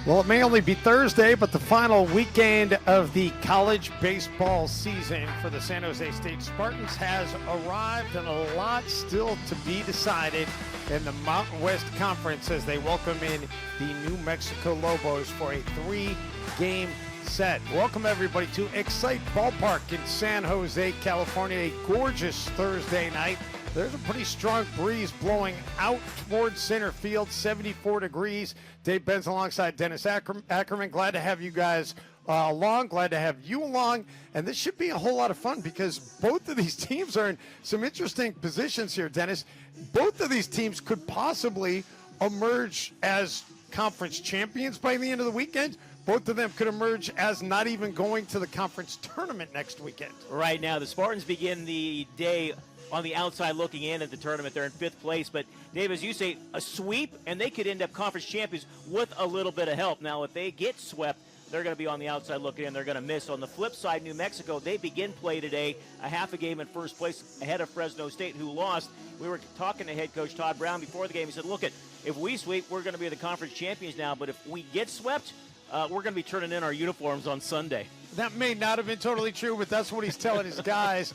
Well, it may only be Thursday, but the final weekend of the college baseball season for the San Jose State Spartans has arrived, and a lot still to be decided in the Mountain West Conference as they welcome in the New Mexico Lobos for a 3-game set. Welcome, everybody, to Excite Ballpark in San Jose, California. A gorgeous Thursday night. There's a pretty strong breeze blowing out towards center field, 74 degrees. Dave Benz alongside Dennis Ackerman. Glad to have you guys along. Glad to have you along. And this should be a whole lot of fun because both of these teams are in some interesting positions here, Dennis. Both of these teams could possibly emerge as conference champions by the end of the weekend. Both of them could emerge as not even going to the conference tournament next weekend. Right now, the Spartans begin the day on the outside looking in at the tournament. They're in 5th place. But, Dave, as you say, a sweep, and they could end up conference champions with a little bit of help. Now, if they get swept, they're going to be on the outside looking in. They're going to miss. On the flip side, New Mexico, they begin play today a half a game in first place ahead of Fresno State, who lost. We were talking to head coach Todd Brown before the game. He said, look, if we sweep, we're going to be the conference champions now. But if we get swept, we're going to be turning in our uniforms on Sunday. That may not have been totally true, but that's what he's telling his guys.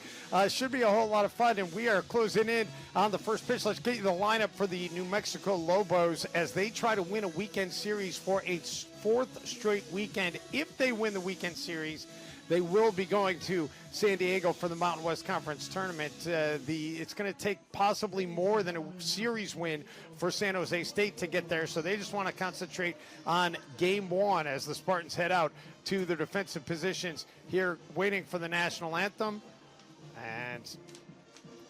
Should be a whole lot of fun, and we are closing in on the first pitch. Let's get you the lineup for the New Mexico Lobos as they try to win a weekend series for a 4th straight weekend. If they win the weekend series, they will be going to San Diego for the Mountain West Conference Tournament. It's going to take possibly more than a series win for San Jose State to get there, so they just want to concentrate on Game 1 as the Spartans head out to their defensive positions here waiting for the national anthem. And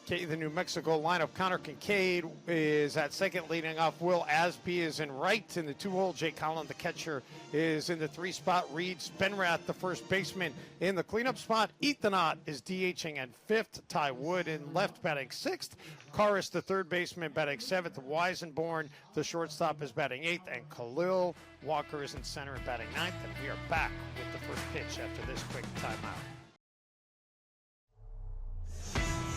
the New Mexico lineup, Connor Kincaid is at second leading off. Will Asby is in right in the 2-hole. Jake Holland, the catcher, is in the 3 spot. Reed Spenrath, the first baseman, in the cleanup spot. Ethan Ott is DHing at 5th. Ty Wood in left batting 6th. Karis, the third baseman, batting 7th. Weisenborn, the shortstop, is batting 8th. And Khalil Walker is in center and batting 9th. And we are back with the first pitch after this quick timeout.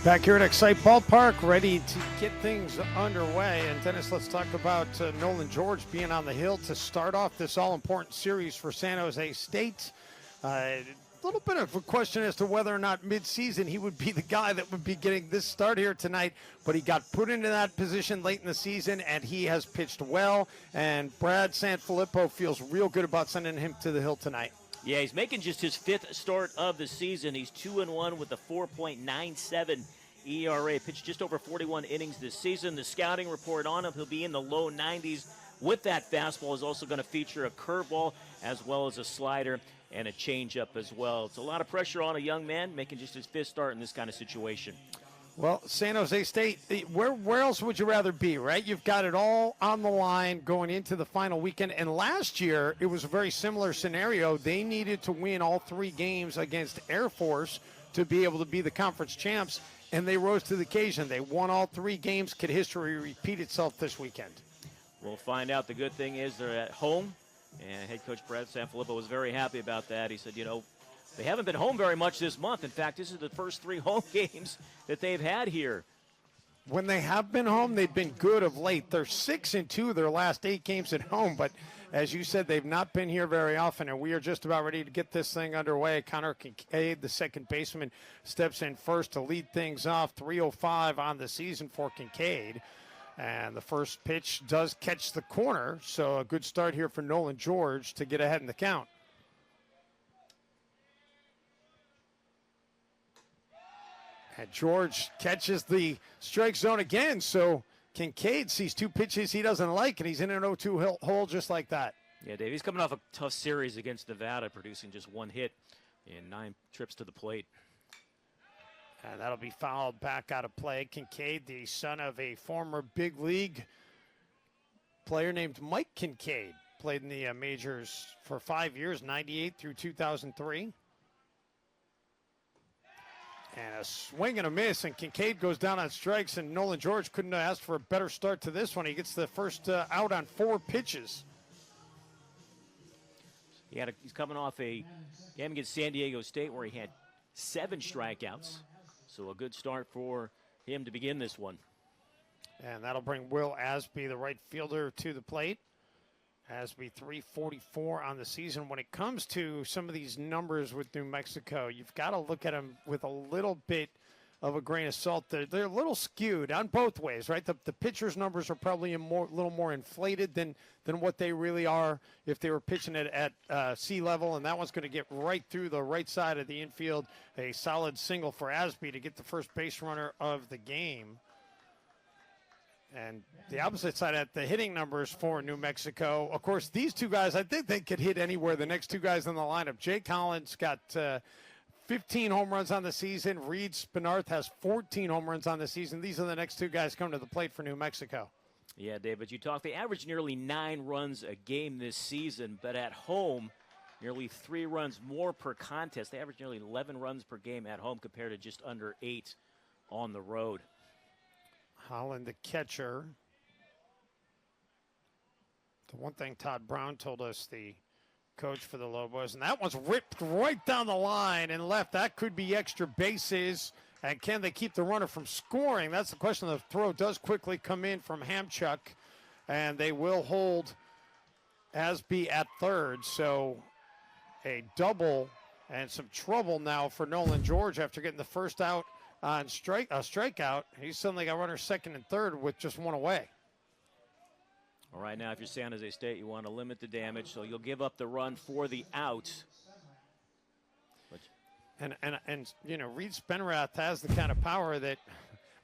Back here at Excite Ballpark, ready to get things underway. And Dennis, let's talk about Nolan George being on the hill to start off this all-important series for San Jose State. A little bit of a question as to whether or not mid-season he would be the guy that would be getting this start here tonight, but he got put into that position late in the season, and he has pitched well. And Brad Sanfilippo feels real good about sending him to the hill tonight. Yeah, he's making just his 5th start of the season. He's 2-1 with a 4.97 ERA. Pitched just over 41 innings this season. The scouting report on him, he'll be in the low 90s with that fastball. Is also going to feature a curveball as well as a slider and a changeup as well. It's a lot of pressure on a young man making just his 5th start in this kind of situation. Well, San Jose State, where else would you rather be, right? You've got it all on the line going into the final weekend. And last year, it was a very similar scenario. They needed to win all 3 games against Air Force to be able to be the conference champs, and they rose to the occasion. They won all 3 games. Could history repeat itself this weekend? We'll find out. The good thing is they're at home, and head coach Brad Sanfilippo was very happy about that. He said, they haven't been home very much this month. In fact, this is the first 3 home games that they've had here. When they have been home, they've been good of late. They're 6-2 their last 8 games at home, but as you said, they've not been here very often, and we are just about ready to get this thing underway. Connor Kincaid, the second baseman, steps in first to lead things off. 3:05 on the season for Kincaid. And the first pitch does catch the corner, so a good start here for Nolan George to get ahead in the count. And George catches the strike zone again, so Kincaid sees 2 pitches he doesn't like, and he's in an 0-2 hole just like that. Yeah, Dave, he's coming off a tough series against Nevada, producing just 1 hit in 9 trips to the plate. And that'll be fouled back out of play. Kincaid, the son of a former big league player named Mike Kincaid, played in the majors for 5 years, 98 through 2003. And a swing and a miss, and Kincaid goes down on strikes, and Nolan George couldn't have asked for a better start to this one. He gets the first out on 4 pitches. He's coming off a game against San Diego State where he had 7 strikeouts. So a good start for him to begin this one. And that'll bring Will Asby, the right fielder, to the plate. Asby 344 on the season. When it comes to some of these numbers with New Mexico, you've got to look at them with a little bit of a grain of salt. They're a little skewed on both ways, right? The pitchers' numbers are probably a little more inflated than what they really are if they were pitching it at sea level, and that one's going to get right through the right side of the infield. A solid single for Asby to get the first base runner of the game. And the opposite side at the hitting numbers for New Mexico. Of course, these two guys, I think they could hit anywhere. The next two guys in the lineup. Jake Collins got 15 home runs on the season. Reed Spinarth has 14 home runs on the season. These are the next two guys coming to the plate for New Mexico. Yeah, David, you talked. They average nearly 9 runs a game this season, but at home, nearly 3 runs more per contest. They average nearly 11 runs per game at home compared to just under 8 on the road. Holland, the catcher. The one thing Todd Brown told us, the coach for the Lobos, and that one's ripped right down the line and left. That could be extra bases. And can they keep the runner from scoring? That's the question. The throw does quickly come in from Hamchuk, and they will hold Asby at third. So a double and some trouble now for Nolan George after getting the first out on strikeout. He's suddenly got runners second and third with just one away. All right, now if you're San Jose State, you want to limit the damage, so you'll give up the run for the out. And you know, Reed Spenrath has the kind of power that,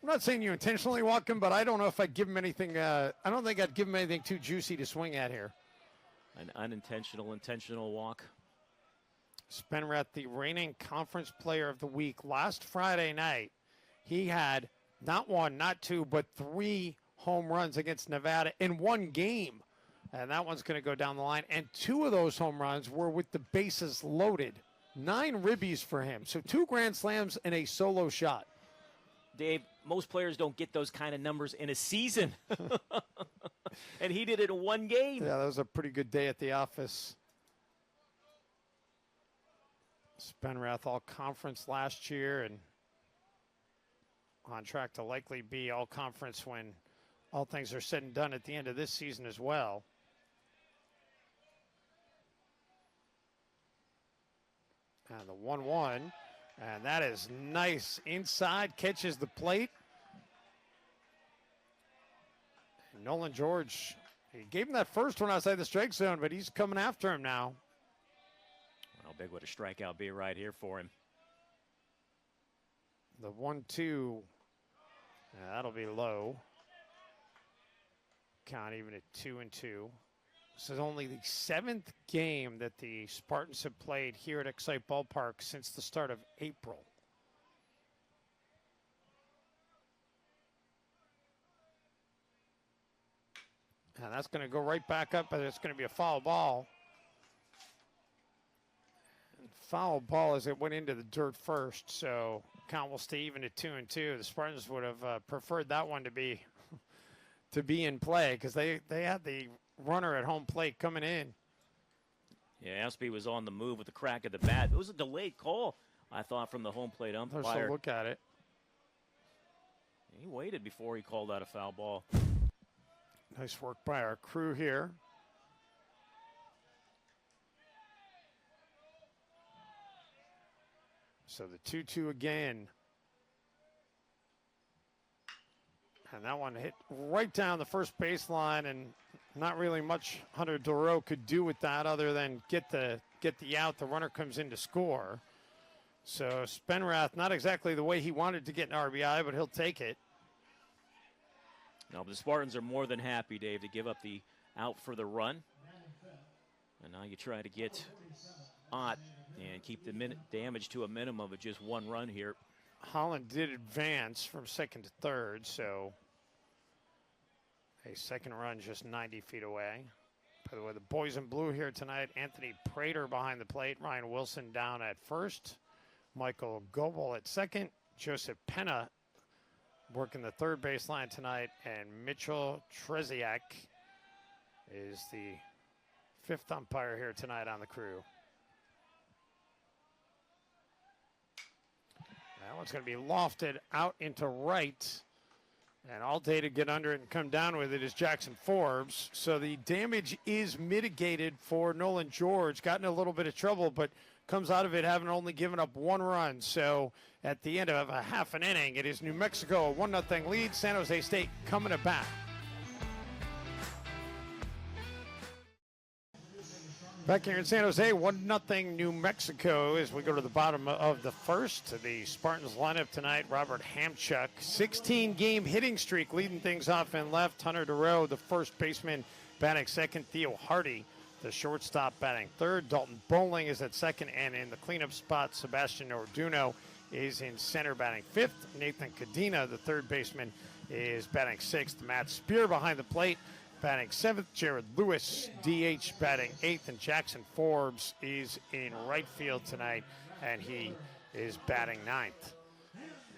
I'm not saying you intentionally walk him, but I don't know if I'd give him anything. I don't think I'd give him anything too juicy to swing at here. An unintentional, intentional walk. Spenrath, the reigning conference player of the week. Last Friday night, he had not 1, not 2, but 3 home runs against Nevada in one game. And that one's going to go down the line. And 2 of those home runs were with the bases loaded. 9 ribbies for him. So 2 grand slams and a solo shot. Dave, most players don't get those kind of numbers in a season. And he did it in one game. Yeah, that was a pretty good day at the office. Spenrath all conference last year and on track to likely be all conference when all things are said and done at the end of this season as well. And the 1-1, and that is nice. Inside, catches the plate. And Nolan George, he gave him that first one outside the strike zone, but he's coming after him now. How big would a strikeout be right here for him? The 1-2, that'll be low. Count even at 2-2. This is only the 7th game that the Spartans have played here at Excite Ballpark since the start of April. And that's going to go right back up, but it's going to be a foul ball. And foul ball as it went into the dirt first, so count will stay even at 2-2. The Spartans would have preferred that one to be in play because they had the runner at home plate coming in. Yeah, Asby was on the move with the crack of the bat. It was a delayed call, I thought, from the home plate umpire. Let's look at it. He waited before he called out a foul ball. Nice work by our crew here. So the 2-2 again. And that one hit right down the first baseline, and not really much Hunter Dorough could do with that other than get the out. The runner comes in to score. So Spenrath, not exactly the way he wanted to get an RBI, but he'll take it. No, but the Spartans are more than happy, Dave, to give up the out for the run. And now you try to get Ott and keep the damage to a minimum of just 1 run here. Holland did advance from second to third, so a second run just 90 feet away. By the way, the boys in blue here tonight, Anthony Prater behind the plate, Ryan Wilson down at first, Michael Goebel at second, Joseph Penna working the third baseline tonight, and Mitchell Treziak is the 5th umpire here tonight on the crew. That one's going to be lofted out into right. And all day to get under it and come down with it is Jackson Forbes. So the damage is mitigated for Nolan George. Got in a little bit of trouble, but comes out of it having only given up 1 run. So at the end of a half an inning, it is New Mexico a 1-0 lead. San Jose State coming to bat. Back here in San Jose, 1-0 New Mexico as we go to the bottom of the first. The Spartans lineup tonight, Robert Hamchuk, 16-game hitting streak, leading things off in left. Hunter Duro, the first baseman, batting second. Theo Hardy, the shortstop, batting third. Dalton Bowling is at second, and in the cleanup spot, Sebastian Orduno is in center, batting fifth. Nathan Cadena, the third baseman, is batting sixth. Matt Spear behind the plate, batting seventh. Jared Lewis, DH, batting eighth. And Jackson Forbes is in right field tonight, and he is batting ninth.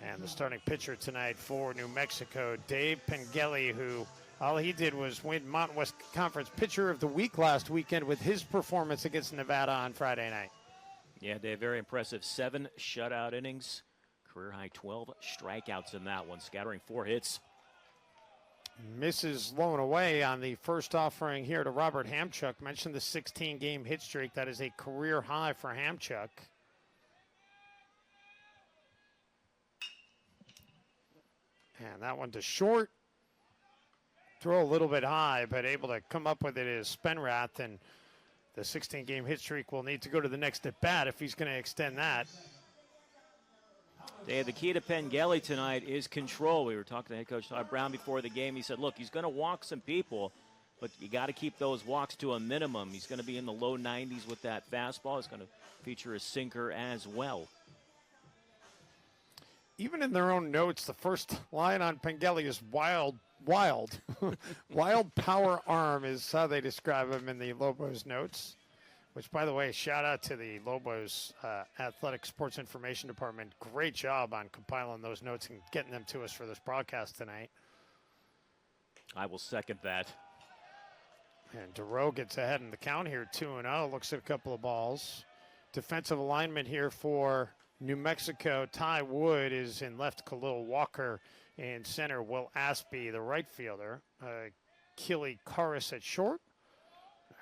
And the starting pitcher tonight for New Mexico, Dave Pengelly, who all he did was win Mountain West Conference Pitcher of the Week last weekend with his performance against Nevada on Friday night. Yeah, Dave, very impressive. 7 shutout innings, career high 12 strikeouts in that one, scattering 4 hits. Misses low and away on the first offering here to Robert Hamchuk. Mentioned the 16-game hit streak. That is a career high for Hamchuk. And that one to short. Throw a little bit high, but able to come up with it is Spenrath. And the 16-game hit streak will need to go to the next at-bat if he's going to extend that. Dave, the key to Pengelly tonight is control. We were talking to head coach Todd Brown before the game. He said, look, he's going to walk some people, but you got to keep those walks to a minimum. He's going to be in the low 90s with that fastball. He's going to feature a sinker as well. Even in their own notes, the first line on Pengelly is wild power arm is how they describe him in the Lobos notes. Which, by the way, shout out to the Lobos Athletic Sports Information Department. Great job on compiling those notes and getting them to us for this broadcast tonight. I will second that. And Duro gets ahead in the count here, 2-0. Looks at a couple of balls. Defensive alignment here for New Mexico. Ty Wood is in left. Khalil Walker in center. Will Aspie, the right fielder. Kili Karis at short.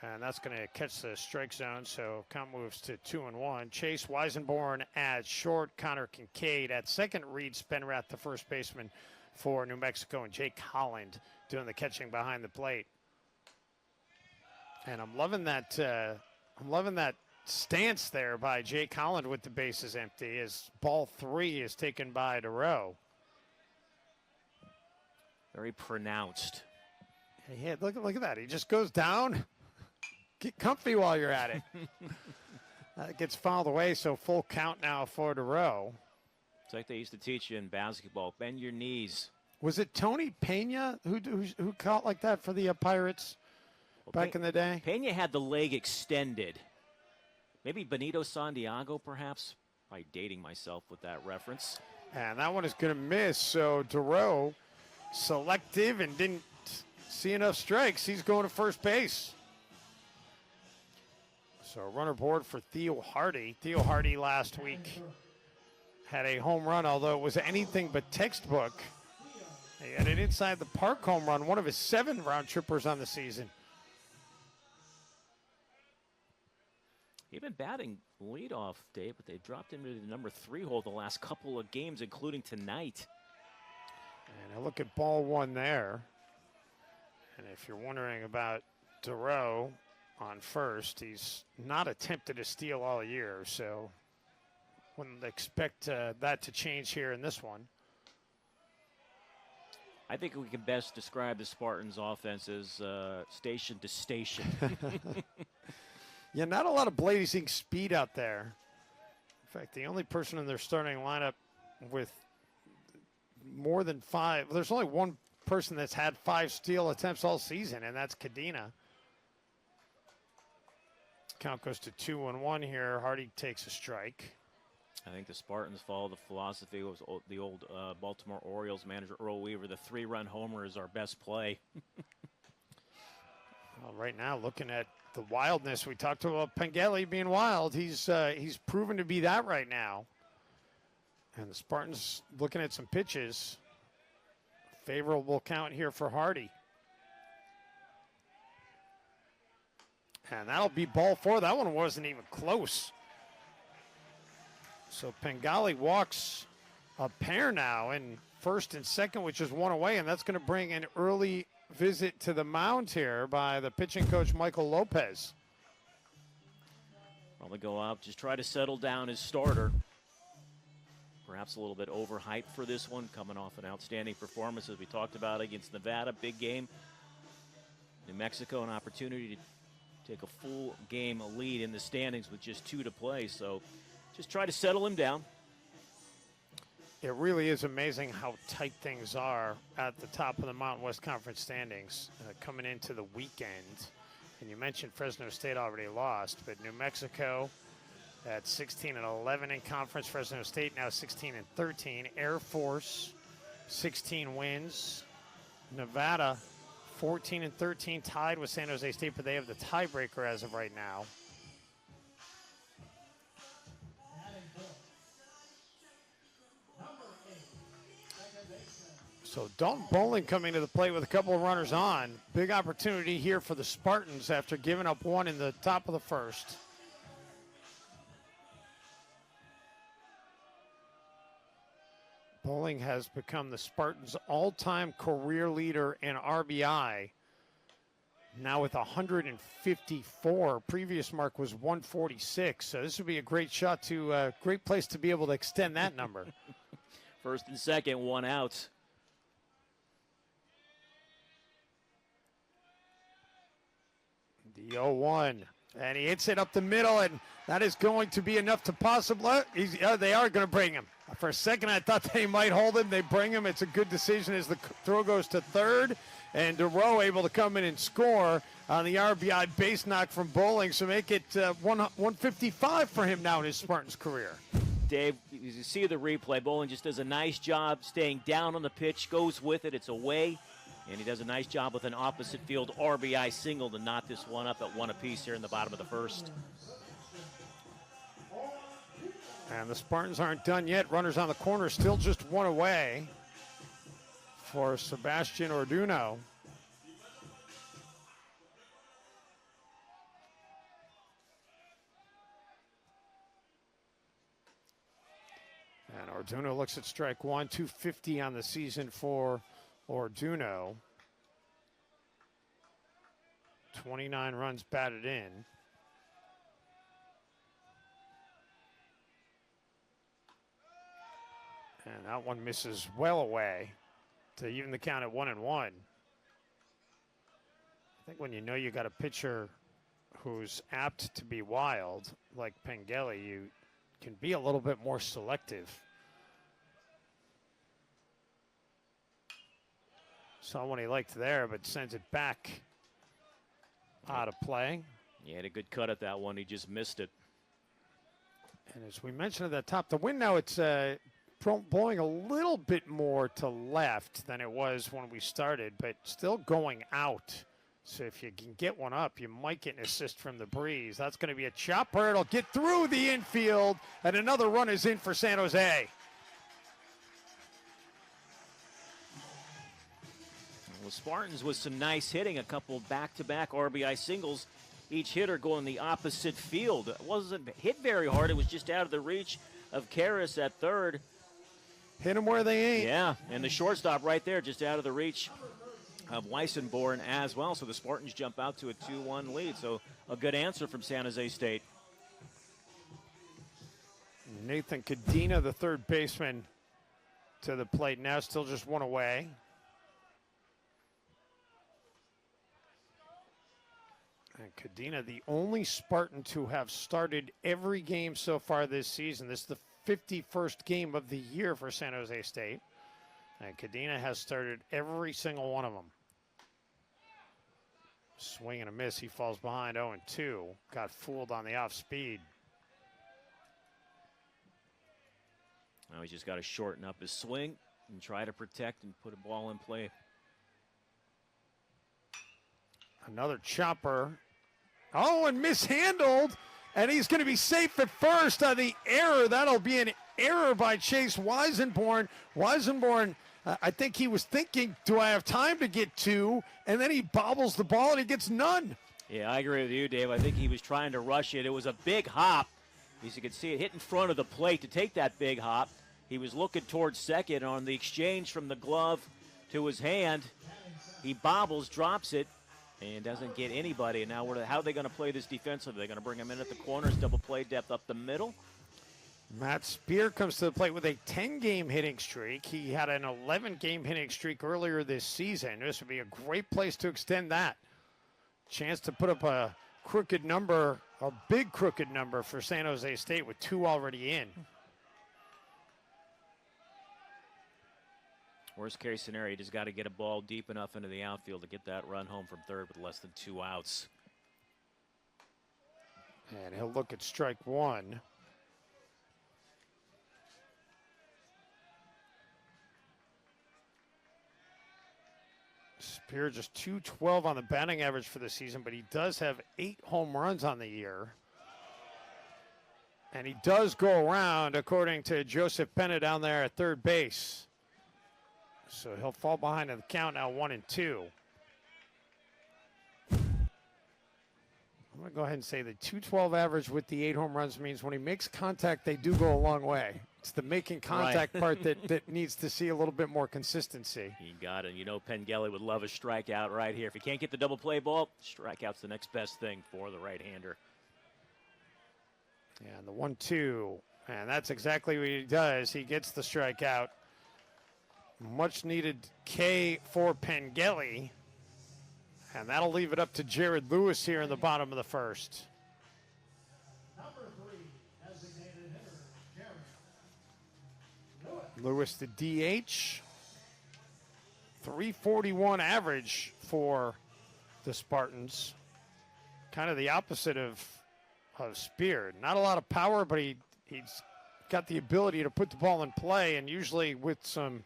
And that's going to catch the strike zone, so count moves to 2-1. Chase Weisenborn at short, Connor Kincaid at second, Reed Spenrath, the first baseman for New Mexico, and Jake Holland doing the catching behind the plate. And I'm loving that stance there by Jake Holland with the bases empty as ball 3 is taken by Duro. Very pronounced. Yeah, look at that. He just goes down. Get comfy while you're at it. Gets fouled away, so full count now for Duro. It's like they used to teach you in basketball. Bend your knees. Was it Tony Pena who caught like that for the Pirates back in the day? Pena had the leg extended. Maybe Benito Santiago, perhaps. Probably dating myself with that reference. And that one is going to miss, so Duro, selective and didn't see enough strikes. He's going to first base. So runner board for Theo Hardy. Theo Hardy last week had a home run, although it was anything but textbook. He had an inside the park home run, one of his 7 round trippers on the season. He's been batting leadoff, Dave, but they've dropped him to the number 3 hole the last couple of games, including tonight. And I look at ball 1 there. And if you're wondering about Duro on first, he's not attempted a steal all year, so wouldn't expect that to change here in this one. I think we can best describe the Spartans' offense as station to station. Yeah, not a lot of blazing speed out there. In fact, the only person in their starting lineup with more than 5, there's only one person that's had 5 steal attempts all season, and that's Cadena. Count goes to 2-1 here. Hardy takes a strike. I think the Spartans follow the philosophy of the old Baltimore Orioles manager Earl Weaver. The 3-run homer is our best play. Well, right now, looking at the wildness, we talked about Pengelly being wild. He's proven to be that right now. And the Spartans looking at some pitches. favorable count here for Hardy. And that'll be ball 4. That one wasn't even close. So Pengali walks a pair now in first and second, which is one away, and that's going to bring an early visit to the mound here by the pitching coach, Michael Lopez. Probably go out, just try to settle down his starter. Perhaps a little bit overhyped for this one, coming off an outstanding performance, as we talked about, against Nevada. Big game. New Mexico, an opportunity to take a full game lead in the standings with just 2 to play. So just try to settle him down. It really is amazing how tight things are at the top of the Mountain West Conference standings coming into the weekend. And you mentioned Fresno State already lost, but New Mexico at 16-11 in conference. Fresno State now 16-13. Air Force 16 wins. Nevada 14-13, tied with San Jose State, but they have the tiebreaker as of right now. So Dalton Bowling coming to the plate with a couple of runners on. Big opportunity here for the Spartans after giving up one in the top of the first. Bowling has become the Spartans' all-time career leader in RBI. Now with 154. Previous mark was 146. So this would be a great shot to, great place to be able to extend that number. First and second, 1 out. The 0-1, and he hits it up the middle, and that is going to be enough to possibly, they are going to bring him. For a second, I thought they might hold him. They bring him. It's a good decision as the throw goes to third, and DeRoe able to come in and score on the RBI base knock from Bowling, so make it 155 for him now in his Spartans career. Dave, you see the replay. Bowling just does a nice job staying down on the pitch, goes with it. It's away. And he does a nice job with an opposite field RBI single to knot this one up at 1 apiece here in the bottom of the first. And the Spartans aren't done yet. Runners on the corner, still just 1 away for Sebastian Orduno. And Orduno looks at strike 1, 250 on the season for Orduno. 29 runs batted in. And that one misses well away to even the count at 1-1. I think when you know you got a pitcher who's apt to be wild, like Pengelly, you can be a little bit more selective. Saw one he liked there, but sends it back out of play. He had a good cut at that one. He just missed it. And as we mentioned at the top, the wind now it's blowing a little bit more to left than it was when we started, but still going out. So if you can get one up, you might get an assist from the breeze. That's going to be a chopper. It'll get through the infield, and another run is in for San Jose. Well, Spartans with some nice hitting, a couple back-to-back RBI singles. Each hitter going the opposite field. It wasn't hit very hard. It was just out of the reach of Karras at third. Hit them where they ain't. Yeah, and the shortstop right there, just out of the reach of Weissenborn as well. So the Spartans jump out to a 2-1 lead. So a good answer from San Jose State. Nathan Cadena, the third baseman, to the plate now, still just 1 away. And Cadena, the only Spartan to have started every game so far this season. This is the 51st game of the year for San Jose State. And Cadena has started every single one of them. Swing and a miss. He falls behind 0-2. Got fooled on the off speed. Now he's just got to shorten up his swing and try to protect and put a ball in play. Another chopper. Oh, and mishandled. And he's going to be safe at first on the error. That'll be an error by Chase Weissenborn. Weissenborn I think he was thinking, do I have time to get two? And then he bobbles the ball and he gets none. Yeah, I agree with you, Dave. I think he was trying to rush it. It was a big hop. As you can see, it hit in front of the plate to take that big hop. He was looking towards second on the exchange from the glove to his hand. He bobbles, drops it, and doesn't get anybody. And now how are they going to play this defensively? Are they going to bring him in at the corners, double play depth up the middle? Matt Spear comes to the plate with a 10-game hitting streak. He had an 11-game hitting streak earlier this season. This would be a great place to extend that. Chance to put up a crooked number, a big crooked number for San Jose State with two already in. Worst case scenario, you just got to get a ball deep enough into the outfield to get that run home from third with less than 2 outs. And he'll look at strike one. Spear just .212 on the batting average for the season, but he does have 8 home runs on the year. And he does go around, according to Joseph Pena down there at third base. So he'll fall behind in the count now, 1-2. I'm going to go ahead and say the .212 average with the 8 home runs means when he makes contact, they do go a long way. It's the making contact part that needs to see a little bit more consistency. You got it. You know Pengelly would love a strikeout right here. If he can't get the double play ball, strikeout's the next best thing for the right-hander. Yeah, and the 1-2, and that's exactly what he does. He gets the strikeout. Much needed K for Pengelly. And that'll leave it up to Jared Lewis here in the bottom of the first. Lewis the DH. 341 average for the Spartans. Kind of the opposite of Spear. Not a lot of power, but he's got the ability to put the ball in play, and usually with some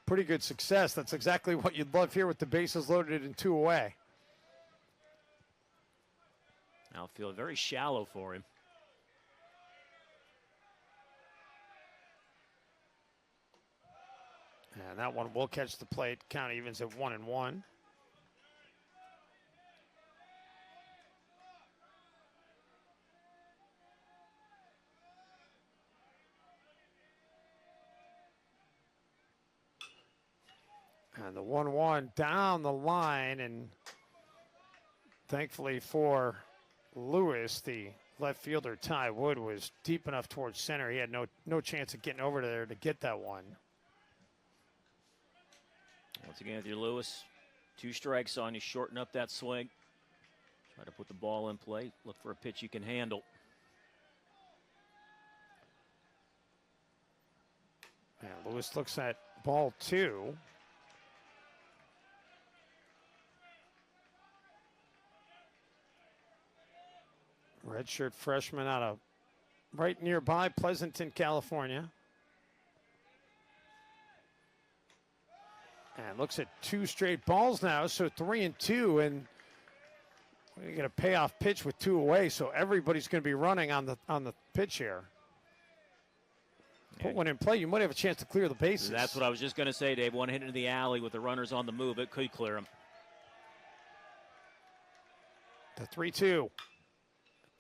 pretty good success. That's exactly what you'd love here with the bases loaded and 2 away. Outfield very shallow for him. And that one will catch the plate. Count evens at 1-1. And the 1-1 down the line, and thankfully for Lewis, the left fielder Ty Wood was deep enough towards center. He had no chance of getting over there to get that one. Once again, with your Lewis, 2 strikes on you, shorten up that swing. Try to put the ball in play. Look for a pitch you can handle. And Lewis looks at ball 2. Redshirt freshman out of right nearby Pleasanton, California. And looks at 2 straight balls now, so 3-2, and we get a payoff pitch with 2 away, so everybody's going to be running on the pitch here. Put one in play, you might have a chance to clear the bases. That's what I was just going to say, Dave. One hit into the alley with the runners on the move, it could clear him. The 3-2.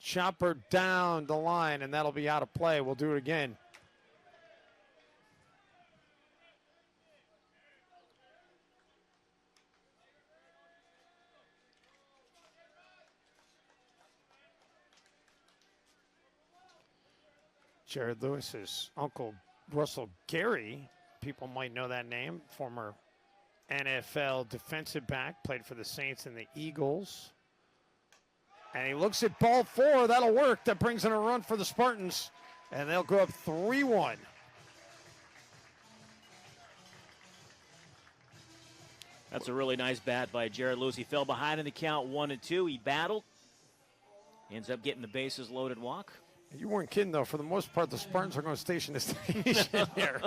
Chopper down the line, and that'll be out of play. We'll do it again. Jared Lewis's uncle, Russell Gary, people might know that name, former NFL defensive back, played for the Saints and the Eagles. And he looks at ball 4. That'll work. That brings in a run for the Spartans. And they'll go up 3-1. That's a really nice bat by Jared Lewis. He fell behind in the count 1-2. He battled. Ends up getting the bases loaded walk. You weren't kidding, though. For the most part, the Spartans are going to station the station here.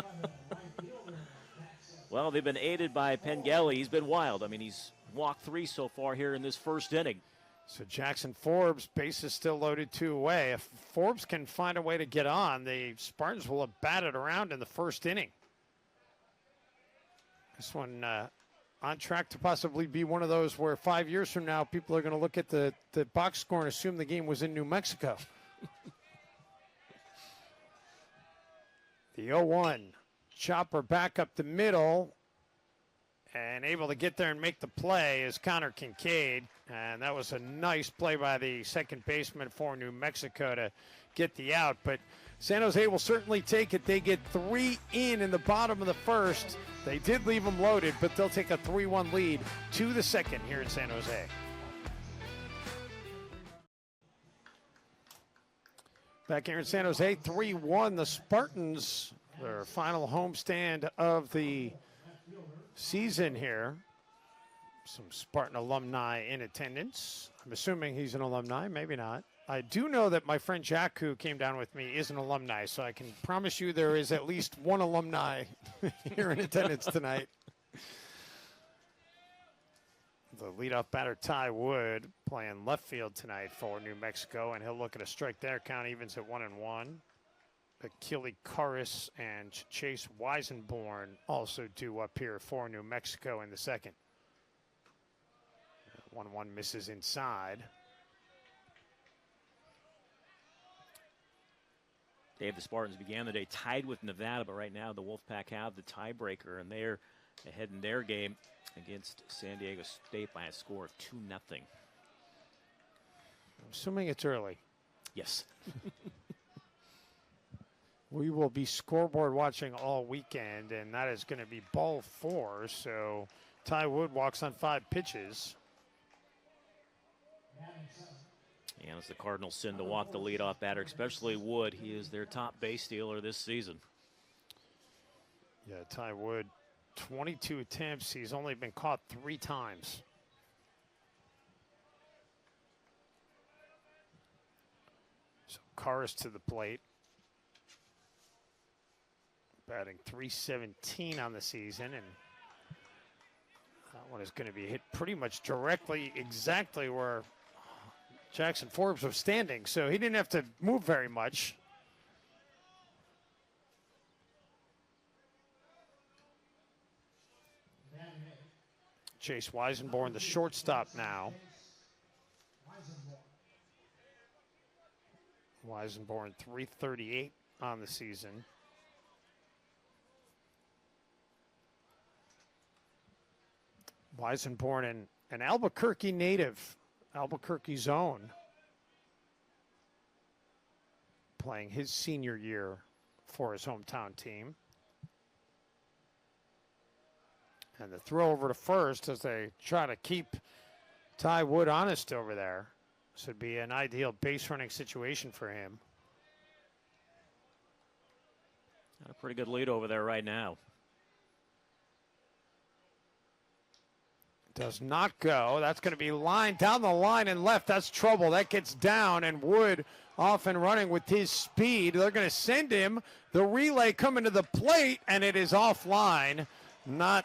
Well, they've been aided by Pengelly. He's been wild. I mean, he's walked 3 so far here in this first inning. So Jackson Forbes, bases still loaded 2 away. If Forbes can find a way to get on, the Spartans will have batted around in the first inning. This one on track to possibly be one of those where 5 years from now, people are going to look at the box score and assume the game was in New Mexico. The 0-1. Chopper back up the middle. And able to get there and make the play is Connor Kincaid. And that was a nice play by the second baseman for New Mexico to get the out. But San Jose will certainly take it. They get 3 in the bottom of the first. They did leave them loaded, but they'll take a 3-1 lead to the second here in San Jose. Back here in San Jose, 3-1. The Spartans, their final homestand of the season here. Some Spartan alumni in attendance. I'm assuming he's an alumni, maybe not. I do know that my friend Jack, who came down with me, is an alumni, so I can promise you there is at least one alumni here in attendance tonight. The leadoff batter, Ty Wood, playing left field tonight for New Mexico, and he'll look at a strike there. Count evens at 1-1. Achille Karras and Chase Weisenborn also due up here for New Mexico in the second. 1-1 misses inside. Dave, the Spartans began the day tied with Nevada, but right now the Wolfpack have the tiebreaker, and they're ahead in their game against San Diego State by a score of 2-0. I'm assuming it's early. Yes. We will be scoreboard watching all weekend, and that is going to be ball 4. So Ty Wood walks on 5 pitches. And as the Cardinals send to walk the leadoff batter, especially Wood, he is their top base stealer this season. Yeah, Ty Wood, 22 attempts. He's only been caught 3 times. So Karras to the plate. Batting .317 on the season, and that one is going to be hit pretty much directly, exactly where Jackson Forbes was standing, so he didn't have to move very much. Chase Weisenborn, the shortstop now. Weisenborn, .338 on the season. Weisenborn, an Albuquerque native, Albuquerque's own, playing his senior year for his hometown team. And the throw over to first as they try to keep Ty Wood honest over there. This would be an ideal base running situation for him. Got a pretty good lead over there right now. Does not go. That's going to be lined down the line and left. That's trouble. That gets down, and Wood off and running with his speed. They're going to send him. The relay coming to the plate, and it is offline. Not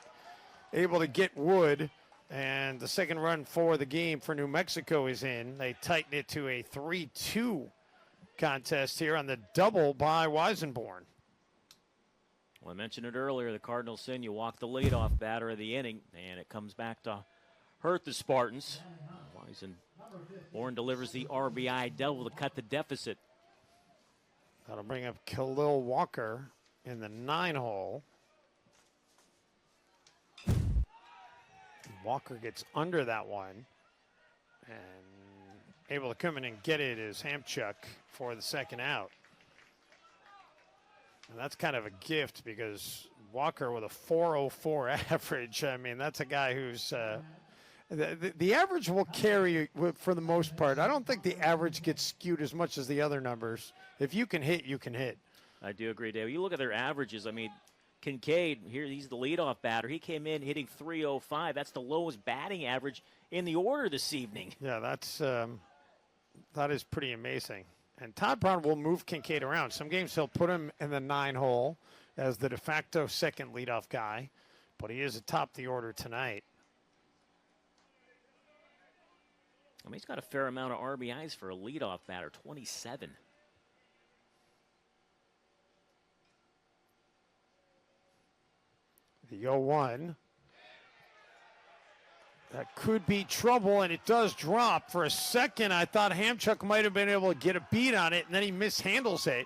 able to get Wood. And the second run for the game for New Mexico is in. They tighten it to a 3-2 contest here on the double by Weisenborn. Well, I mentioned it earlier. The Cardinals send you walk the leadoff batter of the inning, and it comes back to hurt the Spartans. Weisenborn delivers the RBI double to cut the deficit. That'll bring up Khalil Walker in the 9-hole. Walker gets under that one, and able to come in and get it is Hamchuk for the second out. And that's kind of a gift because Walker with a .404 average, I mean, that's a guy who's the average will carry for the most part. I don't think the average gets skewed as much as the other numbers. If you can hit, you can hit. I do agree, Dave. You look at their averages. I mean, Kincaid, here he's the leadoff batter. He came in hitting .305. That's the lowest batting average in the order this evening. Yeah, that is pretty amazing. And Todd Brown will move Kincaid around. Some games he'll put him in the 9-hole as the de facto second leadoff guy, but he is atop the order tonight. I mean, he's got a fair amount of RBIs for a leadoff batter, 27. The 0-1 That could be trouble, and it does drop. For a second, I thought Hamchuk might have been able to get a beat on it, and then he mishandles it.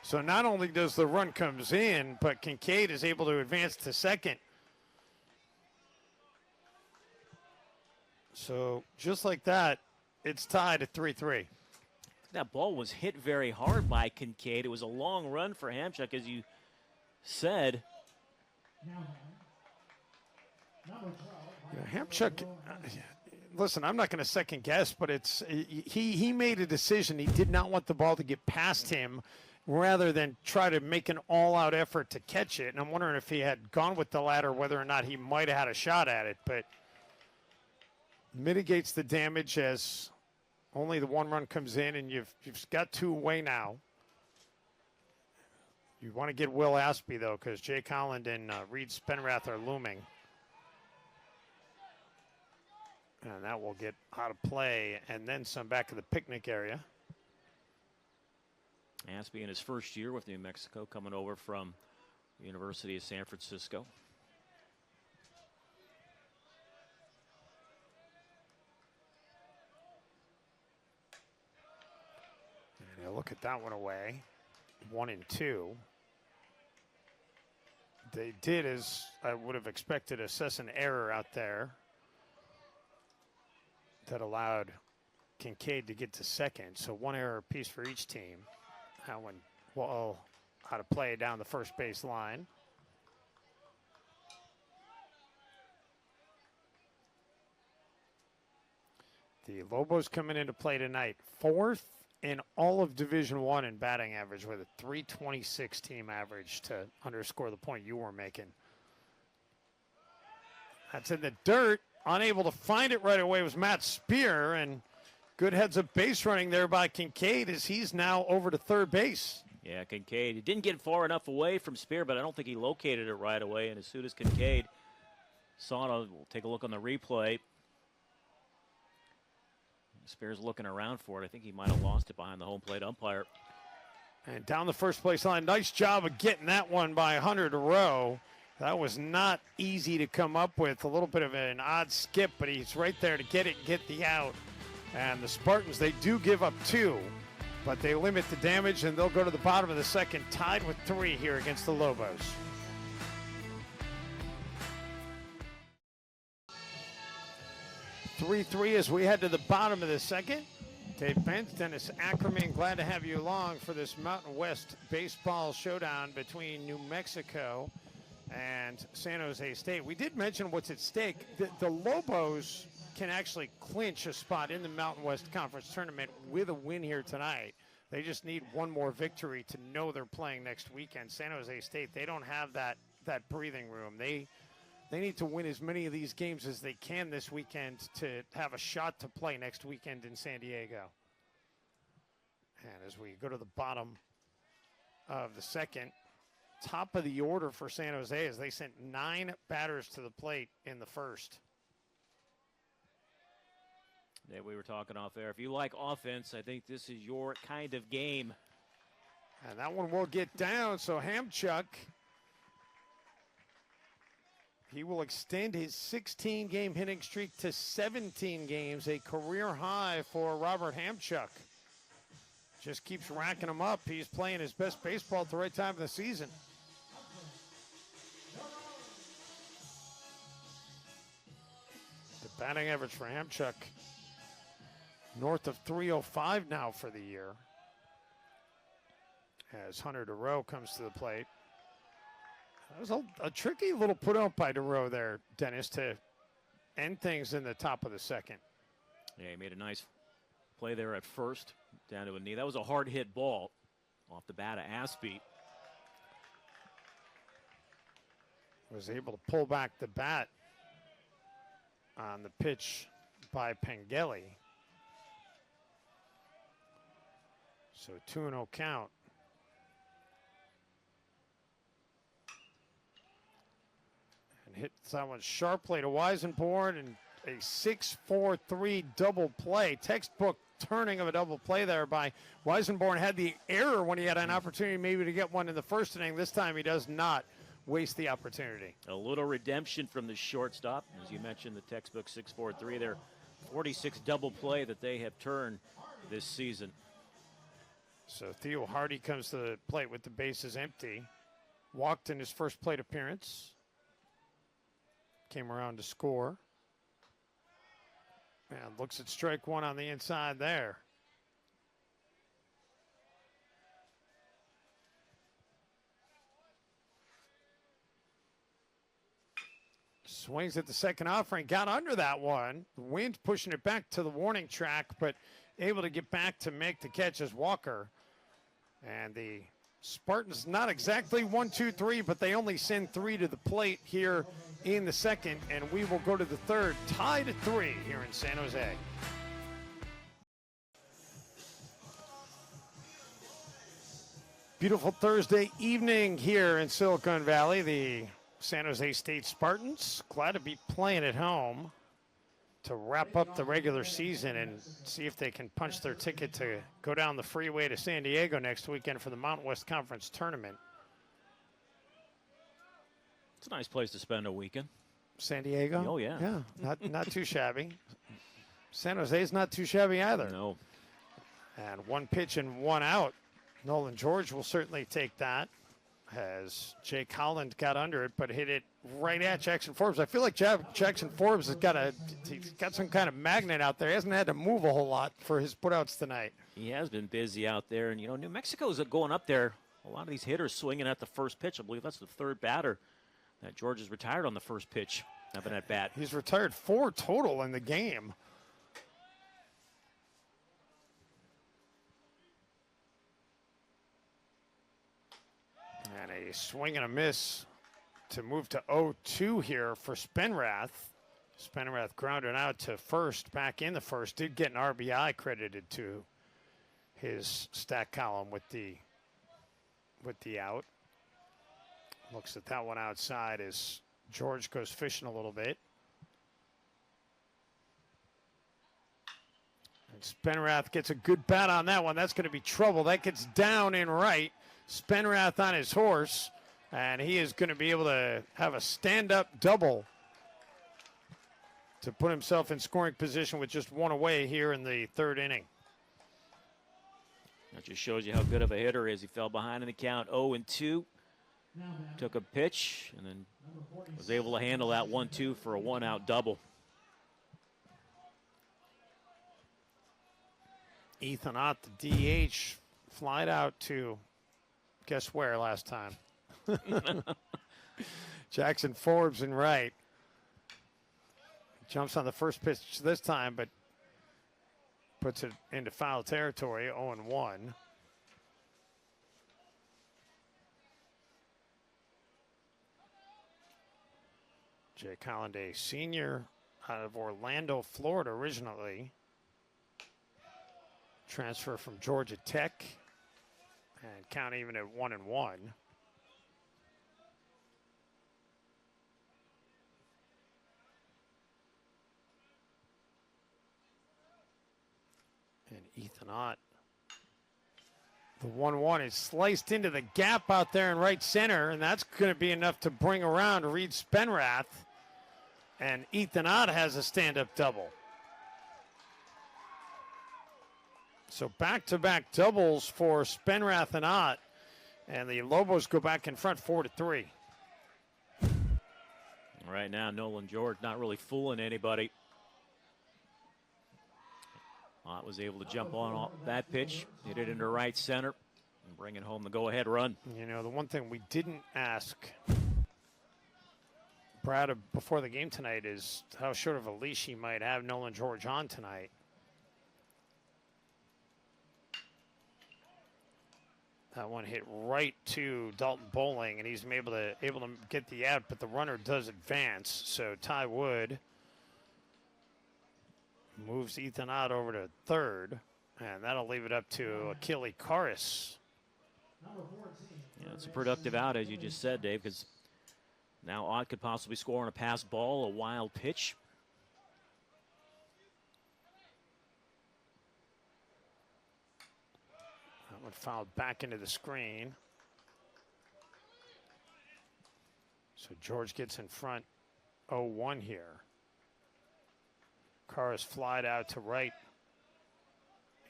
So not only does the run comes in, but Kincaid is able to advance to second. So just like that, it's tied at 3-3. That ball was hit very hard by Kincaid. It was a long run for Hamchuk, as you said. Hamchuk, listen, I'm not going to second guess, but he made a decision. He did not want the ball to get past him rather than try to make an all-out effort to catch it. And I'm wondering if he had gone with the latter, whether or not he might have had a shot at it. But mitigates the damage as only the one run comes in, and you've got two away now. You want to get Will Aspie, though, because Jake Holland and Reed Spenrath are looming. And that will get out of play and then some back in the picnic area. Aspie in his first year with New Mexico, coming over from the University of San Francisco. And you look at that one away, 1-2. They did, as I would have expected, assess an error out there that allowed Kincaid to get to second. So one error apiece for each team. That one will how to play down the first base line. The Lobos coming into play tonight, fourth in all of Division I in batting average with a .326 team average, to underscore the point you were making. That's in the dirt. Unable to find it right away was Matt Spear, and good heads-up base running there by Kincaid as he's now over to third base. Yeah, Kincaid. He didn't get far enough away from Spear, but I don't think he located it right away. And as soon as Kincaid saw it, we'll take a look on the replay. Spear's looking around for it. I think he might have lost it behind the home plate umpire. And down the first place line. Nice job of getting that one by Hunter DeRoe. That was not easy to come up with. A little bit of an odd skip, but he's right there to get it and get the out. And the Spartans, they do give up 2, but they limit the damage, and they'll go to the bottom of the second, tied with 3 here against the Lobos. (3-3) as we head to the bottom of the second. Dave Pence, Dennis Ackerman, glad to have you along for this Mountain West baseball showdown between New Mexico and San Jose State. We did mention what's at stake. The Lobos can actually clinch a spot in the Mountain West Conference Tournament with a win here tonight. They just need one more victory to know they're playing next weekend. San Jose State, they don't have that breathing room. They need to win as many of these games as they can this weekend to have a shot to play next weekend in San Diego. And as we go to the bottom of the second, top of the order for San Jose as they sent 9 batters to the plate in the first. Yeah, we were talking off there. If you like offense, I think this is your kind of game. And that one will get down, so Hamchuk, he will extend his 16-game hitting streak to 17 games, a career high for Robert Hamchuk. Just keeps racking them up. He's playing his best baseball at the right time of the season. The batting average for Hamchuk, north of 305 now for the year. As Hunter DeRoe comes to the plate. That was a tricky little put out by DeRoe there, Dennis, to end things in the top of the second. Yeah, he made a nice play there at first, down to a knee. That was a hard hit ball off the bat of Aspie. Was able to pull back the bat on the pitch by Pengelly. So 2-0 count. And hit someone sharply to Weisenborn, and a 6-4-3 double play. Textbook turning of a double play there by Weisenborn. Had the error when he had an opportunity maybe to get one in the first inning. This time he does not. waste the opportunity. A little redemption from the shortstop. As you mentioned, the textbook 6-4-3, their 46 double play that they have turned this season. So Theo Hardy comes to the plate with the bases empty. Walked in his first plate appearance. Came around to score. And looks at strike one on the inside there. Swings at the second offering, got under that one. The wind pushing it back to the warning track, but able to get back to make the catch as Walker. And the Spartans not exactly 1-2-3, but they only send 3 to the plate here in the second, and we will go to the third, tied at 3 here in San Jose. Beautiful Thursday evening here in Silicon Valley. The San Jose State Spartans glad to be playing at home to wrap up the regular season and see if they can punch their ticket to go down the freeway to San Diego next weekend for the Mountain West Conference Tournament. It's a nice place to spend a weekend. San Diego? Oh, yeah. Yeah, not too shabby. San Jose's not too shabby either. No. And 1 pitch and 1 out. Nolan George will certainly take that. As Jake Holland got under it, but hit it right at Jackson Forbes. I feel like Jackson Forbes he's got some kind of magnet out there. He hasn't had to move a whole lot for his putouts tonight. He has been busy out there, and New Mexico's going up there. A lot of these hitters swinging at the first pitch. I believe that's the third batter that George has retired on the first pitch, having at bat. He's retired 4 total in the game. And a swing and a miss to move to 0-2 here for Spenrath. Spenrath grounded out to first, back in the first. Did get an RBI credited to his stat column with the out. Looks at that one outside as George goes fishing a little bit. And Spenrath gets a good bat on that one. That's going to be trouble. That gets down in right. Spenrath on his horse, and he is going to be able to have a stand-up double to put himself in scoring position with just 1 away here in the third inning. That just shows you how good of a hitter he is. He fell behind in the count 0-2, took a pitch, and then was able to handle that 1-2 for a 1-out double. Ethan Ott, the DH, flied out to guess where last time? Jackson Forbes in right. Jumps on the first pitch this time, but puts it into foul territory, 0-1. Jake Holland, a senior out of Orlando, Florida originally. Transfer from Georgia Tech. And count even at 1-1. And Ethan Ott. The 1-1 is sliced into the gap out there in right center, and that's going to be enough to bring around Reed Spenrath. And Ethan Ott has a stand-up double. So back-to-back doubles for Spenrath and Ott, and the Lobos go back in front 4-3. Right now, Nolan George not really fooling anybody. Ott was able to jump on that pitch, hit it into right center, and bring it home the go-ahead run. The one thing we didn't ask Brad before the game tonight is how short of a leash he might have Nolan George on tonight. That one hit right to Dalton Bowling, and he's able to get the out, but the runner does advance. So Ty Wood moves Ethan Ott over to third, and that'll leave it up to Achille Karras. Yeah, it's a productive out, as you just said, Dave, because now Ott could possibly score on a pass ball, a wild pitch. That one fouled back into the screen. So George gets in front 0-1 here. Karras flied out to right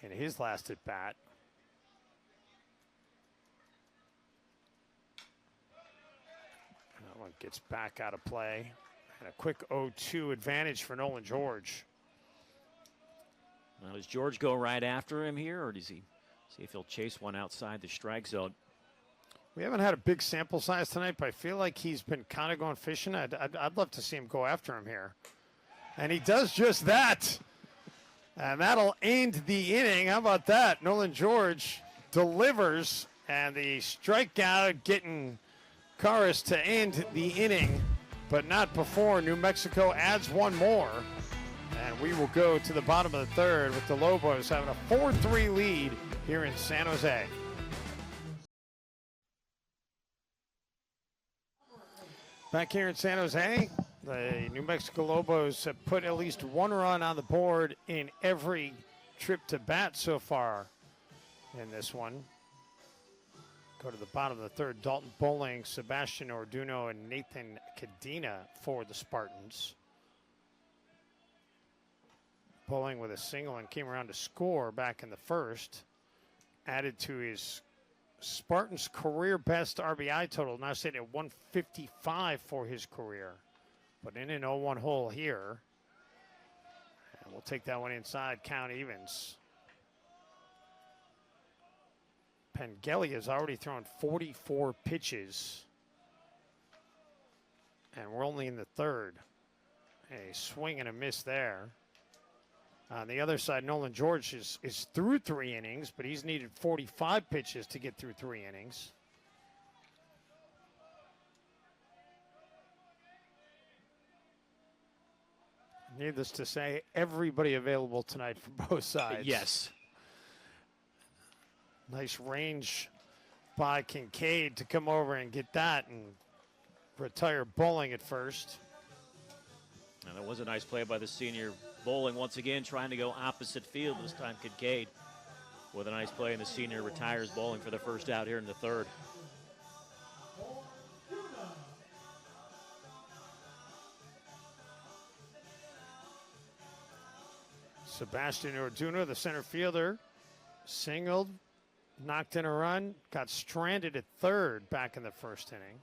in his last at bat. That one gets back out of play. And a quick 0-2 advantage for Nolan George. Now, does George go right after him here, or does he see if he'll chase one outside the strike zone? We haven't had a big sample size tonight, but I feel like he's been kind of going fishing. I'd love to see him go after him here. And he does just that. And that'll end the inning. How about that? Nolan George delivers, and the strikeout getting Karras to end the inning, but not before New Mexico adds one more. And we will go to the bottom of the third with the Lobos having a 4-3 lead here in San Jose. Back here in San Jose, the New Mexico Lobos have put at least one run on the board in every trip to bat so far in this one. Go to the bottom of the third. Dalton Bowling, Sebastian Orduno, and Nathan Cadena for the Spartans. Bowling with a single and came around to score back in the first. Added to his Spartans' career best RBI total, now sitting at 155 for his career. But in an 0-1 hole here. And we'll take that one inside, count evens. Pengelly has already thrown 44 pitches. And we're only in the third. A swing and a miss there. On the other side, Nolan George is through 3 innings, but he's needed 45 pitches to get through 3 innings. Needless to say, everybody available tonight for both sides. Yes. Nice range by Kincaid to come over and get that and retire Bowling at first. And that was a nice play by the senior. Bowling once again trying to go opposite field. This time Kincaid with a nice play, and the senior retires Bowling for the first out here in the third. Sebastian Orduno, the center fielder, singled, knocked in a run, got stranded at third back in the first inning.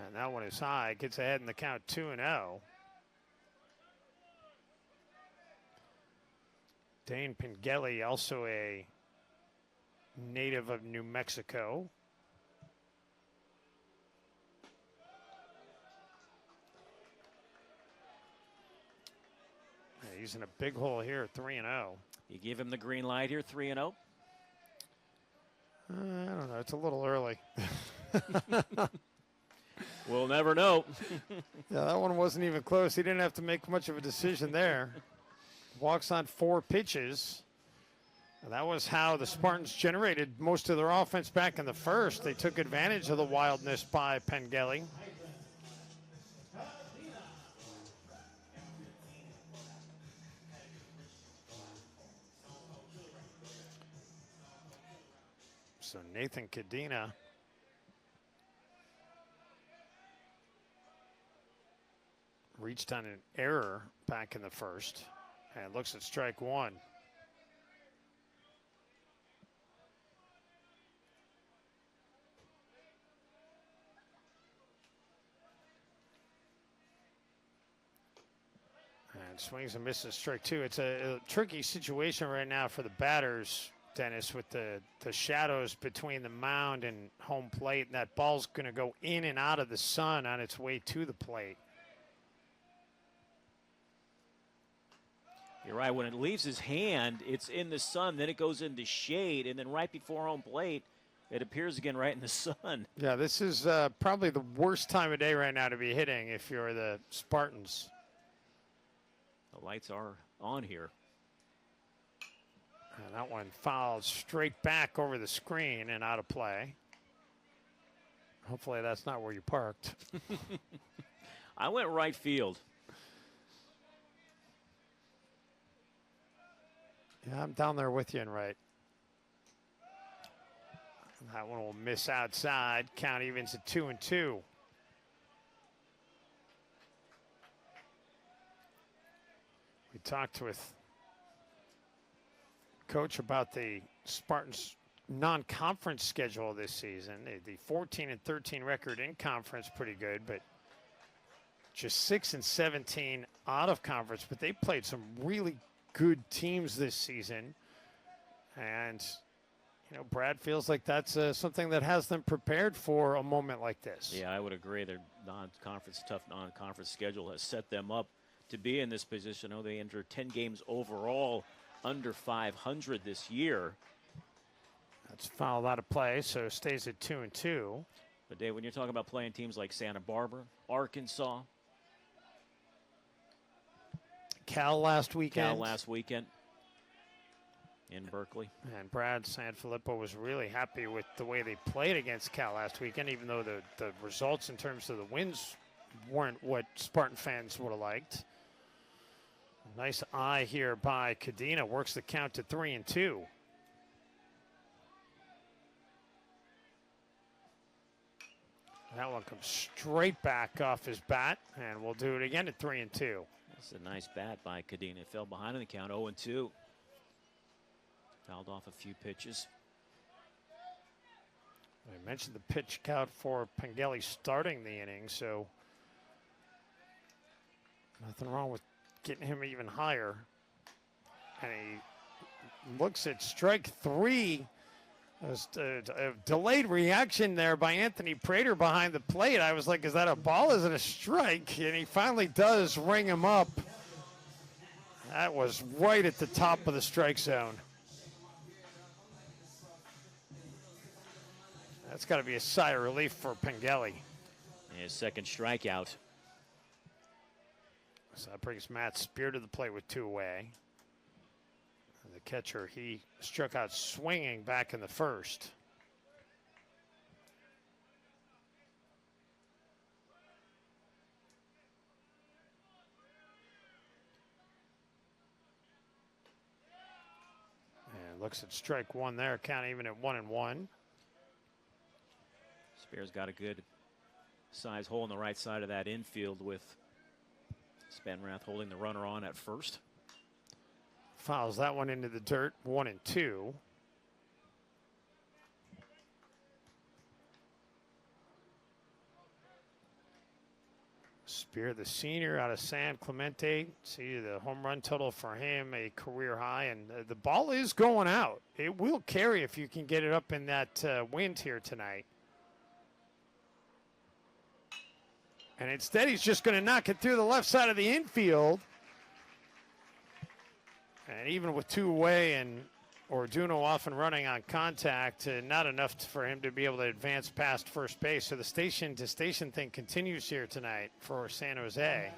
And that one is high, gets ahead in the count 2-0. Dane Pengelly, also a native of New Mexico. Yeah, he's in a big hole here, 3-0. You give him the green light here, 3-0. I don't know, it's a little early. We'll never know. Yeah, that one wasn't even close. He didn't have to make much of a decision there. Walks on 4 pitches. And that was how the Spartans generated most of their offense back in the first. They took advantage of the wildness by Pengelly. So Nathan Cadena reached on an error back in the first and looks at strike one. And swings and misses strike two. It's a tricky situation right now for the batters, Dennis, with the shadows between the mound and home plate, and that ball's going to go in and out of the sun on its way to the plate. You're right. When it leaves his hand, it's in the sun. Then it goes into shade. And then right before home plate, it appears again right in the sun. Yeah, this is probably the worst time of day right now to be hitting if you're the Spartans. The lights are on here. And that one fouled straight back over the screen and out of play. Hopefully that's not where you parked. I went right field. Yeah, I'm down there with you and right. That one will miss outside. Count evens at 2-2. We talked with Coach about the Spartans' non-conference schedule this season. The 14-13 record in conference, pretty good, but just 6-17 out of conference. But they played some really good teams this season, and Brad feels like that's something that has them prepared for a moment like this. Yeah, I would agree. Their tough non-conference schedule has set them up to be in this position. They entered 10 games overall under 500 this year. That's fouled out of play, so it stays at 2-2. But Dave, when you're talking about playing teams like Santa Barbara, Arkansas, Cal last weekend in Berkeley. And Brad Sanfilippo was really happy with the way they played against Cal last weekend, even though the results in terms of the wins weren't what Spartan fans would have liked. Nice eye here by Cadena. Works the count to 3-2. That one comes straight back off his bat, and we'll do it again at 3-2. That's a nice bat by Cadena. Fell behind in the count, 0-2. Fouled off a few pitches. I mentioned the pitch count for Pengelly starting the inning, so nothing wrong with getting him even higher. And he looks at strike three. There's a delayed reaction there by Anthony Prater behind the plate. I was like, is that a ball? Is it a strike? And he finally does ring him up. That was right at the top of the strike zone. That's got to be a sigh of relief for Pengelly. His second strikeout. So that brings Matt Spear to the plate with 2 away. And the catcher, he struck out swinging back in the first. And looks at strike one there, count even at 1-1. Spear's got a good size hole in the right side of that infield with Spenrath holding the runner on at first. Fouls that one into the dirt, 1-2. Spear, the senior out of San Clemente. See the home run total for him, a career high, and the ball is going out. It will carry if you can get it up in that wind here tonight. And instead, he's just going to knock it through the left side of the infield. And even with 2 away and Orduno off and running on contact, not enough for him to be able to advance past first base. So the station-to-station thing continues here tonight for San Jose.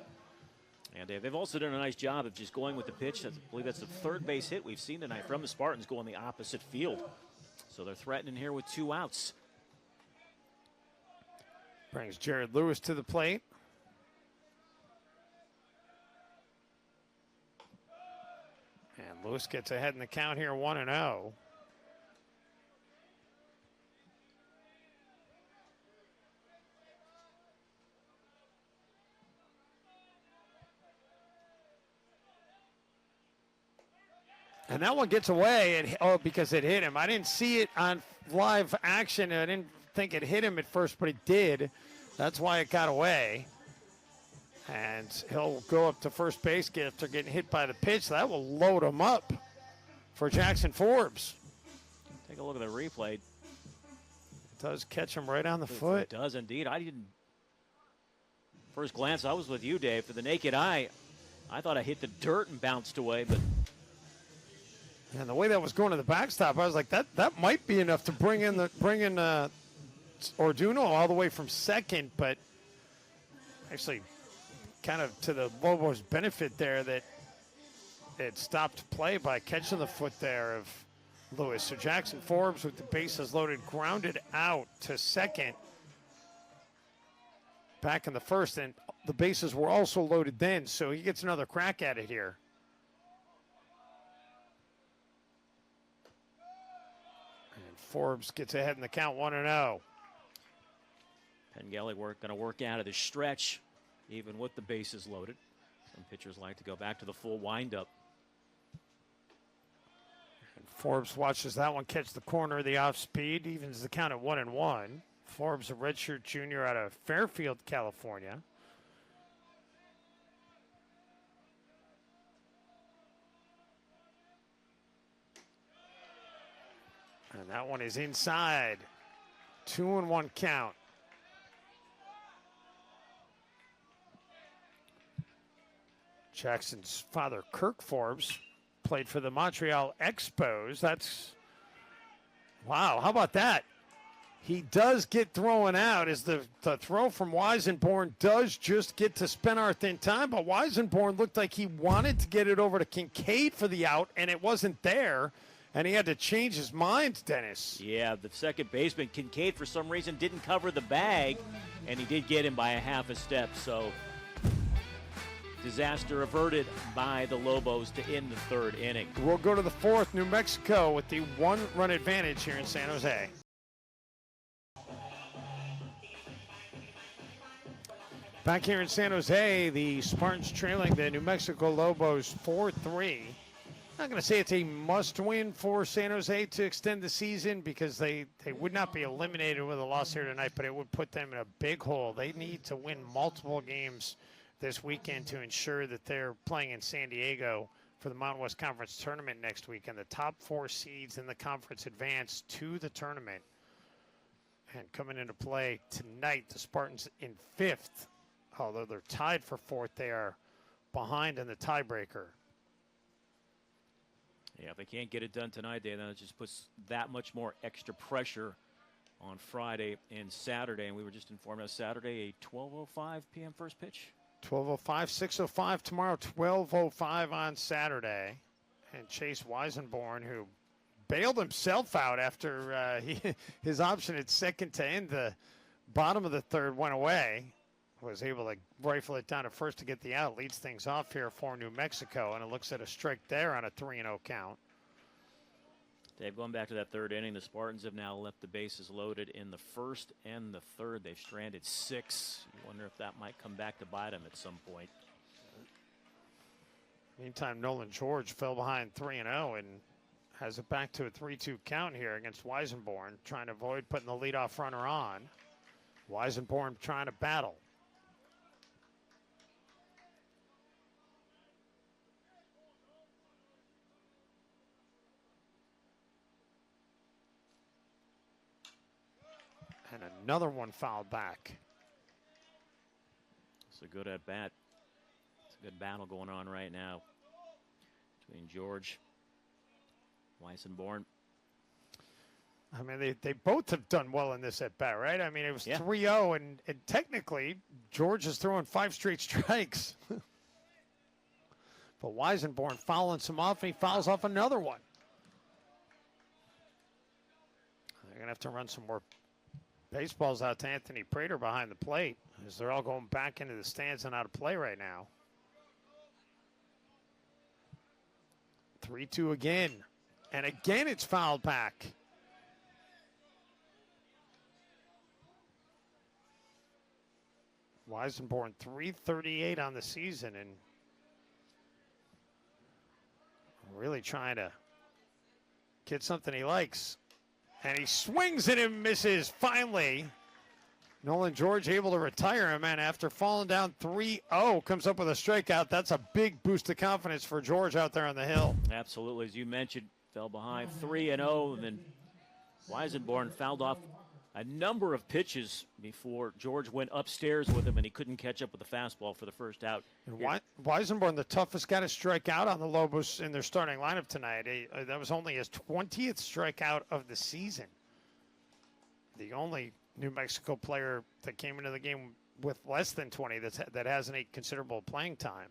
And they've also done a nice job of just going with the pitch. I believe that's the 3rd base hit we've seen tonight from the Spartans going the opposite field. So they're threatening here with 2 outs. Brings Jared Lewis to the plate. And Lewis gets ahead in the count here, 1-0. And that one gets away, because it hit him. I didn't see it on live action. I didn't think it hit him at first, but it did. That's why it got away. And he'll go up to first base after getting hit by the pitch. That will load him up for Jackson Forbes. Take a look at the replay. It does catch him right on the foot. It does indeed. I didn't. First glance, I was with you, Dave. For the naked eye, I thought I hit the dirt and bounced away, but. And the way that was going to the backstop, I was like, that might be enough to bring in Orduno all the way from second, but actually kind of to the Lobos' benefit there that it stopped play by catching the foot there of Lewis. So Jackson Forbes with the bases loaded, grounded out to second back in the first, and the bases were also loaded then, so he gets another crack at it here. Forbes gets ahead in the count 1-0. Pengelly going to work out of the stretch, even with the bases loaded. Some pitchers like to go back to the full windup. And Forbes watches that one catch the corner of the off speed, evens the count at 1-1. Forbes, a redshirt junior out of Fairfield, California. And that one is inside. 2-1 count. Jackson's father, Kirk Forbes, played for the Montreal Expos. That's, wow, how about that? He does get thrown out as the throw from Weisenborn does just get to Spenarth in time, but Weisenborn looked like he wanted to get it over to Kincaid for the out, and it wasn't there, and he had to change his mind, Dennis. Yeah, the second baseman, Kincaid, for some reason didn't cover the bag, and he did get him by a half a step, so disaster averted by the Lobos to end the third inning. We'll go to the fourth, New Mexico with the one-run advantage here in San Jose. Back here in San Jose, the Spartans trailing the New Mexico Lobos 4-3. Not going to say it's a must-win for San Jose to extend the season because they would not be eliminated with a loss here tonight, but it would put them in a big hole. They need to win multiple games this weekend to ensure that they're playing in San Diego for the Mountain West Conference tournament next week. And the top 4 seeds in the conference advance to the tournament. And coming into play tonight, the Spartans in 5th. Although they're tied for 4th, they are behind in the tiebreaker. Yeah, if they can't get it done tonight, then it just puts that much more extra pressure on Friday and Saturday. And we were just informed on Saturday, a 12:05 p.m. first pitch. 12:05, 6:05 tomorrow, 12:05 on Saturday. And Chase Weisenborn, who bailed himself out after his option at second to end the bottom of the third went away, was able to rifle it down to first to get the out. Leads things off here for New Mexico, and it looks at a strike there on a 3-0 count. Dave, going back to that third inning, the Spartans have now left the bases loaded in the first and the third. They've stranded 6. You wonder if that might come back to bite them at some point. Meantime, Nolan George fell behind 3-0 and has it back to a 3-2 count here against Weisenborn, trying to avoid putting the leadoff runner on. Weisenborn trying to battle. And another one fouled back. It's a good at bat. It's a good battle going on right now between George, Weisenborn. I mean, they both have done well in this at bat, right? I mean, it was 3-0, and technically, George is throwing 5 straight strikes. But Weisenborn fouling some off, and he fouls off another one. They're going to have to run some more baseballs out to Anthony Prater behind the plate, as they're all going back into the stands and out of play right now. 3-2 again. And again, it's fouled back. Weisenborn, .338 on the season, and really trying to get something he likes. And he swings at him, misses. Finally, Nolan George able to retire him, and after falling down 3-0, comes up with a strikeout. That's a big boost of confidence for George out there on the hill. Absolutely. As you mentioned, fell behind 3-0, and then Weisenborn fouled off a number of pitches before George went upstairs with him, and he couldn't catch up with the fastball for the first out. And Weisenborn, the toughest guy to strike out on the Lobos in their starting lineup tonight. That was only his 20th strikeout of the season. The only New Mexico player that came into the game with less than 20 that has any considerable playing time.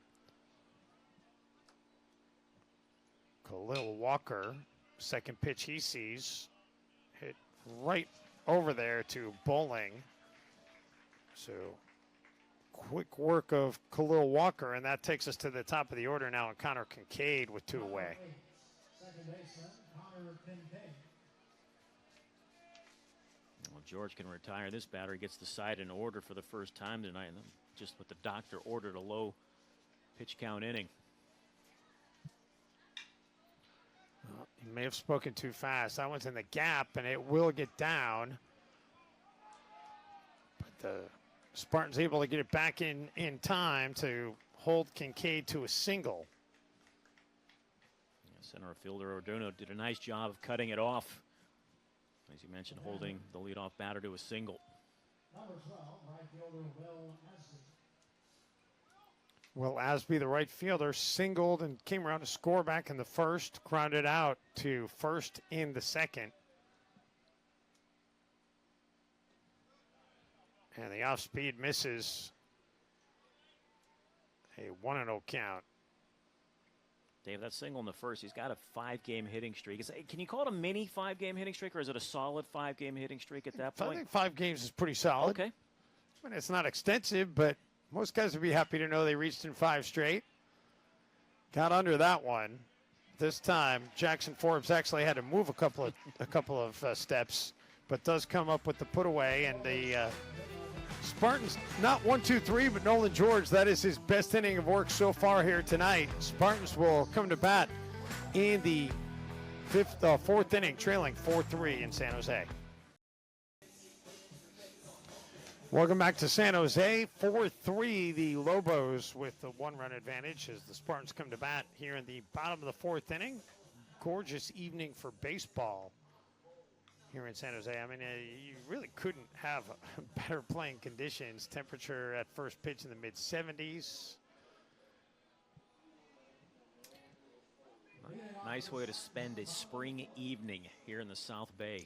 Khalil Walker, second pitch he sees, hit right over there to Bowling. So quick work of Khalil Walker, and that takes us to the top of the order now, and Connor Kincaid with 2 away. Well, George can retire this batter. He gets the side in order for the first time tonight. And just what the doctor ordered, a low pitch count inning. Well, he may have spoken too fast. That one's in the gap, and it will get down. But the Spartans able to get it back in time to hold Kincaid to a single. Yeah, center fielder Orduno did a nice job of cutting it off. As you mentioned, holding the leadoff batter to a single. Will Asby, the right fielder, singled and came around to score back in the first, grounded out to first in the second. And the off speed misses. A 1-0 count. Dave, that single in the first, he's got a 5-game hitting streak. Can you call it a mini 5-game hitting streak, or is it a solid 5-game hitting streak at that point? I think 5 games is pretty solid. Okay. I mean, it's not extensive, but most guys would be happy to know they reached in 5 straight. Got under that one. This time, Jackson Forbes actually had to move a couple of steps, but does come up with the put away, and the Spartans, not 1-2-3, but Nolan George, that is his best inning of work so far here tonight. Spartans will come to bat in the fourth inning, trailing 4-3 in San Jose. Welcome back to San Jose. 4-3, the Lobos with the 1-run advantage as the Spartans come to bat here in the bottom of the fourth inning. Gorgeous evening for baseball here in San Jose. I mean, you really couldn't have better playing conditions. Temperature at first pitch in the mid-70s. Nice way to spend a spring evening here in the South Bay.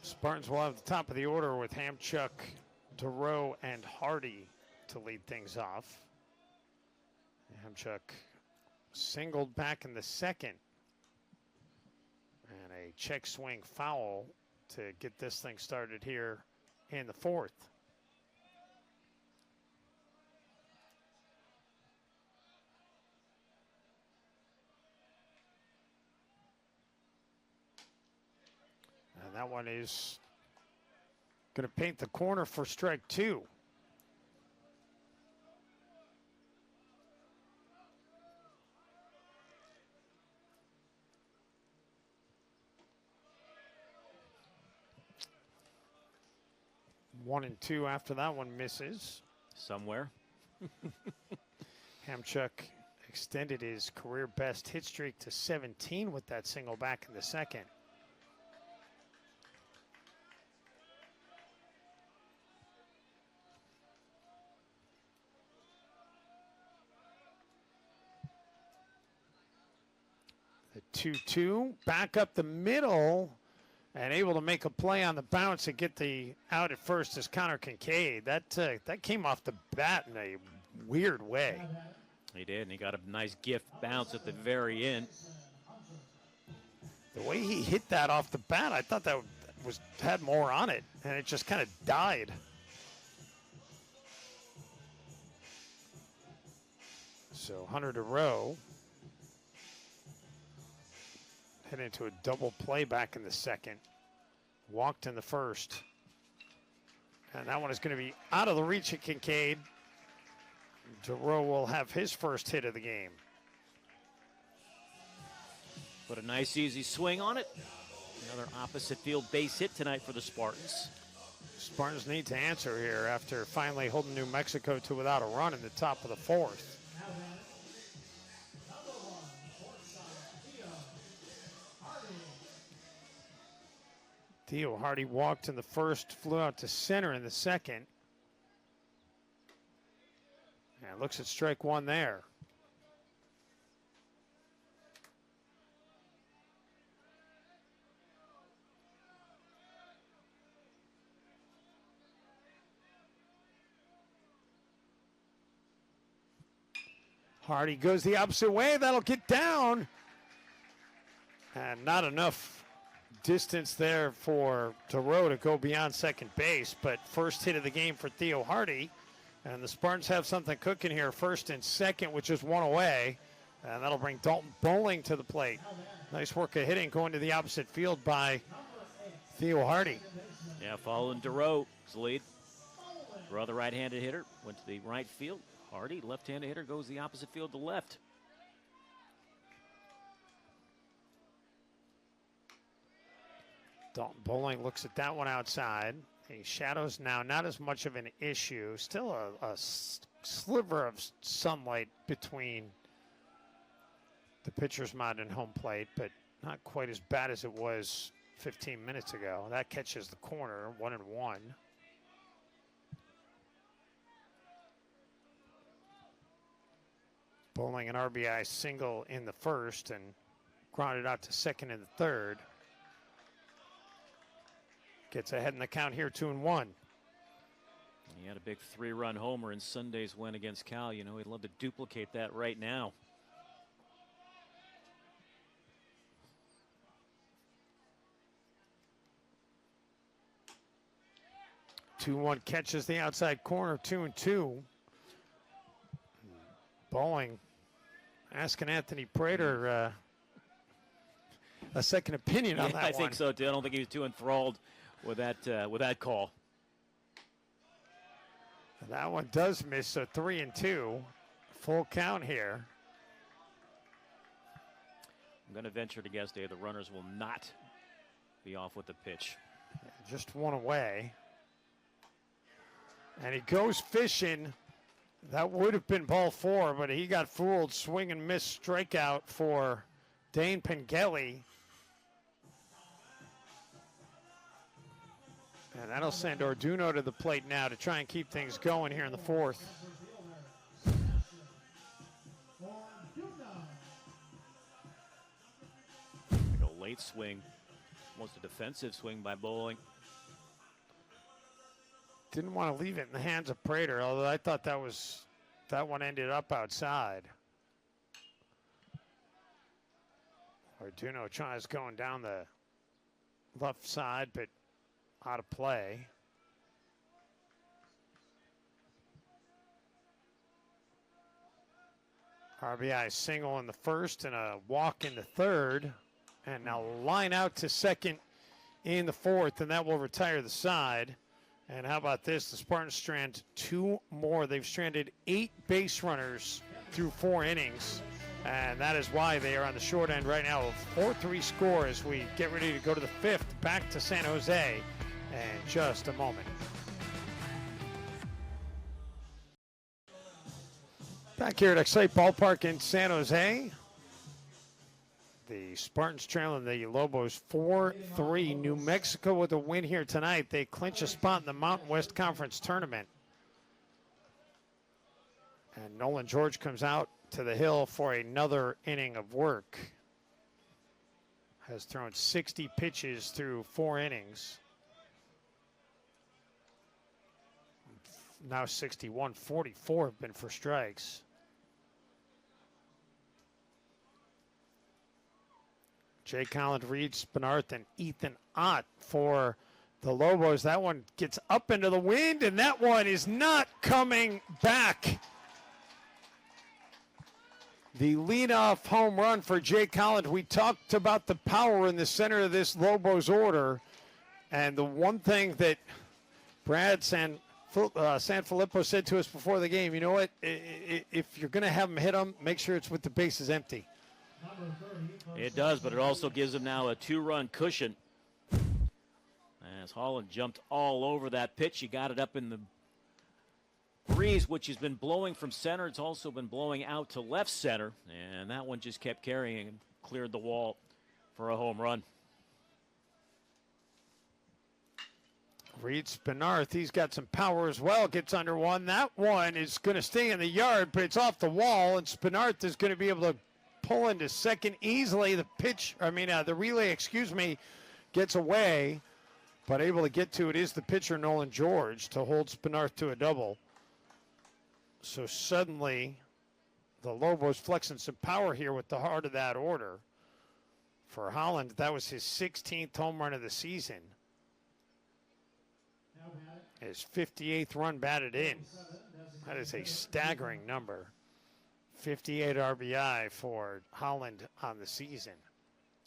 Spartans will have the top of the order with Hamchuk, DeRoe, and Hardy to lead things off. Hamchuk singled back in the second. And a check swing foul to get this thing started here in the fourth. And that one is going to paint the corner for strike 2. One and 2 after that one misses. Somewhere. Hamchuk extended his career best hit streak to 17 with that single back in the second. The 2-2 back up the middle. And able to make a play on the bounce and get the out at first is Connor Kincaid. That came off the bat in a weird way. He did, and he got a nice gift bounce at the very end. The way he hit that off the bat, I thought that had more on it, and it just kind of died. So Hunter DeRoe head into a double play back in the second. Walked in the first. And that one is going to be out of the reach of Kincaid. DeRoe will have his first hit of the game. Put a nice easy swing on it. Another opposite field base hit tonight for the Spartans. Spartans need to answer here after finally holding New Mexico to without a run in the top of the fourth. Theo Hardy walked in the first, flew out to center in the second. And looks at strike 1 there. Hardy goes the opposite way. That'll get down. And not enough distance there for DeRoe to go beyond second base, but first hit of the game for Theo Hardy, and the Spartans have something cooking here, first and second, which is 1 away, and that'll bring Dalton Bowling to the plate. Nice work of hitting going to the opposite field by Theo Hardy. Yeah, following DeRoe's lead. DeRoe, the right-handed hitter, went to the right field. Hardy, left-handed hitter, goes the opposite field to left. Dalton Bowling looks at that one outside. The shadows now not as much of an issue. Still a sliver of sunlight between the pitcher's mound and home plate, but not quite as bad as it was 15 minutes ago. That catches the corner, 1-1. Bowling an RBI single in the first and grounded out to second in the third. Gets ahead in the count here, 2-1. He had a big 3-run homer in Sunday's win against Cal. You know, he'd love to duplicate that right now. 2-1 catches the outside corner, 2-2. Bowling asking Anthony Prater a second opinion on that I one. think so, too. I don't think he was too enthralled with that call. That one does miss, so 3-2. Full count here. I'm going to venture to guess, Dave, the runners will not be off with the pitch. Just one away. And he goes fishing. That would have been ball 4, but he got fooled. Swing and miss strikeout for Dane Pengelly. And that'll send Orduno to the plate now to try and keep things going here in the fourth. Like a late swing, almost a defensive swing by Bowling. Didn't want to leave it in the hands of Prater, although I thought that one ended up outside. Orduno tries going down the left side, but out of play. RBI single in the first and a walk in the third. And now line out to second in the fourth, and that will retire the side. And how about this? The Spartans strand 2 more. They've stranded 8 base runners through 4 innings. And that is why they are on the short end right now. A 4-3 score as we get ready to go to the 5th, back to San Jose in just a moment. Back here at Excite Ballpark in San Jose. The Spartans trailing the Lobos 4-3. New Mexico with a win here tonight. They clinch a spot in the Mountain West Conference tournament. And Nolan George comes out to the hill for another inning of work. Has thrown 60 pitches through 4 innings. Now 61, 44 have been for strikes. Jay Collins, Reed Spinarth, and Ethan Ott for the Lobos. That one gets up into the wind, and that one is not coming back. The leadoff home run for Jay Collins. We talked about the power in the center of this Lobos order, and the one thing that Brad Sanfilippo said to us before the game, you know what, if you're going to have him hit them, make sure it's with the bases empty. It does, but it also gives them now a 2-run cushion. As Holland jumped all over that pitch, he got it up in the breeze, which has been blowing from center. It's also been blowing out to left center, and that one just kept carrying and cleared the wall for a home run. Reed Spinarth, he's got some power as well, gets under one. That one is going to stay in the yard, but it's off the wall, and Spinarth is going to be able to pull into second easily. The relay, gets away, but able to get to it is the pitcher, Nolan George, to hold Spinarth to a double. So suddenly, the Lobos flexing some power here with the heart of that order. For Holland, that was his 16th home run of the season. His 58th run batted in. That is a staggering number. 58 RBI for Holland on the season.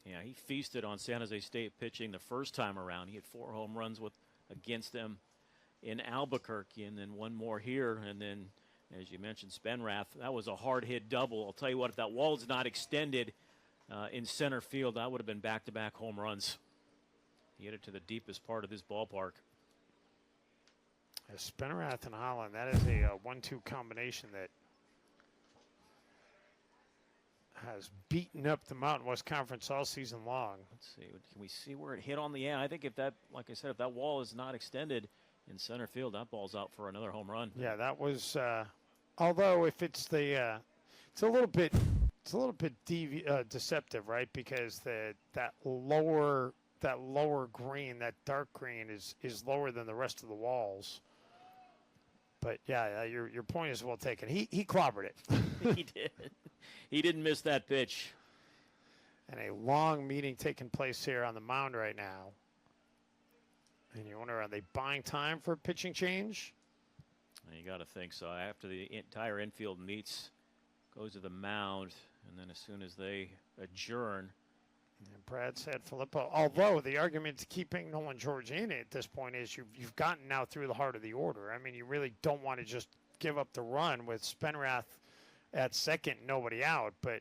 Yeah, he feasted on San Jose State pitching the first time around. He had 4 home runs against them in Albuquerque, and then 1 more here. And then, as you mentioned, Spenrath, that was a hard-hit double. I'll tell you what, if that wall is not extended in center field, that would have been back-to-back home runs. He hit it to the deepest part of this ballpark. Spenrath and Holland, that is a 1-2 combination that has beaten up the Mountain West Conference all season long. Let's see. Can we see where it hit on the end? I think if that, like I said, if that wall is not extended in center field, that ball's out for another home run. Yeah, that was. Although if it's the, it's a little bit deceptive, right? Because that lower green, that dark green, is lower than the rest of the walls. But yeah, your point is well taken. He clobbered it. He did. He didn't miss that pitch. And a long meeting taking place here on the mound right now. And you wonder, are they buying time for a pitching change? You got to think so. After the entire infield meets, goes to the mound, and then as soon as they adjourn. And Brad said Filippo, although the argument to keeping Nolan George in at this point is you've gotten now through the heart of the order. I mean, you really don't want to just give up the run with Spenrath at second, nobody out, but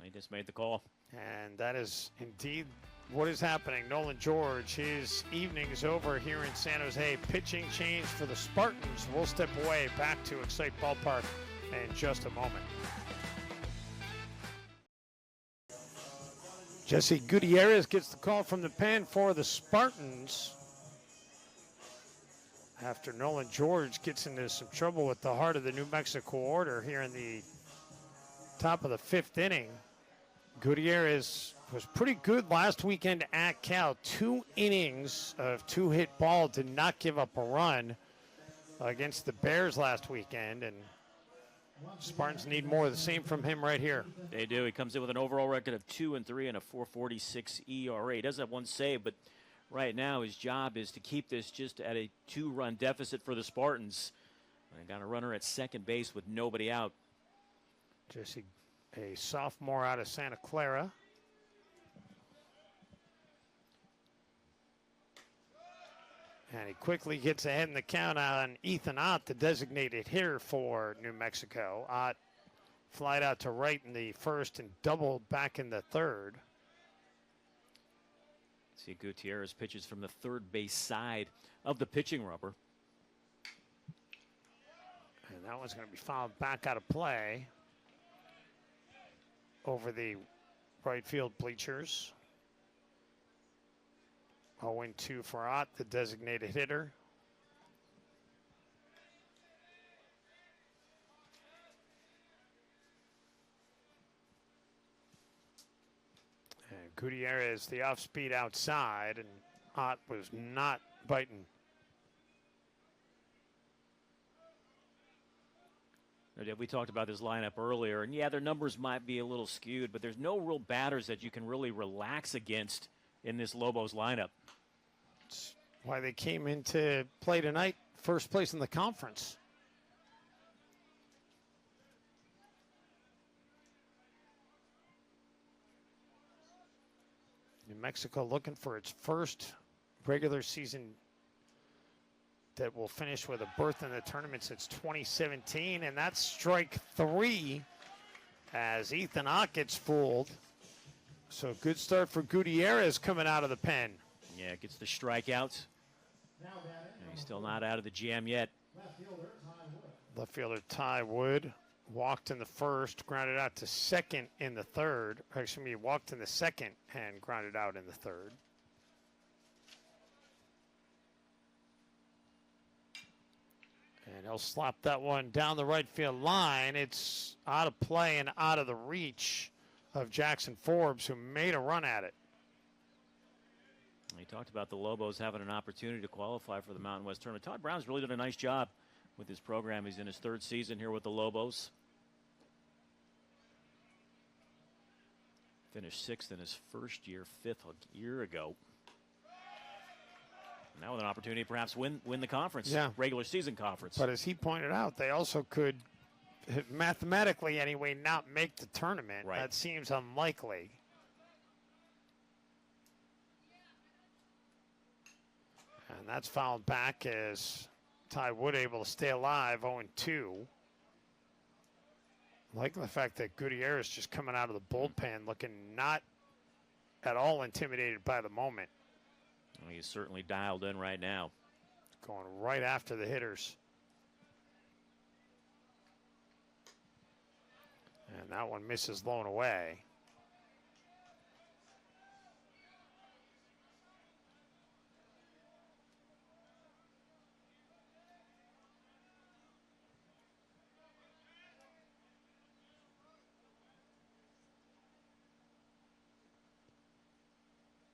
he just made the call. And that is indeed what is happening. Nolan George, his evening is over here in San Jose. Pitching change for the Spartans. We'll step away back to Excite Ballpark in just a moment. Jesse Gutierrez gets the call from the pen for the Spartans after Nolan George gets into some trouble with the heart of the New Mexico order here in the top of the 5th inning. Gutierrez was pretty good last weekend at Cal. 2 innings of 2-hit ball, did not give up a run against the Bears last weekend, and Spartans need more of the same from him right here. They do. He comes in with an overall record of 2-3 and a 4.46 ERA. He does have 1 save, but right now his job is to keep this just at a 2-run deficit for the Spartans. They got a runner at second base with nobody out. Jesse, a sophomore out of Santa Clara. And he quickly gets ahead in the count on Ethan Ott, the designated hitter for New Mexico. Ott flied out to right in the first and doubled back in the third. See, Gutierrez pitches from the third base side of the pitching rubber. And that one's going to be fouled back out of play over the right field bleachers. 0-2 for Ott, the designated hitter. And Gutierrez, the off speed outside, and Ott was not biting. We talked about this lineup earlier, and yeah, their numbers might be a little skewed, but there's no real batters that you can really relax against in this Lobos lineup. That's why they came into play tonight, first place in the conference. New Mexico looking for its first regular season that will finish with a berth in the tournament since 2017, and that's strike 3 as Ethan Ott gets fooled. So good start for Gutierrez coming out of the pen. Yeah, gets the strikeouts. He's still not out of the jam yet. Left fielder Ty Wood walked in the first, grounded out to second in the third. Actually, he walked in the second and grounded out in the third. And he'll slap that one down the right field line. It's out of play and out of the reach of Jackson Forbes, who made a run at it. He talked about the Lobos having an opportunity to qualify for the Mountain West Tournament. Todd Brown's really done a nice job with his program. He's in his 3rd season here with the Lobos. Finished 6th in his first year, 5th a year ago. Now with an opportunity to perhaps win the conference, regular season conference. But as he pointed out, they also could, mathematically anyway, not make the tournament. Right. That seems unlikely. And that's fouled back as Ty Wood able to stay alive, 0-2. Like the fact that Gutierrez just coming out of the bullpen looking not at all intimidated by the moment. Well, he's certainly dialed in right now. Going right after the hitters. And that one misses low and away.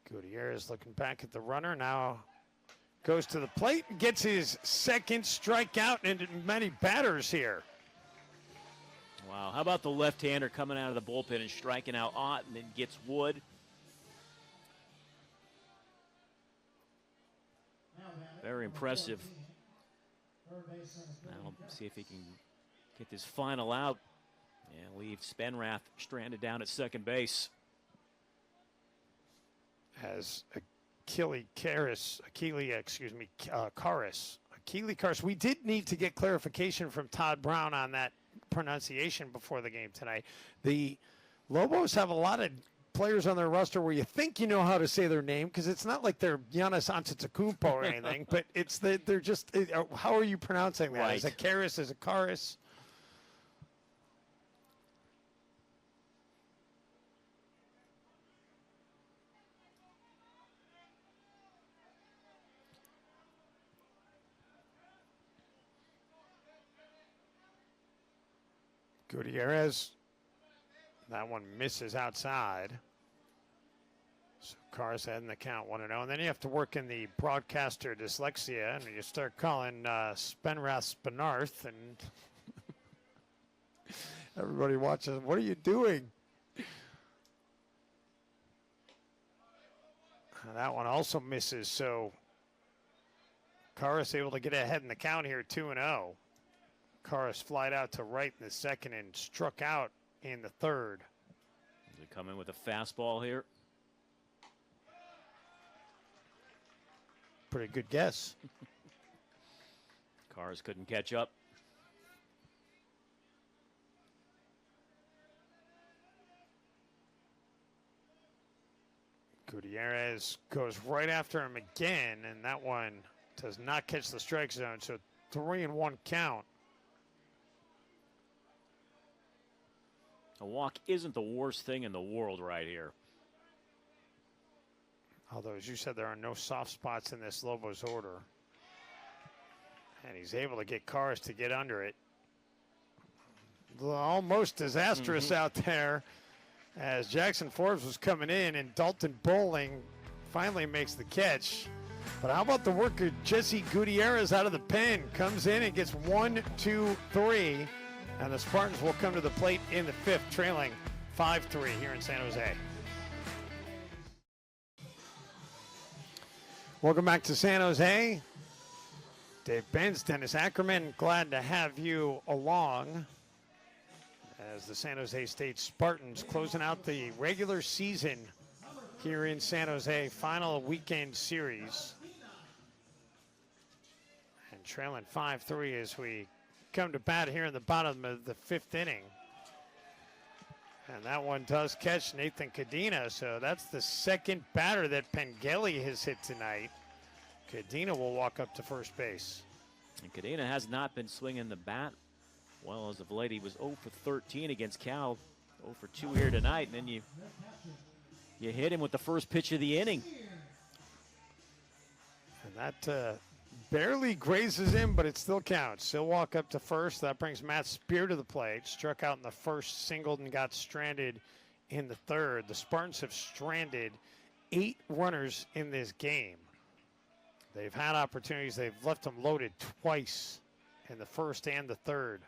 Gutierrez looking back at the runner, now goes to the plate and gets his second strikeout into many batters here. Wow, how about the left-hander coming out of the bullpen and striking out Ott and then gets Wood. Very impressive. Now see if he can get this final out and leave Spenrath stranded down at second base. As Keely Karras, we did need to get clarification from Todd Brown on that pronunciation before the game tonight. The Lobos have a lot of players on their roster where you think you know how to say their name because it's not like they're Giannis Antetokounmpo or anything, but it's they're just, how are you pronouncing that? Right. Is it Karras? Is it Karras? Gutierrez, that one misses outside. So Karras heading the count 1-0. And then you have to work in the broadcaster dyslexia, and you start calling Spenrath Spenarth, and everybody watches. What are you doing? And that one also misses. So Karras able to get ahead in the count here, 2-0. Karras flied out to right in the second and struck out in the third. They come in with a fastball here. Pretty good guess. Karras couldn't catch up. Gutierrez goes right after him again, and that one does not catch the strike zone, so 3-1 count. A walk isn't the worst thing in the world right here. Although, as you said, there are no soft spots in this Lobos order. And he's able to get Karras to get under it. Almost disastrous out there as Jackson Forbes was coming in and Dalton Bowling finally makes the catch. But how about the work of Jesse Gutierrez out of the pen? Comes in and gets 1, 2, 3. And the Spartans will come to the plate in the fifth, trailing 5-3 here in San Jose. Welcome back to San Jose. Dave Benz, Dennis Ackerman, glad to have you along as the San Jose State Spartans closing out the regular season here in San Jose, final weekend series. And trailing 5-3 as we come to bat here in the bottom of the fifth inning. And that one does catch Nathan Cadena, so that's the second batter that Pengelly has hit tonight. Cadena will walk up to first base. And Cadena has not been swinging the bat well as of late. He was 0 for 13 against Cal, 0 for 2 here tonight, and then you hit him with the first pitch of the inning. And that barely grazes him, but it still counts. He'll walk up to first. That brings Matt Spear to the plate. Struck out in the first, singled, and got stranded in the third. The Spartans have stranded 8 runners in this game. They've had opportunities. They've left them loaded twice in the first and the third.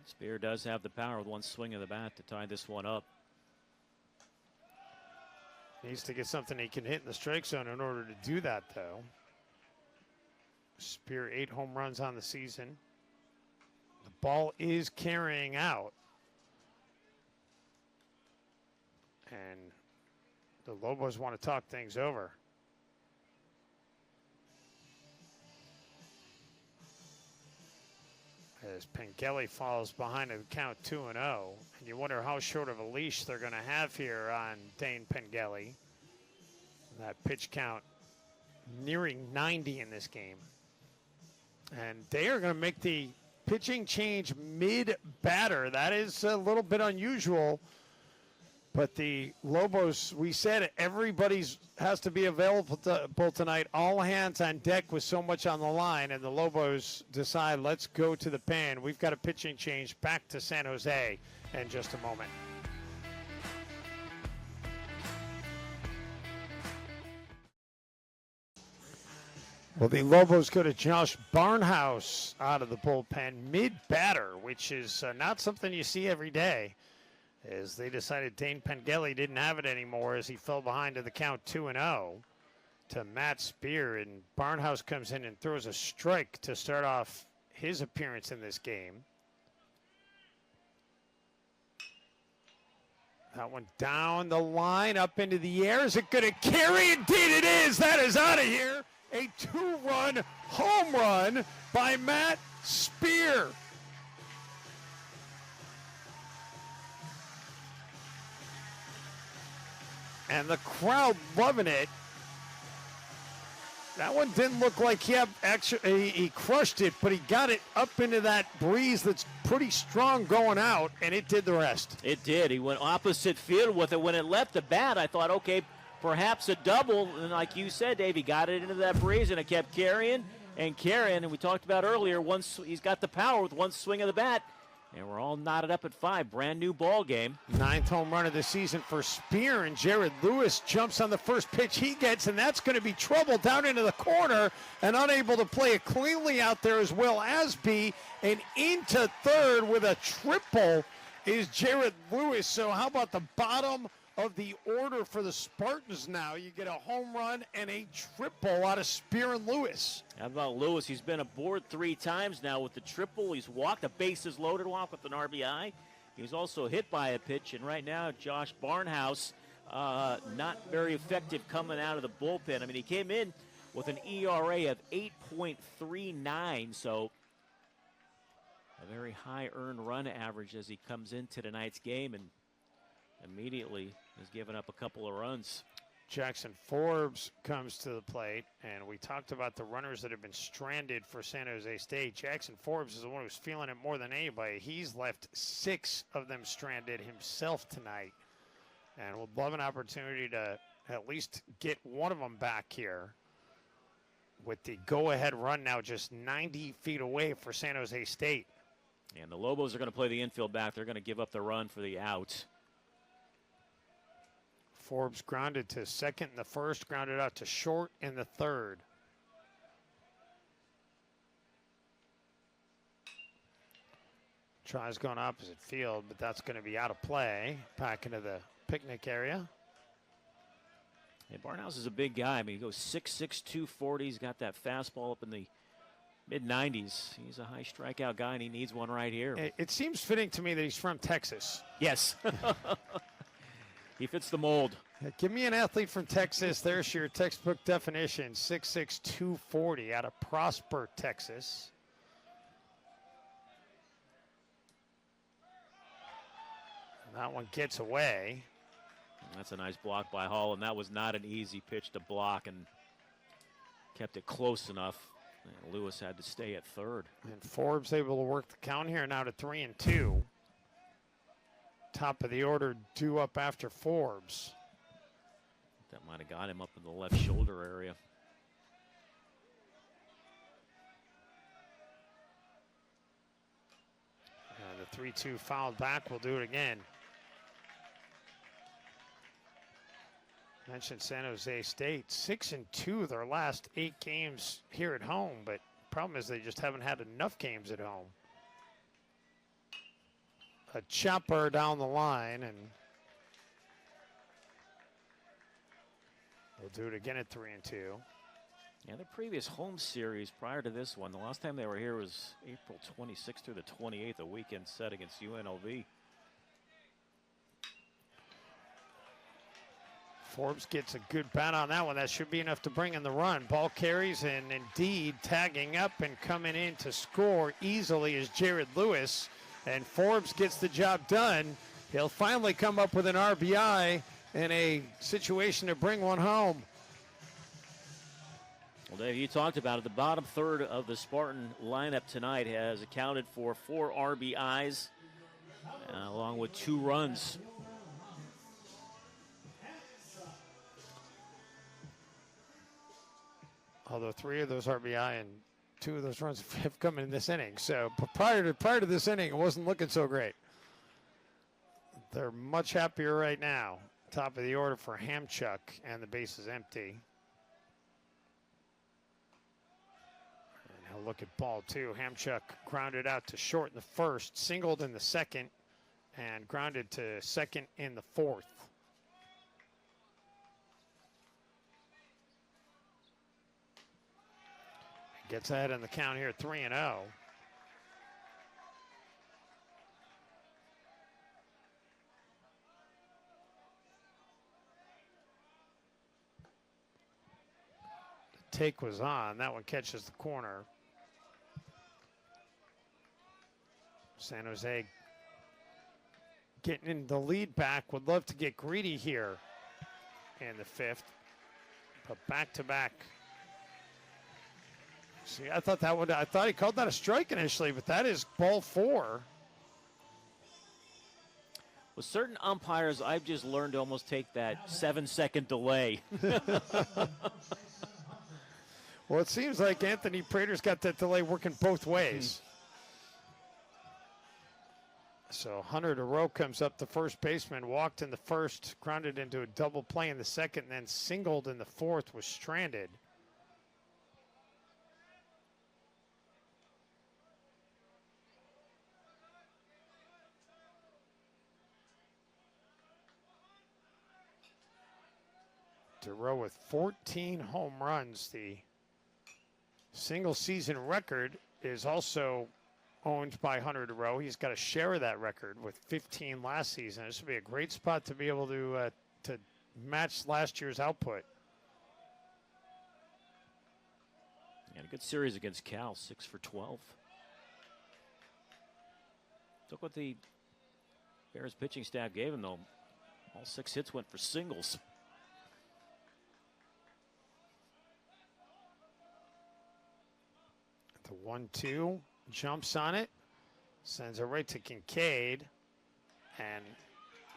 Spear does have the power with one swing of the bat to tie this one up. Needs to get something he can hit in the strike zone in order to do that, though. Spear 8 home runs on the season. The ball is carrying out. And the Lobos want to talk things over. as Pengelly falls behind the count 2-0. And you wonder how short of a leash they're going to have here on Dane Pengelly. That pitch count nearing 90 in this game. And they are going to make the pitching change mid-batter. That is a little bit unusual. But the Lobos, we said everybody's has to be available tonight. All hands on deck with so much on the line. And the Lobos decide, let's go to the pen. We've got a pitching change back to San Jose in just a moment. Well, the Lobos go to Josh Barnhouse out of the bullpen mid-batter, which is not something you see every day, as they decided Dane Pengelly didn't have it anymore as he fell behind to the count 2-0 to Matt Spear. And Barnhouse comes in and throws a strike to start off his appearance in this game. That one down the line, up into the air. Is it going to carry? Indeed it is. That is out of here. A 2-run home run by Matt Spear. And the crowd loving it. That one didn't look like he crushed it, but he got it up into that breeze that's pretty strong going out, and it did the rest. It did. He went opposite field with it. When it left the bat, I thought, okay, perhaps a double. And like you said, Dave, he got it into that breeze, and it kept carrying and carrying. And we talked about earlier, he's got the power with one swing of the bat. And we're all knotted up at 5. Brand new ball game. 9th home run of the season for Spear, and Jared Lewis jumps on the first pitch he gets, and that's going to be trouble down into the corner, and unable to play it cleanly out there as well as be. And into third with a triple is Jared Lewis. So how about the bottom of the order for the Spartans now? You get a home run and a triple out of Spear and Lewis. How about Lewis? He's been aboard 3 times now with the triple. He's walked a bases loaded walk with an RBI. He was also hit by a pitch, and right now Josh Barnhouse not very effective coming out of the bullpen. I mean, he came in with an ERA of 8.39, so a very high earned run average as he comes into tonight's game, and immediately has given up a couple of runs. Jackson Forbes comes to the plate, and we talked about the runners that have been stranded for San Jose State. Jackson Forbes is the one who's feeling it more than anybody. He's left 6 of them stranded himself tonight, and would love an opportunity to at least get one of them back here with the go-ahead run now just 90 feet away for San Jose State. And the Lobos are going to play the infield back. They're going to give up the run for the out. Forbes grounded to second in the first, grounded out to short in the third. Tries going opposite field, but that's going to be out of play. Back into the picnic area. Hey, Barnhouse is a big guy. I mean, he goes 6'6", 240. He's got that fastball up in the mid-90s. He's a high strikeout guy, and he needs one right here. It seems fitting to me that he's from Texas. Yes. He fits the mold. Give me an athlete from Texas. There's your textbook definition. 6'6", 240 out of Prosper, Texas. And that one gets away. That's a nice block by Hall, and that was not an easy pitch to block, and kept it close enough. And Lewis had to stay at third. And Forbes able to work the count here now to 3-2. Top of the order due up after Forbes. That might have got him up in the left shoulder area. The 3-2 fouled back. We'll do it again. Mentioned San Jose State, 6-2 their last 8 games here at home, but problem is they just haven't had enough games at home. A chopper down the line, and we'll do it again at 3-2. Yeah, the previous home series prior to this one, the last time they were here was April 26th through the 28th, a weekend set against UNLV. Forbes gets a good bat on that one. That should be enough to bring in the run. Ball carries, and indeed tagging up and coming in to score easily is Jared Lewis. And Forbes gets the job done. He'll finally come up with an RBI in a situation to bring one home. Well, Dave, you talked about it. The bottom third of the Spartan lineup tonight has accounted for 4 RBIs, along with 2 runs. Although 3 of those RBI and 2 of those runs have come in this inning. So but prior to this inning, it wasn't looking so great. They're much happier right now. Top of the order for Hamchuk, and the base is empty. And he'll look at ball 2. Hamchuk grounded out to short in the first, singled in the second, and grounded to second in the fourth. Gets ahead in the count here, 3-0. The take was on. That one catches the corner. San Jose getting in the lead back. Would love to get greedy here in the 5th. But back-to-back. See, I thought he called that a strike initially, but that is ball 4. With certain umpires, I've just learned to almost take that 7-second delay. Well, it seems like Anthony Prater's got that delay working both ways. So Hunter DeRoe comes up, the first baseman, walked in the first, grounded into a double play in the second, and then singled in the fourth, was stranded. DeRoe with 14 home runs. The single season record is also owned by Hunter DeRoe. He's got a share of that record with 15 last season. This would be a great spot to be able to match last year's output. And a good series against Cal, 6 for 12. Look what the Bears pitching staff gave him, though. All 6 hits went for singles. The 1-2 jumps on it, sends it right to Kincaid. And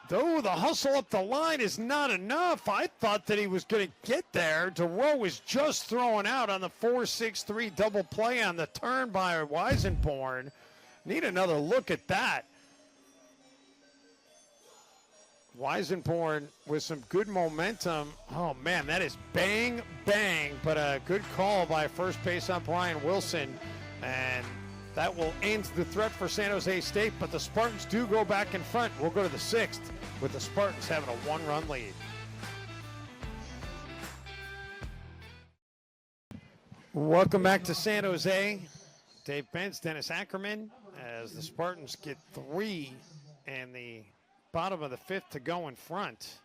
though the hustle up the line is not enough, I thought that he was going to get there. DeRoe was just throwing out on the 4-6-3 double play on the turn by Weisenborn. Need another look at that. Weisenborn with some good momentum. Oh, man, that is bang, bang. But a good call by first base on Brian Wilson. And that will end the threat for San Jose State. But the Spartans do go back in front. We'll go to the 6th with the Spartans having a 1-run lead. Welcome back to San Jose. Dave Benz, Dennis Ackerman, as the Spartans get 3 in the bottom of the 5th to go in front.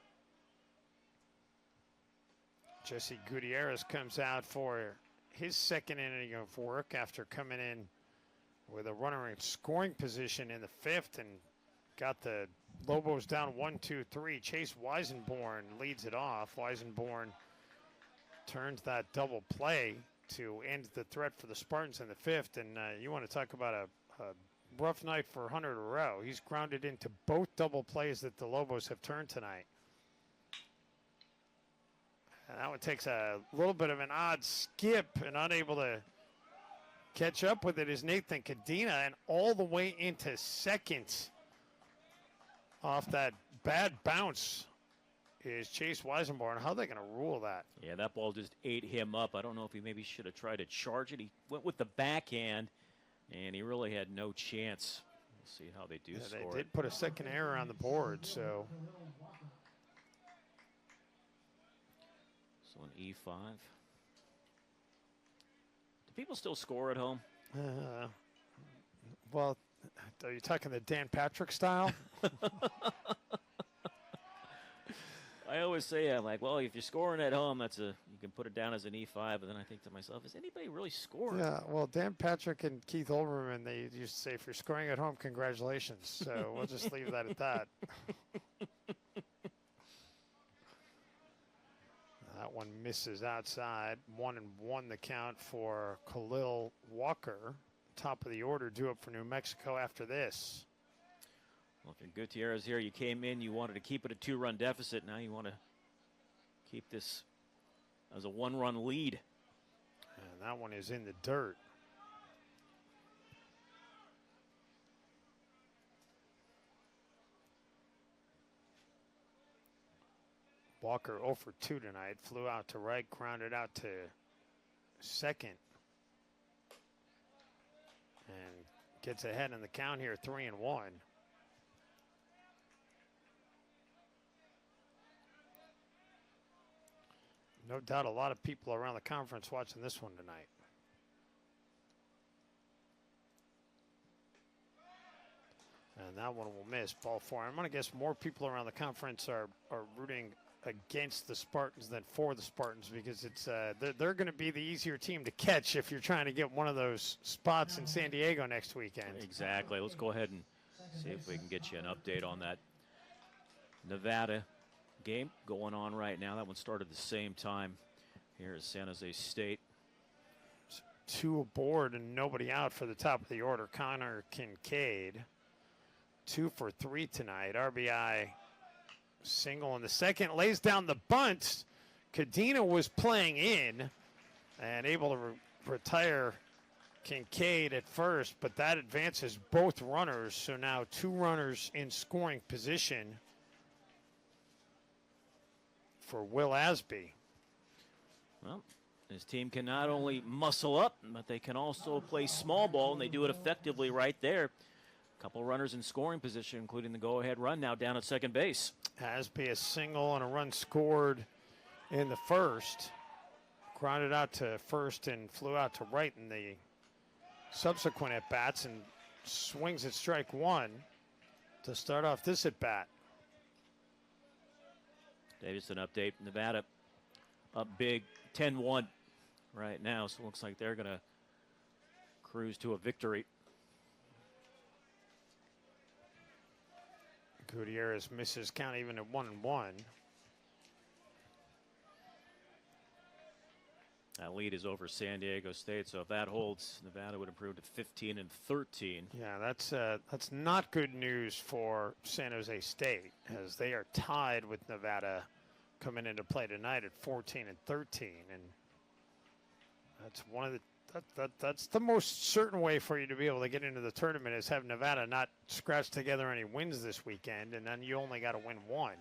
Jesse Gutierrez comes out for his second inning of work after coming in with a runner in scoring position in the 5th and got the Lobos down 1-2-3. Chase Weisenborn leads it off. Weisenborn turns that double play to end the threat for the Spartans in the 5th. And you want to talk about a rough night for Hunter DeRoe. He's grounded into both double plays that the Lobos have turned tonight. And that one takes a little bit of an odd skip, and unable to catch up with it is Nathan Cadena, and all the way into second off that bad bounce is Chase Weisenborn. How are they going to rule that? Yeah, that ball just ate him up. I don't know if he maybe should have tried to charge it. He went with the backhand, and he really had no chance. We'll see how they do score. They did put a second error on the board, so. So an E5. Do people still score at home? Well, are you talking the Dan Patrick style? I always say, I'm like, well, if you're scoring at home, you can put it down as an E5. But then I think to myself, is anybody really scoring? Yeah, well, Dan Patrick and Keith Olbermann, they used to say, if you're scoring at home, congratulations. So we'll just leave that at that. That one misses outside. 1-1 the count for Khalil Walker. Top of the order, due up for New Mexico after this. Well, if you're Gutierrez here, you came in, you wanted to keep it a 2-run deficit. Now you want to keep this as a 1-run lead. And that one is in the dirt. Walker 0 for 2 tonight. Flew out to right, grounded out to second. And gets ahead in the count here, 3-1. No doubt a lot of people around the conference watching this one tonight. And that one will miss. Ball 4. I'm going to guess more people around the conference are rooting against the Spartans than for the Spartans, because it's they're going to be the easier team to catch if you're trying to get one of those spots in San Diego next weekend. Exactly. Let's go ahead and see if we can get you an update on that Nevada game going on right now. That one started the same time here at San Jose State. 2 aboard and nobody out for the top of the order. Connor Kincaid, 2 for 3 tonight. RBI single in the second, lays down the bunt. Cadena was playing in and able to retire Kincaid at first, but that advances both runners. So now 2 runners in scoring position for Will Asby. Well, his team can not only muscle up, but they can also play small ball, and they do it effectively right there. A couple runners in scoring position, including the go-ahead run now down at second base. Asby a single and a run scored in the first. Grounded out to first and flew out to right in the subsequent at-bats, and swings at strike 1 to start off this at-bat. Davidson update. Nevada up big, 10-1 right now, so it looks like they're going to cruise to a victory. Gutierrez misses count even at 1-1. That lead is over San Diego State, so if that holds, Nevada would improve to 15-13. Yeah, that's not good news for San Jose State, as they are tied with Nevada coming into play tonight at 14-13, and that's one of the that's the most certain way for you to be able to get into the tournament, is have Nevada not scratch together any wins this weekend, and then you only got to win 1.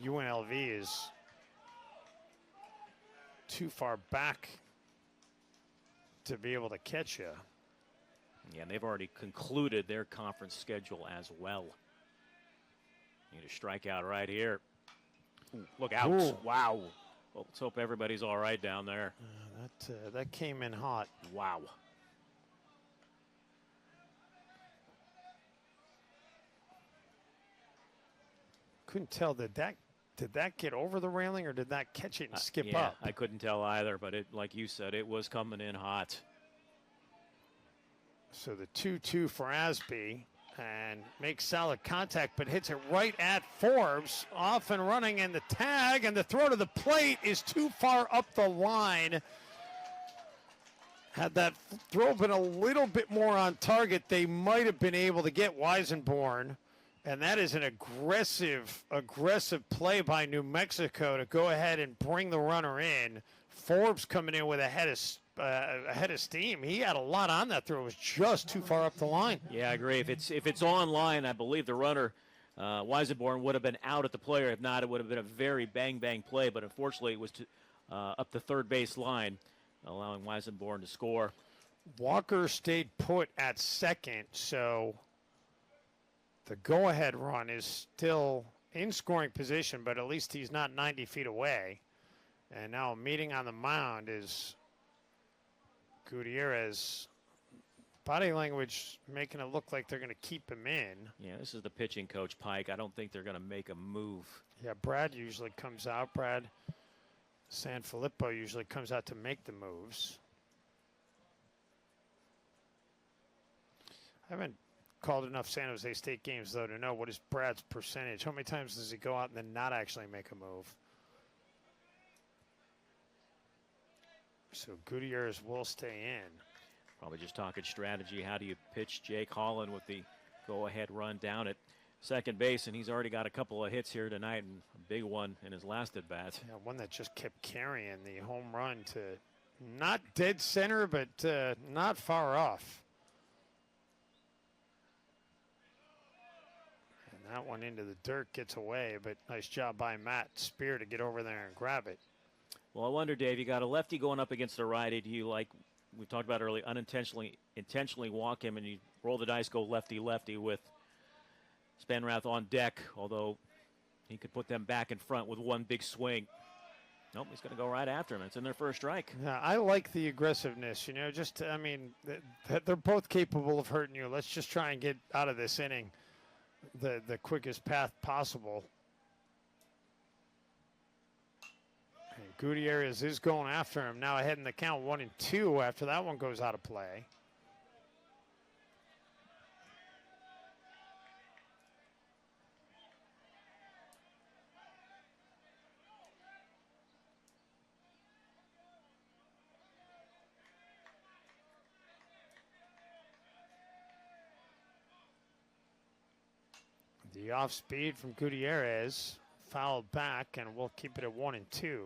UNLV is too far back to be able to catch you. Yeah, and they've already concluded their conference schedule as well. Need a strikeout right here. Ooh, look out. Ooh. Wow. Well, let's hope everybody's all right down there. That came in hot. Wow. Couldn't tell, did that get over the railing, or did that catch it and skip yeah, up? I couldn't tell either, but it, like you said, it was coming in hot. So the 2-2 for Asby, and makes solid contact, but hits it right at Forbes. Off and running, and the tag, and the throw to the plate is too far up the line. Had that throw been a little bit more on target, they might have been able to get Weisenborn. And that is an aggressive play by New Mexico to go ahead and bring the runner in. Forbes coming in with a head of steam. He had a lot on that throw. It was just too far up the line. Yeah, I agree. If it's on line, I believe the runner, Weisenborn, would have been out at the player. If not, it would have been a very bang play. But unfortunately, it was up the third base line, allowing Weisenborn to score. Walker stayed put at second, so the go-ahead run is still in scoring position, but at least he's not 90 feet away. And now meeting on the mound is Gutierrez, Body language making it look like they're going to keep him in. Yeah, this is the pitching coach, Pike. I don't think they're going to make a move. Yeah, Brad usually comes out. Brad Sanfilippo usually comes out to make the moves. I haven't called enough San Jose State games, though, to know what is Brad's percentage. How many times does he go out and then not actually make a move? So Gutierrez will stay in. Probably just talking strategy. How do you pitch Jake Holland with the go-ahead run down at second base? And he's already got a couple of hits here tonight and a big one in his last at-bat. Yeah, one that just kept carrying the home run to not dead center, but not far off. And that one into the dirt gets away, but nice job by Matt Spear to get over there and grab it. Well, I wonder, Dave, you got a lefty going up against a righty. Do you, like we talked about earlier, intentionally walk him and you roll the dice, go lefty-lefty with Spenrath on deck, although he could put them back in front with one big swing. Nope, he's going to go right after him. It's in there for a strike. Yeah, I like the aggressiveness. You know, just, I mean, they're both capable of hurting you. Let's just try and get out of this inning the quickest path possible. And Gutierrez is going after him. Now ahead in the count 1-2 after that one goes out of play. The off speed from Gutierrez fouled back, and we'll keep it at 1-2.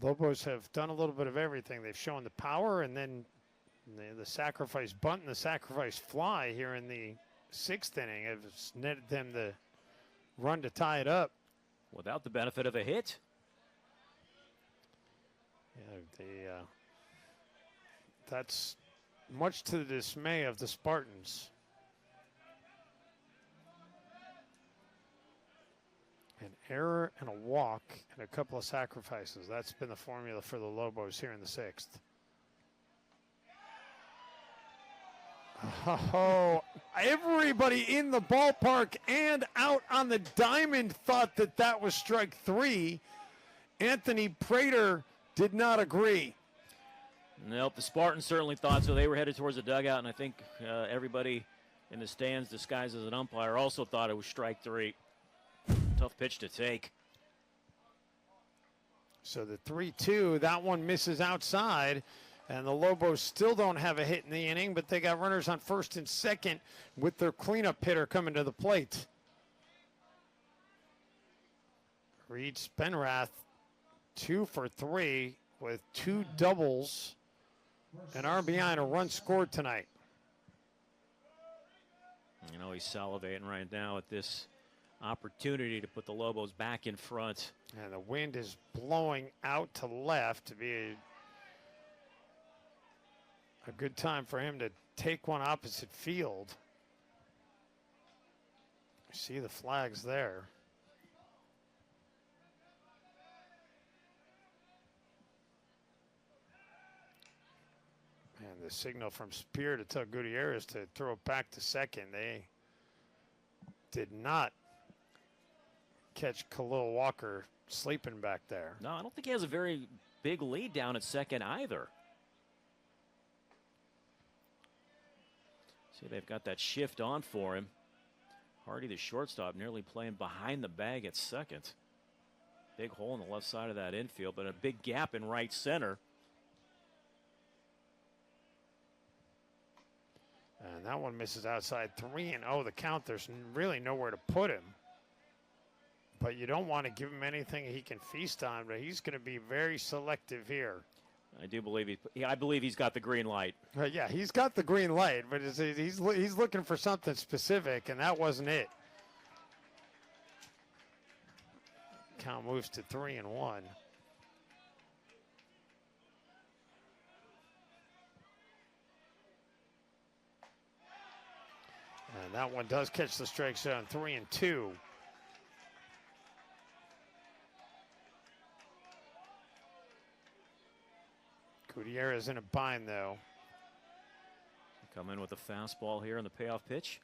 Lobos have done a little bit of everything. They've shown the power, and then the sacrifice bunt and the sacrifice fly here in the sixth inning has netted them the run to tie it up. Without the benefit of a hit. Yeah, that's much to the dismay of the Spartans. An error and a walk and a couple of sacrifices. That's been the formula for the Lobos here in the sixth. Oh, everybody in the ballpark and out on the diamond thought that that was strike three. Anthony Prater did not agree. Nope, the Spartans certainly thought so. They were headed towards the dugout, and I think everybody in the stands disguised as an umpire also thought it was strike three. Tough pitch to take. So the 3-2, that one misses outside, and the Lobos still don't have a hit in the inning, but they got runners on first and second with their cleanup hitter coming to the plate. Reed Spenrath, 2 for 3 with 2 doubles, an RBI and a run scored tonight. You know, he's salivating right now at this opportunity to put the Lobos back in front. And the wind is blowing out to left to be a good time for him to take one opposite field. You see the flags there. And the signal from Spear to tell Gutierrez to throw it back to second. They did not catch Khalil Walker sleeping back there. No, I don't think he has a very big lead down at second either. See, they've got that shift on for him. Hardy, the shortstop, nearly playing behind the bag at second. Big hole in the left side of that infield, but a big gap in right center. And that one misses outside. 3-0 the count. There's really nowhere to put him. But you don't want to give him anything he can feast on, but he's going to be very selective here. I do believe I believe he's got the green light. Yeah, he's got the green light, but he's looking for something specific, and that wasn't it. Count moves to 3-1. And that one does catch the strike zone. 3-2. Gutierrez in a bind, though. Come in with a fastball here on the payoff pitch.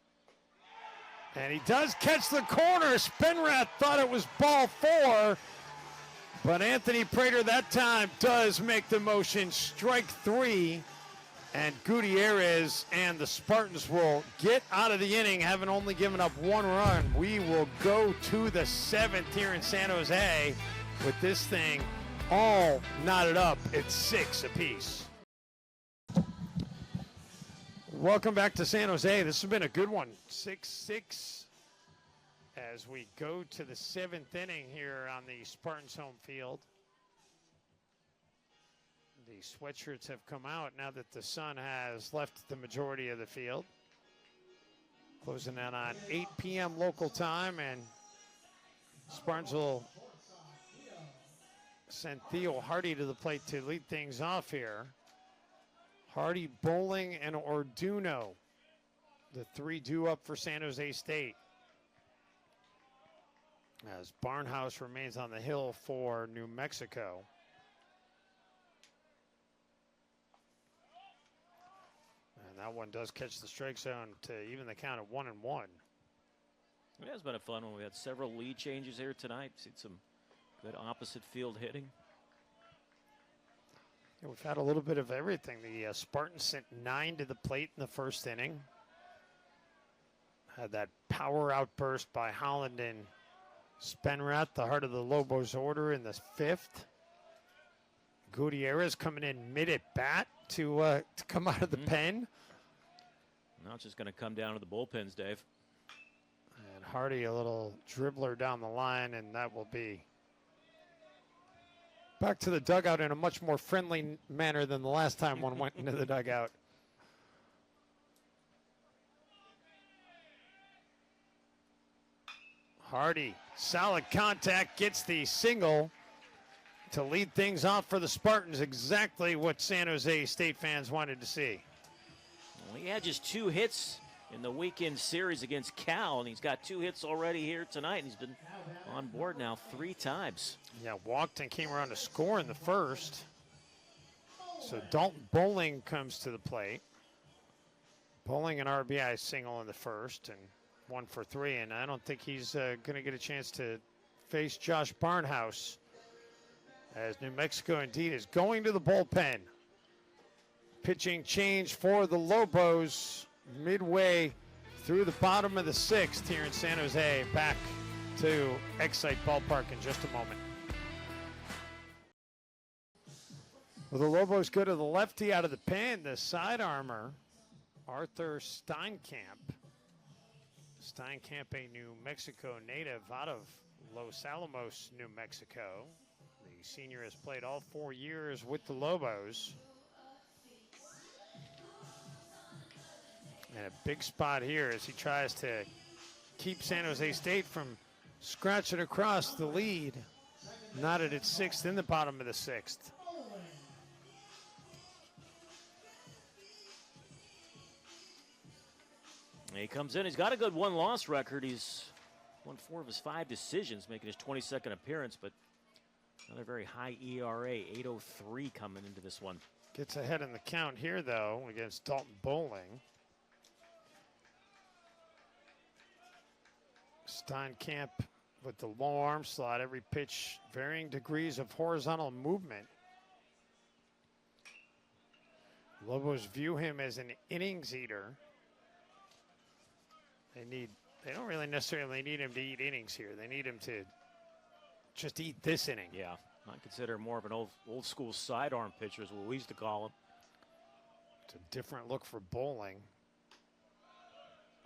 And he does catch the corner. Spenrath thought it was ball 4. But Anthony Prater that time does make the motion. Strike 3. And Gutierrez and the Spartans will get out of the inning, having only given up 1 run. We will go to the 7th here in San Jose with this thing all knotted up at 6 apiece. Welcome back to San Jose. This has been a good one. 6-6 as we go to the 7th inning here on the Spartans home field. The sweatshirts have come out now that the sun has left the majority of the field. Closing in on 8 p.m. local time, and Spartans will send Theo Hardy to the plate to lead things off here. Hardy, Bowling, and Orduno, the 3 due up for San Jose State. As Barnhouse remains on the hill for New Mexico. And that one does catch the strike zone to even the count of 1-1. It has been a fun one. We had several lead changes here tonight. Seen some good opposite field hitting. Yeah, we've had a little bit of everything. The Spartans sent 9 to the plate in the first inning. Had that power outburst by Holland and Spenrath, the heart of the Lobos order, in the 5th. Gutierrez coming in mid at bat to come out of the pen. Now it's just going to come down to the bullpens, Dave. And Hardy, a little dribbler down the line, and that will be back to the dugout in a much more friendly manner than the last time one went into the dugout. Hardy, solid contact, gets the single to lead things off for the Spartans. Exactly what San Jose State fans wanted to see. Well, he had just 2 hits in the weekend series against Cal, and he's got 2 hits already here tonight, and he's been on board now 3 times. Yeah, walked and came around to score in the first. So Dalton Bowling comes to the plate. Bowling an RBI single in the first and 1 for 3, and I don't think he's going to get a chance to face Josh Barnhouse, as New Mexico indeed is going to the bullpen. Pitching change for the Lobos midway through the bottom of the 6th here in San Jose. Back to Excite Ballpark in just a moment. Well, the Lobos go to the lefty out of the pen, the side armor, Arthur Steinkamp. Steinkamp, a New Mexico native out of Los Alamos, New Mexico. The senior has played all 4 years with the Lobos. And a big spot here as he tries to keep San Jose State from scratching across the lead. Knotted at 6th in the bottom of the 6th. He comes in. He's got a good 1-loss record. He's won 4 of his 5 decisions, making his 22nd appearance, but another very high ERA, 8.03 coming into this one. Gets ahead in the count here, though, against Dalton Bowling. Steinkamp with the low arm slot, every pitch varying degrees of horizontal movement. Lobos view him as an innings eater. They don't really necessarily need him to eat innings here. They need him to just eat this inning. Yeah, I consider more of an old school sidearm pitcher is what we used to call him. It's a different look for Bowling.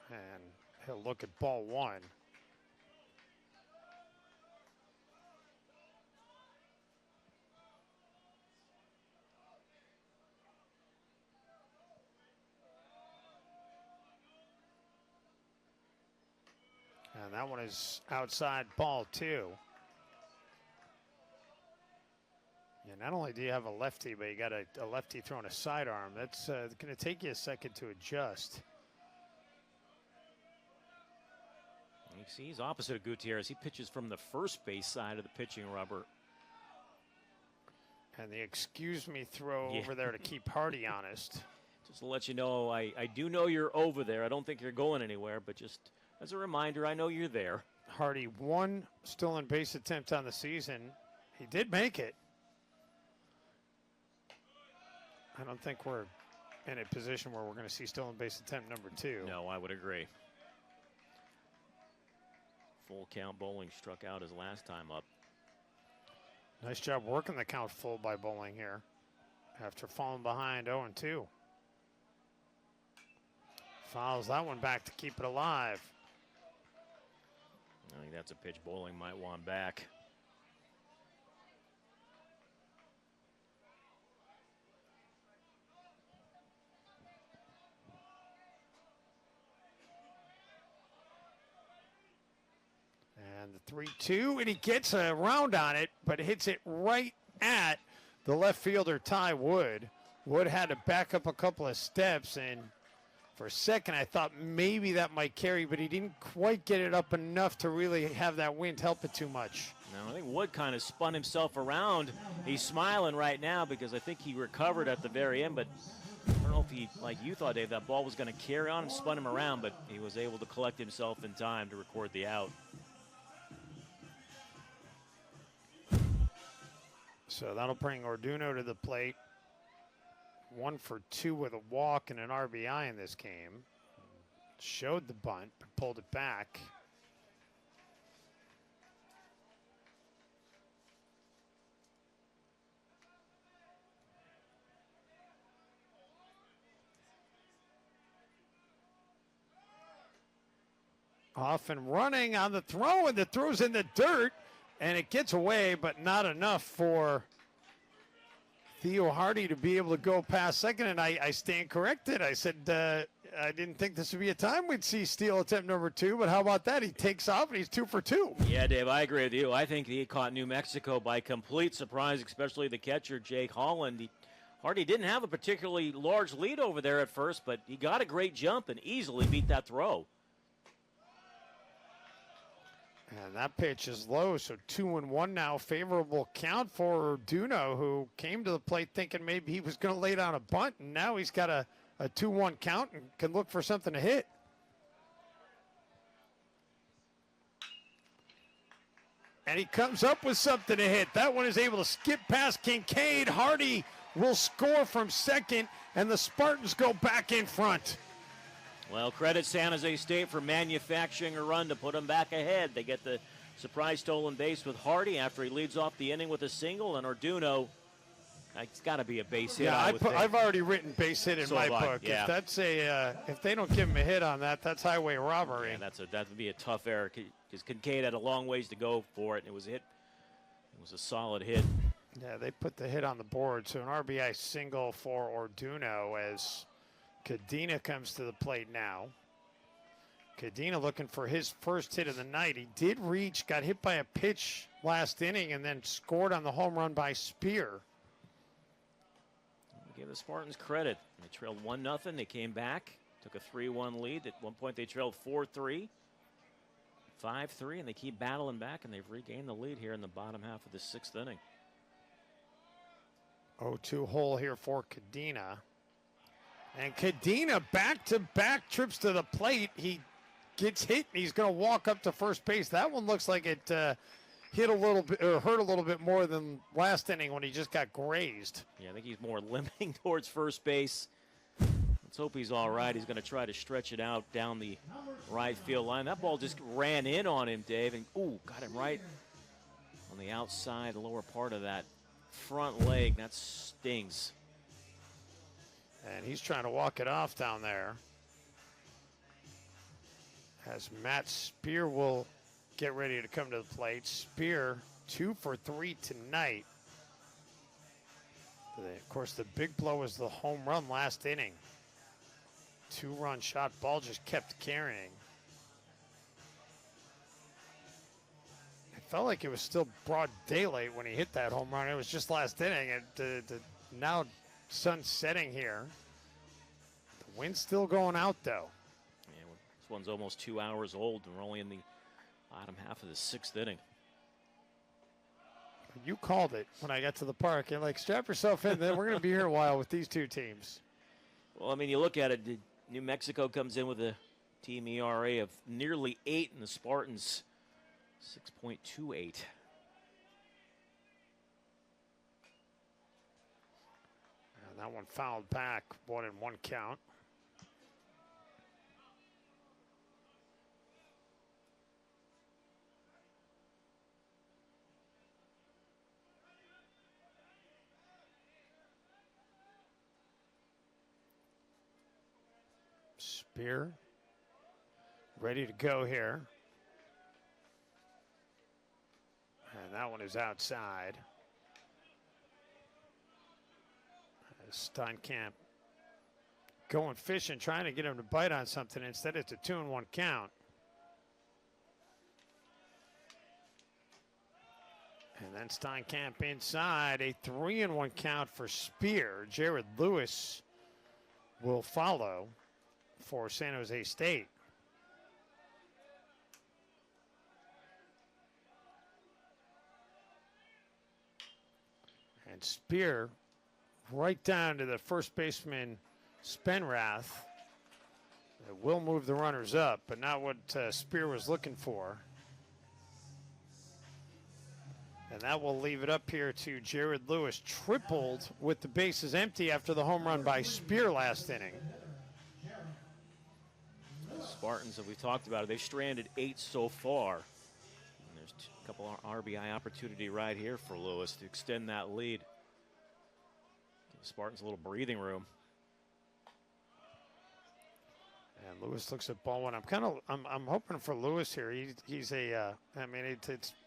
And he'll look at ball 1. And that one is outside, ball 2. Yeah, not only do you have a lefty, but you got a lefty throwing a sidearm. That's going to take you a second to adjust. You see, he's opposite of Gutierrez. He pitches from the first base side of the pitching rubber. And the excuse me throw over there to keep Hardy honest. Just to let you know, I do know you're over there. I don't think you're going anywhere, but just as a reminder, I know you're there. Hardy, one stolen base attempt on the season. He did make it. I don't think we're in a position where we're going to see stolen base attempt number 2. No, I would agree. Full count. Bowling struck out his last time up. Nice job working the count full by Bowling here after falling behind 0-2. Fouls that one back to keep it alive. I think that's a pitch Bowling might want back. And the 3-2, and he gets a round on it, but hits it right at the left fielder, Ty Wood. Wood had to back up a couple of steps, and for a second I thought maybe that might carry, but he didn't quite get it up enough to really have that wind help it too much. No, I think Wood kind of spun himself around. He's smiling right now because I think he recovered at the very end, but I don't know if he, like you thought, Dave, that ball was going to carry on and spun him around, but he was able to collect himself in time to record the out. So that'll bring Orduno to the plate. 1 for 2 with a walk and an RBI in this game. Showed the bunt, but pulled it back. Off and running on the throw, and the throw's in the dirt, and it gets away, but not enough for Theo Hardy to be able to go past second, and I stand corrected. I said I didn't think this would be a time we'd see steal attempt number 2, but how about that? He takes off, and he's 2 for 2. Yeah, Dave, I agree with you. I think he caught New Mexico by complete surprise, especially the catcher, Jake Holland. Hardy didn't have a particularly large lead over there at first, but he got a great jump and easily beat that throw. And that pitch is low, so 2-1 now. Favorable count for Orduno, who came to the plate thinking maybe he was going to lay down a bunt, and now he's got a 2-1 count and can look for something to hit. And he comes up with something to hit. That one is able to skip past Kincaid. Hardy will score from second, and the Spartans go back in front. Well, credit San Jose State for manufacturing a run to put them back ahead. They get the surprise stolen base with Hardy after he leads off the inning with a single, and Orduno, it's got to be a base hit. Yeah, I've already written base hit in my book. Yeah. If that's if they don't give him a hit on that, that's highway robbery. Yeah, that would be a tough error because Kincaid had a long ways to go for it, and it was a hit. It was a solid hit. Yeah, they put the hit on the board, so an RBI single for Orduno as Cadena comes to the plate now. Cadena looking for his first hit of the night. He did reach, got hit by a pitch last inning, and then scored on the home run by Spear. Give the Spartans credit. They trailed 1-0. They came back, took a 3-1 lead. At one point, they trailed 4-3, 5-3, and they keep battling back, and they've regained the lead here in the bottom half of the 6th inning. 0-2 hole here for Cadena. And Cadena back-to-back trips to the plate. He gets hit, and he's going to walk up to first base. That one looks like it hit a little bit, or hurt a little bit more than last inning when he just got grazed. Yeah, I think he's more limping towards first base. Let's hope he's all right. He's going to try to stretch it out down the right field line. That ball just ran in on him, Dave, and got him right on the outside, the lower part of that front leg. That stings. And he's trying to walk it off down there. As Matt Spear will get ready to come to the plate. Spear 2 for 3 tonight. Of course, the big blow was the home run last inning. 2-run shot. Ball just kept carrying. It felt like it was still broad daylight when he hit that home run. It was just last inning. And now sun setting here. The wind's still going out, though. Yeah, this one's almost 2 hours old, and we're only in the bottom half of the 6th inning. You called it when I got to the park. You're like, strap yourself in. Then we're going to be here a while with these two teams. Well, I mean, you look at it, New Mexico comes in with a team ERA of nearly 8, and the Spartans 6.28. And that one fouled back, 1-1 count. Spear ready to go here. And that one is outside. Steinkamp going fishing, trying to get him to bite on something. Instead, it's a 2-1 count. And then Steinkamp inside, a 3-1 count for Spear. Jared Lewis will follow for San Jose State. And Spear right down to the first baseman, Spenrath. It will move the runners up, but not what Spear was looking for. And that will leave it up here to Jared Lewis, tripled with the bases empty after the home run by Spear last inning. Spartans, that we've talked about, they've stranded 8 so far. And there's a couple of RBI opportunity right here for Lewis to extend that lead. Give the Spartans a little breathing room. And Lewis looks at ball one. I'm hoping for Lewis here. He's a, I mean,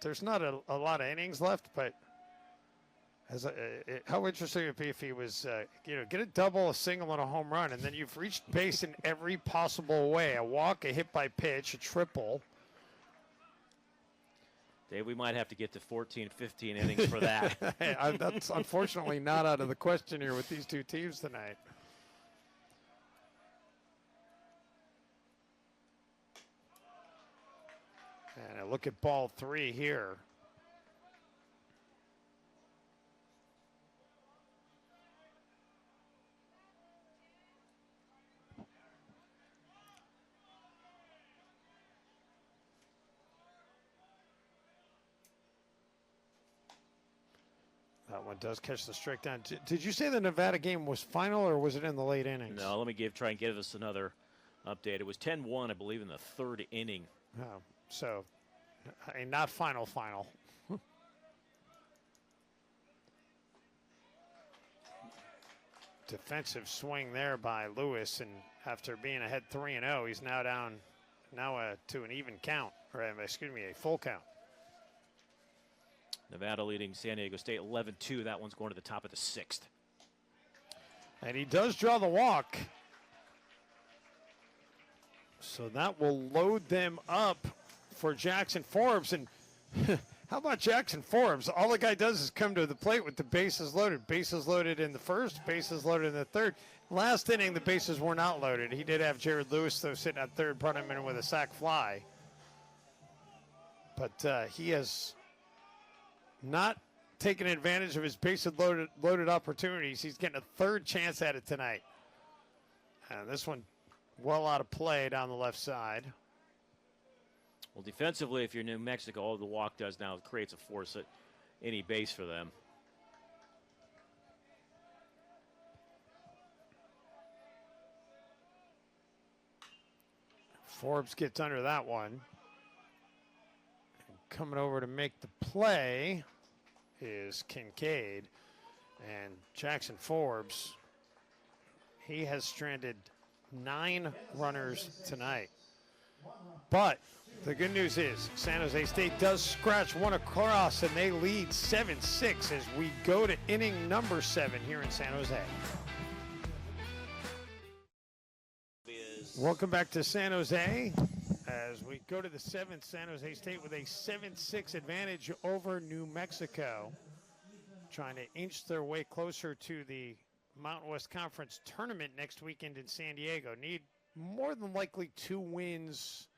there's not a lot of innings left, but how interesting it would be if he was, get a double, a single, and a home run, and then you've reached base in every possible way. A walk, a hit by pitch, a triple. Dave, we might have to get to 14, 15 innings for that. That's unfortunately not out of the question here with these two teams tonight. And I look at ball 3 here. That one does catch the strike down. Did you say the Nevada game was final, or was it in the late innings? No, let me try and give us another update. It was 10-1, I believe, in the 3rd inning. Oh, so not final. Defensive swing there by Lewis, and after being ahead 3-0, he's now down to an even count, or excuse me, a full count. Nevada leading San Diego State 11-2. That one's going to the top of the 6th. And he does draw the walk. So that will load them up for Jackson Forbes. And how about Jackson Forbes? All the guy does is come to the plate with the bases loaded. Bases loaded in the first, bases loaded in the third. Last inning, the bases were not loaded. He did have Jared Lewis, though, sitting at third, brought him in with a sac fly. But he has not taking advantage of his bases loaded opportunities. He's getting a third chance at it tonight. And this one well out of play down the left side. Well, defensively, if you're New Mexico, all the walk does now creates a force at any base for them. Forbes gets under that one. And coming over to make the play is Kincaid. And Jackson Forbes, he has stranded 9 runners tonight. But the good news is San Jose State does scratch one across, and they lead 7-6 as we go to inning number 7 here in San Jose. Welcome back to San Jose as we go to the 7th. San Jose State with a 7-6 advantage over New Mexico, trying to inch their way closer to the Mountain West Conference tournament next weekend in San Diego. Need more than likely 2 wins.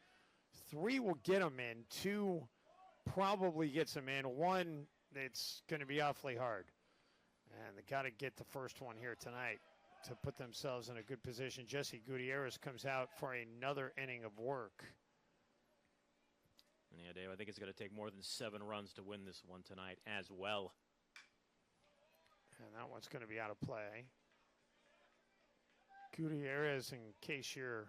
3 will get them in. 2 probably gets them in. 1, it's going to be awfully hard. And they got to get the first one here tonight to put themselves in a good position. Jesse Gutierrez comes out for another inning of work. And yeah, Dave, I think it's going to take more than 7 runs to win this one tonight as well. And that one's going to be out of play. Gutierrez, in case you're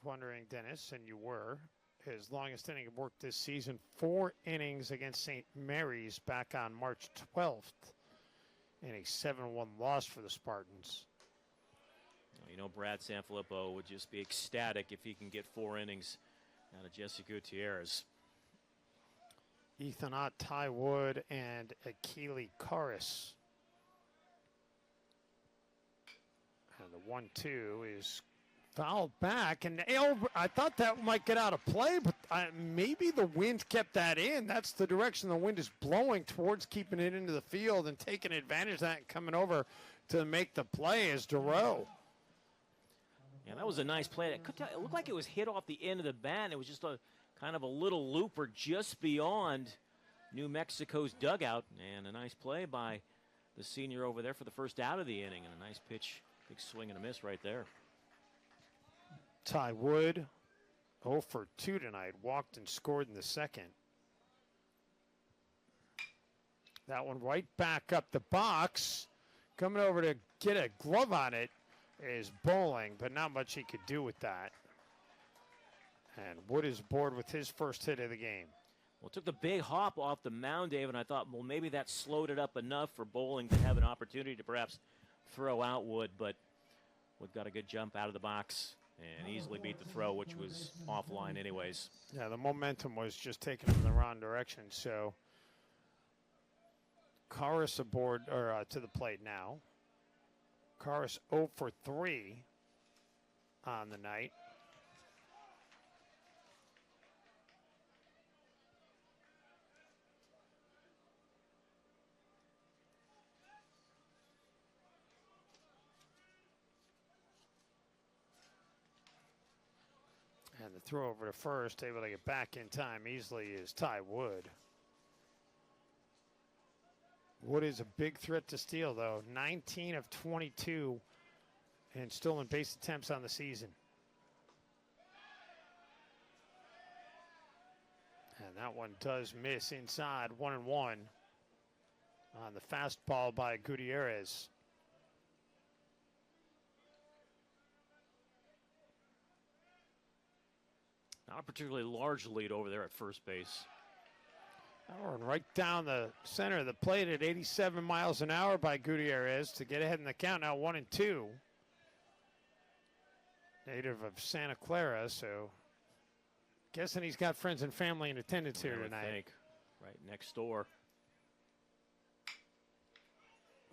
wondering, Dennis, and you were, his longest inning of work this season, 4 innings against St. Mary's back on March 12th in a 7-1 loss for the Spartans. You know, Brad Sanfilippo would just be ecstatic if he can get 4 innings out of Jesse Gutierrez. Ethan Ott, Ty Wood, and Akili Karis. And the 1-2 is fouled back. And I thought that might get out of play, but maybe the wind kept that in. That's the direction the wind is blowing towards, keeping it into the field and taking advantage of that and coming over to make the play as Dureau. Yeah, that was a nice play. It looked like it was hit off the end of the bat. It was just a kind of a little looper just beyond New Mexico's dugout. And a nice play by the senior over there for the first out of the inning. And a nice pitch, big swing and a miss right there. Ty Wood, 0 for 2 tonight. Walked and scored in the second. That one right back up the box. Coming over to get a glove on it is Bowling, but not much he could do with that. And Wood is aboard with his first hit of the game. Well, it took the big hop off the mound, Dave, and I thought, well, maybe that slowed it up enough for Bowling to have an opportunity to perhaps throw out Wood, but Wood got a good jump out of the box and easily beat the throw, which was offline anyways. Yeah, the momentum was just taken in the wrong direction, so Karis aboard, or to the plate now. Karis 0 for 3 on the night. And the throw over to first, able to get back in time easily, is Ty Wood. Wood is a big threat to steal, though. 19 of 22 and stolen base attempts on the season. And that one does miss inside, 1-1 on the fastball by Gutierrez. Not a particularly large lead over there at first base. That one right down the center of the plate at 87 miles an hour by Gutierrez to get ahead in the count. Now 1-2. Native of Santa Clara, so guessing he's got friends and family in attendance here tonight. Think. Right next door.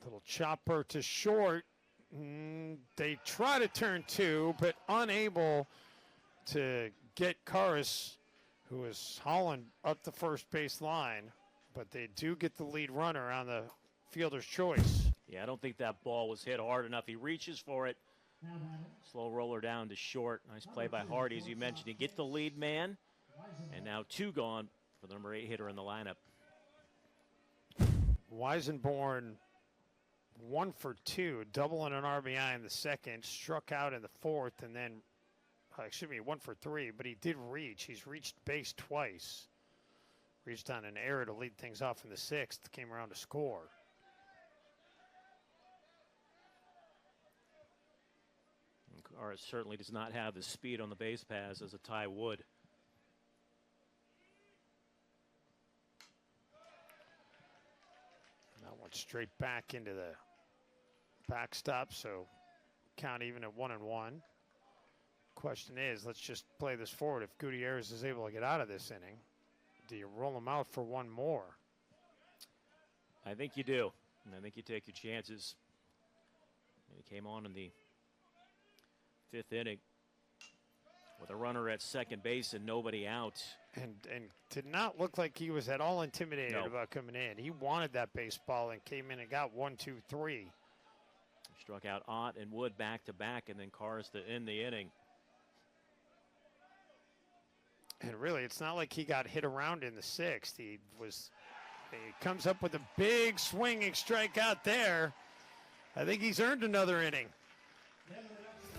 Little chopper to short. They try to turn 2, but unable to get Karis, who is hauling up the first base line, but they do get the lead runner on the fielder's choice. Yeah, I don't think that ball was hit hard enough. He reaches for it. Slow roller down to short. Nice play by Hardy, as you mentioned. You get the lead man, and now 2 gone for the number 8 hitter in the lineup. Weisenborn 1 for 2, doubling an RBI in the second, struck out in the fourth, and then 1 for 3, but he did reach. He's reached base twice. Reached on an error to lead things off in the 6th. Came around to score. Karis certainly does not have the speed on the base paths as a Ty Wood. That one straight back into the backstop, so count even at 1-1. Question is, let's just play this forward. If Gutierrez is able to get out of this inning, do you roll him out for one more? I think you do. And I think you take your chances. And he came on in the 5th inning with a runner at second base and nobody out. And did not look like he was at all intimidated No. about coming in. He wanted that baseball and came in and got 1, 2, 3. Struck out Ott and Wood back to back, and then Karis to end the inning. And really, it's not like he got hit around in the 6th. He comes up with a big swinging strikeout there. I think he's earned another inning.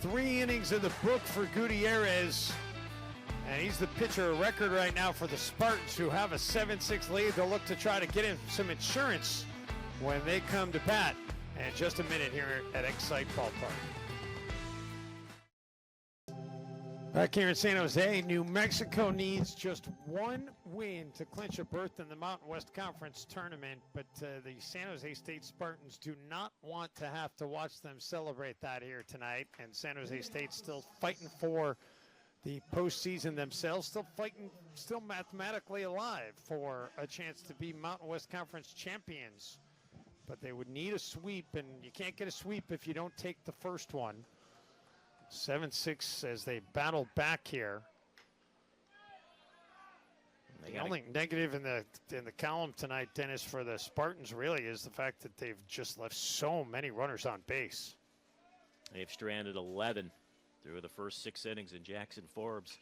3 innings in the book for Gutierrez. And he's the pitcher of record right now for the Spartans, who have a 7-6 lead. They'll look to try to get him some insurance when they come to bat. And just a minute here at Excite Ballpark. Back here in San Jose, New Mexico needs just 1 win to clinch a berth in the Mountain West Conference tournament, but the San Jose State Spartans do not want to have to watch them celebrate that here tonight. And San Jose State still fighting for the postseason themselves, still mathematically alive for a chance to be Mountain West Conference champions. But they would need a sweep, and you can't get a sweep if you don't take the first one. 7-6 as they battle back here. The only negative in the column tonight, Dennis, for the Spartans really is the fact that they've just left so many runners on base. They've stranded 11 through the first 6 innings, and Jackson Forbes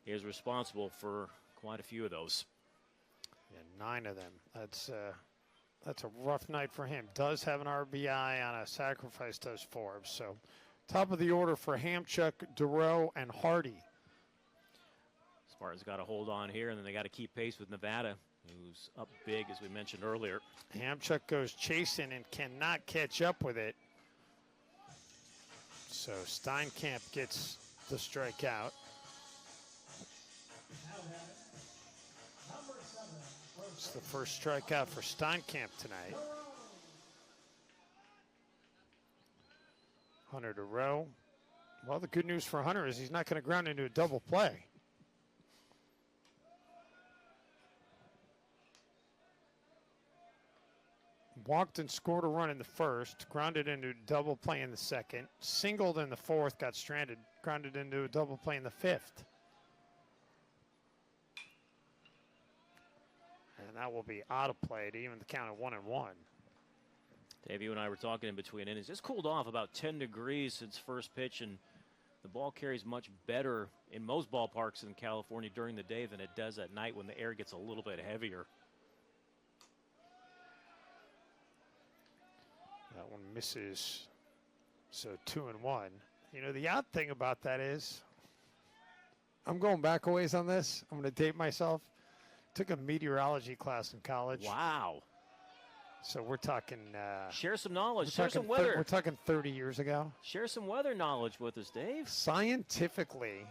is responsible for quite a few of those. Yeah, 9 of them. That's a rough night for him. Does have an RBI on a sacrifice, does Forbes. So top of the order for Hamchuk, Dureau, and Hardy. Spartans got to hold on here, and then they got to keep pace with Nevada, who's up big, as we mentioned earlier. Hamchuk goes chasing and cannot catch up with it. So Steinkamp gets the strikeout. It's the first strikeout for Steinkamp tonight. Hunter Dureau. Well, the good news for Hunter is he's not going to ground into a double play. Walked and scored a run in the first, grounded into a double play in the second, singled in the fourth, got stranded, grounded into a double play in the fifth. And that will be out of play to even the count of 1-1. Dave, you and I were talking in between innings. It's cooled off about 10 degrees since first pitch, and the ball carries much better in most ballparks in California during the day than it does at night when the air gets a little bit heavier. That one misses, so 2-1. You know, the odd thing about that is, I'm going back a ways on this. I'm going to date myself. Took a meteorology class in college. Wow. So we're talking... share some knowledge. Share some weather. We're talking 30 years ago. Share some weather knowledge with us, Dave. Scientifically,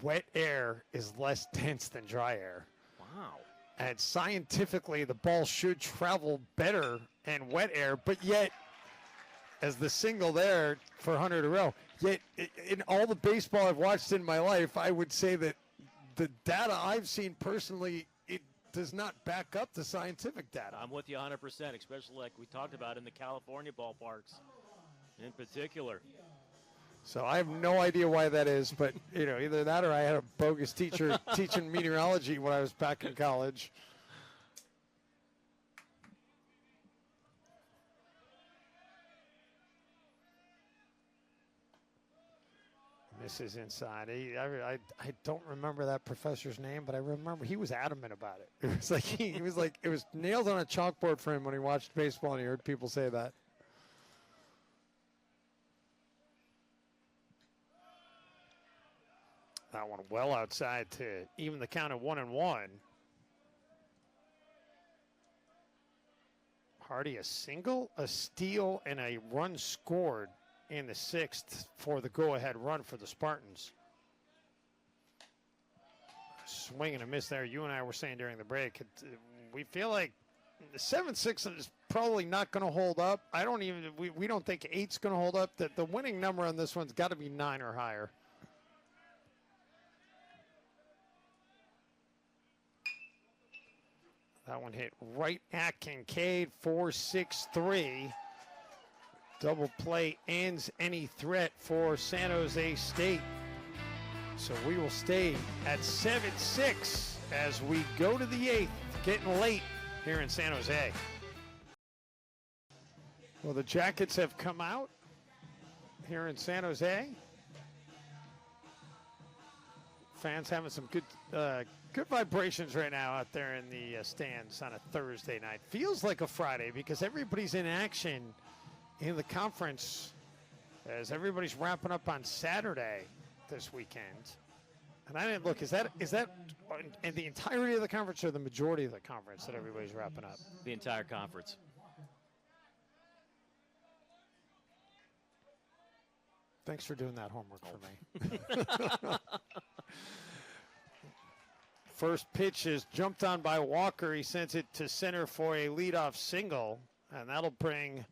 wet air is less dense than dry air. Wow. And scientifically, the ball should travel better in wet air, but yet, as the single there for Hunter Dureau, yet in all the baseball I've watched in my life, I would say that the data I've seen personally, it does not back up the scientific data. I'm with you 100%, especially like we talked about in the California ballparks in particular. So I have no idea why that is, but you know, either that or I had a bogus teacher teaching meteorology when I was back in college. Misses inside. I don't remember that professor's name, but I remember he was adamant about it. It was like he was like it was nailed on a chalkboard for him when he watched baseball and he heard people say that. That one well outside to even the count of 1-1. Hardy a single, a steal, and a run scored in the sixth for the go-ahead run for the Spartans. Swing and a miss there. You and I were saying during the break, we feel like the 7-6 is probably not going to hold up. We don't think 8's going to hold up. That the winning number on this one's got to be 9 or higher. That one hit right at Kincaid, 4-6-3. Double play ends any threat for San Jose State. So we will stay at 7-6 as we go to the 8th, getting late here in San Jose. Well, the Jackets have come out here in San Jose. Fans having some good vibrations right now out there in the stands on a Thursday night. Feels like a Friday because everybody's in action in the conference as everybody's wrapping up on Saturday this weekend. And I didn't look. Is that in the entirety of the conference or the majority of the conference that everybody's wrapping up? The entire conference. Thanks for doing that homework for me. First pitch is jumped on by Walker. He sends it to center for a leadoff single, and that'll bring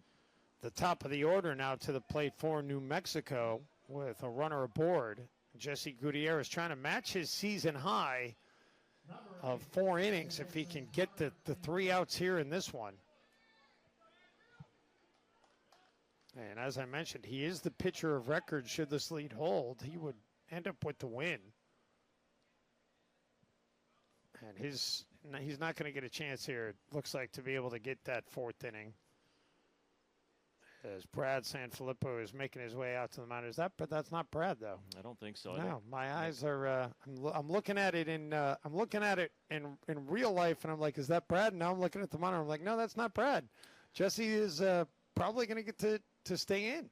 the top of the order now to the plate for New Mexico with a runner aboard. Jesse Gutierrez trying to match his season high of 4 innings if he can get the 3 outs here in this one. And as I mentioned, he is the pitcher of record. Should this lead hold, he would end up with the win. And he's not going to get a chance here, it looks like, to be able to get that 4th inning. As Brad Sanfilippo is making his way out to the mound. But that's not Brad, though. I don't think so. No, my eyes are. I'm looking at it in real life, and I'm like, is that Brad? And now I'm looking at the monitor. I'm like, no, that's not Brad. Jesse is probably going to get to stay in.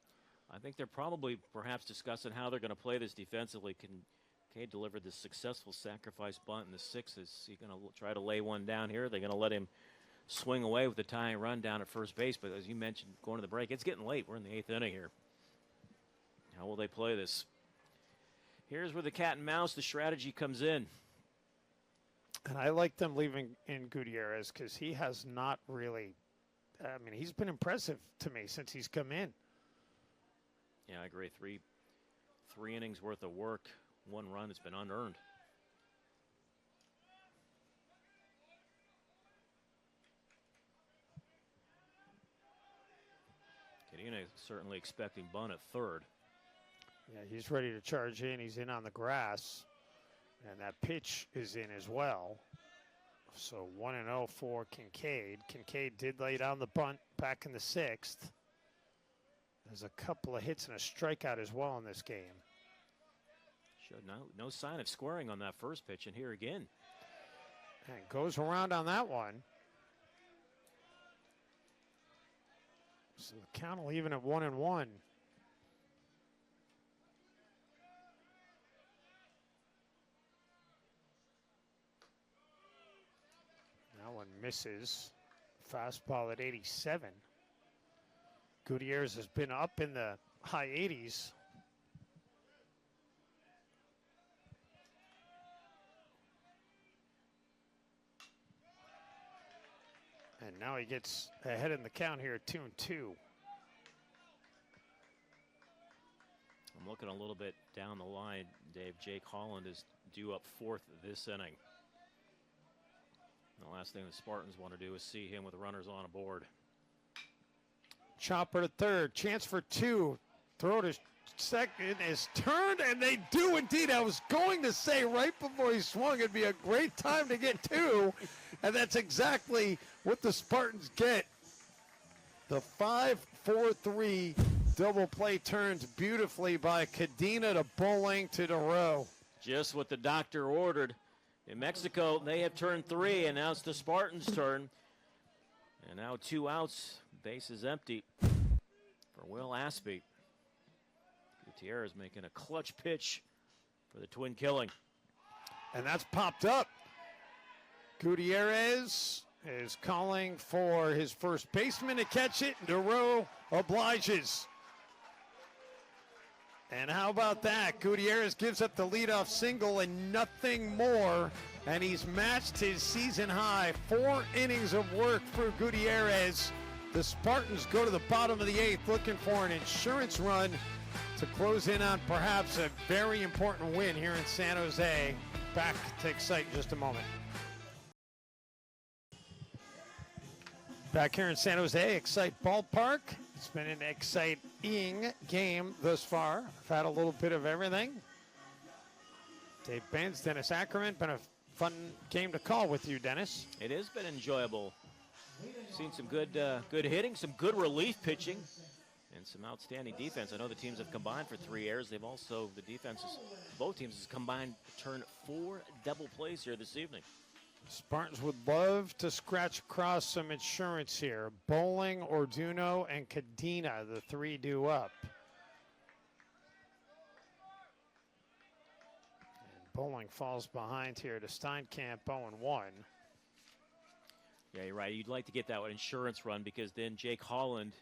I think they're probably perhaps discussing how they're going to play this defensively. Kincaid delivered this successful sacrifice bunt in the 6th. Is he going to try to lay one down here? They're going to let him swing away with the tying run down at first base. But as you mentioned, going to the break, it's getting late. We're in the 8th inning here. How will they play this? Here's where the cat and mouse, the strategy comes in. And I like them leaving in Gutierrez because he has not really, he's been impressive to me since he's come in. Yeah, I agree. Three innings worth of work, 1 run that's been unearned. Cadena certainly expecting bunt at 3rd. Yeah, he's ready to charge in. He's in on the grass. And that pitch is in as well. So 1-0 for Kincaid. Kincaid did lay down the bunt back in the 6th. There's a couple of hits and a strikeout as well in this game. Showed no sign of squaring on that first pitch, and here again. And goes around on that one. So the count will even at 1-1. That one misses. Fastball at 87. Gutierrez has been up in the high 80s. And now he gets ahead in the count here at 2-2. I'm looking a little bit down the line, Dave. Jake Holland is due up 4th this inning. The last thing the Spartans want to do is see him with runners on aboard. Chopper to 3rd. Chance for 2. Throw to second is turned, and they do indeed. I was going to say right before he swung, it'd be a great time to get 2. And that's exactly what the Spartans get. The 5-4-3 double play turned beautifully by Cadena to Bowling to DeRoe. Just what the doctor ordered. In Mexico, they have turned 3, and now it's the Spartans' turn. And now 2 outs. Base is empty for Will Aspie. Gutierrez making a clutch pitch for the Twin Killing. And that's popped up. Gutierrez is calling for his first baseman to catch it. DeRoe obliges. And how about that? Gutierrez gives up the leadoff single and nothing more. And he's matched his season high. 4 innings of work for Gutierrez. The Spartans go to the bottom of the 8th looking for an insurance run to close in on perhaps a very important win here in San Jose. Back to Excite in just a moment. Back here in San Jose, Excite Ballpark. It's been an exciting game thus far. I've had a little bit of everything. Dave Benz, Dennis Ackerman. Been a fun game to call with you, Dennis. It has been enjoyable. Seen some good hitting, some good relief pitching, and some outstanding defense. I know the teams have combined for 3 errors. They've also, the defenses, both teams has combined to turn 4 double plays here this evening. Spartans would love to scratch across some insurance here. Bowling, Orduno, and Cadena, the 3 due up. Bowling falls behind here to Steinkamp, 0-1. Yeah, you're right. You'd like to get that insurance run because then Jake Holland,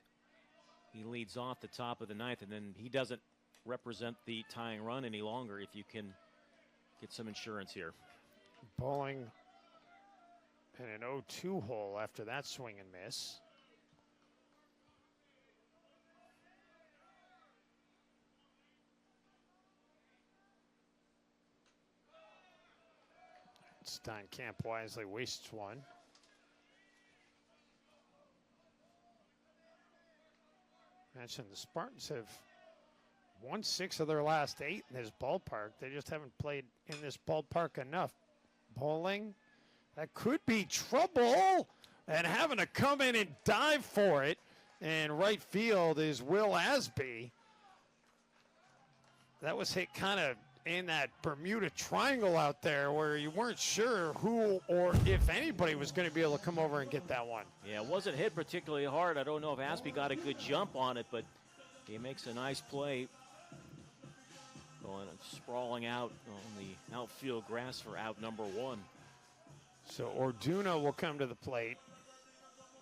he leads off the top of the ninth, and then he doesn't represent the tying run any longer if you can get some insurance here. Bowling in an 0-2 hole after that swing and miss. Steinkamp wisely wastes one. Mentioned the Spartans have won 6 of their last 8 in this ballpark. They just haven't played in this ballpark enough. Bowling, that could be trouble, and having to come in and dive for it. And right field is Will Asby. That was hit kind of in that Bermuda Triangle out there where you weren't sure who or if anybody was going to be able to come over and get that one. Yeah, it wasn't hit particularly hard. I don't know if Asby got a good jump on it, but he makes a nice play. Going and sprawling out on the outfield grass for out number 1. So Orduno will come to the plate.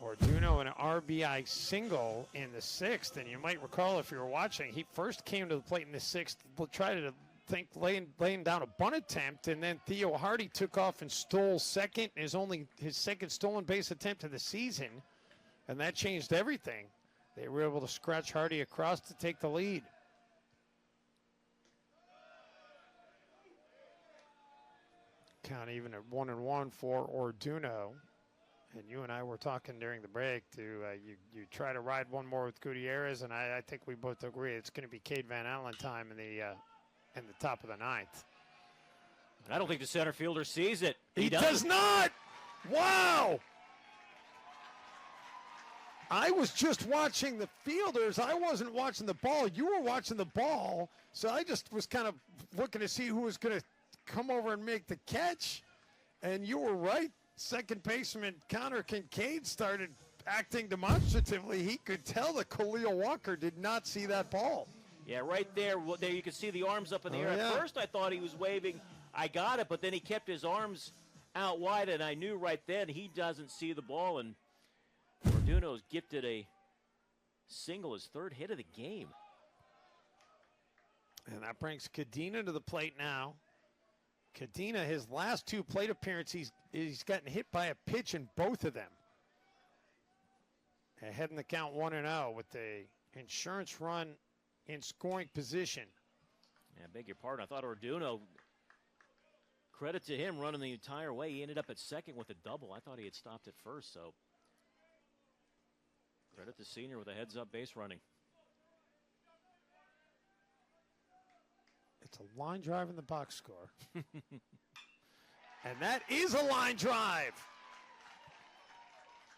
Orduno an RBI single in the 6th, and you might recall if you were watching, he first came to the plate in the 6th, tried to laying down a bunt attempt, and then Theo Hardy took off and stole second, his second stolen base attempt of the season, and that changed everything. They were able to scratch Hardy across to take the lead. Count even at 1-1 for Orduno. And you and I were talking during the break to you try to ride one more with Gutierrez, and I think we both agree it's going to be Cade Van Allen time in the top of the 9th. I don't think the center fielder sees it. He does not. Wow. I was just watching the fielders. I wasn't watching the ball. You were watching the ball, so I just was kind of looking to see who was going to come over and make the catch. And you were right. Second baseman Connor Kincaid started acting demonstratively. He could tell that Khalil Walker did not see that ball. Yeah, right there. There you can see the arms up in the air. Yeah. At first, I thought he was waving, I got it, but then he kept his arms out wide, and I knew right then he doesn't see the ball. And Orduno's gifted a single, his 3rd hit of the game. And that brings Cadena to the plate now. Cadena, his last 2 plate appearances, he's gotten hit by a pitch in both of them. Ahead in the count 1-0 with the insurance run in scoring position. Yeah, beg your pardon. I thought Orduno, credit to him running the entire way. He ended up at second with a double. I thought he had stopped at first, so credit to senior with a heads-up base running. It's a line drive in the box score. And that is a line drive.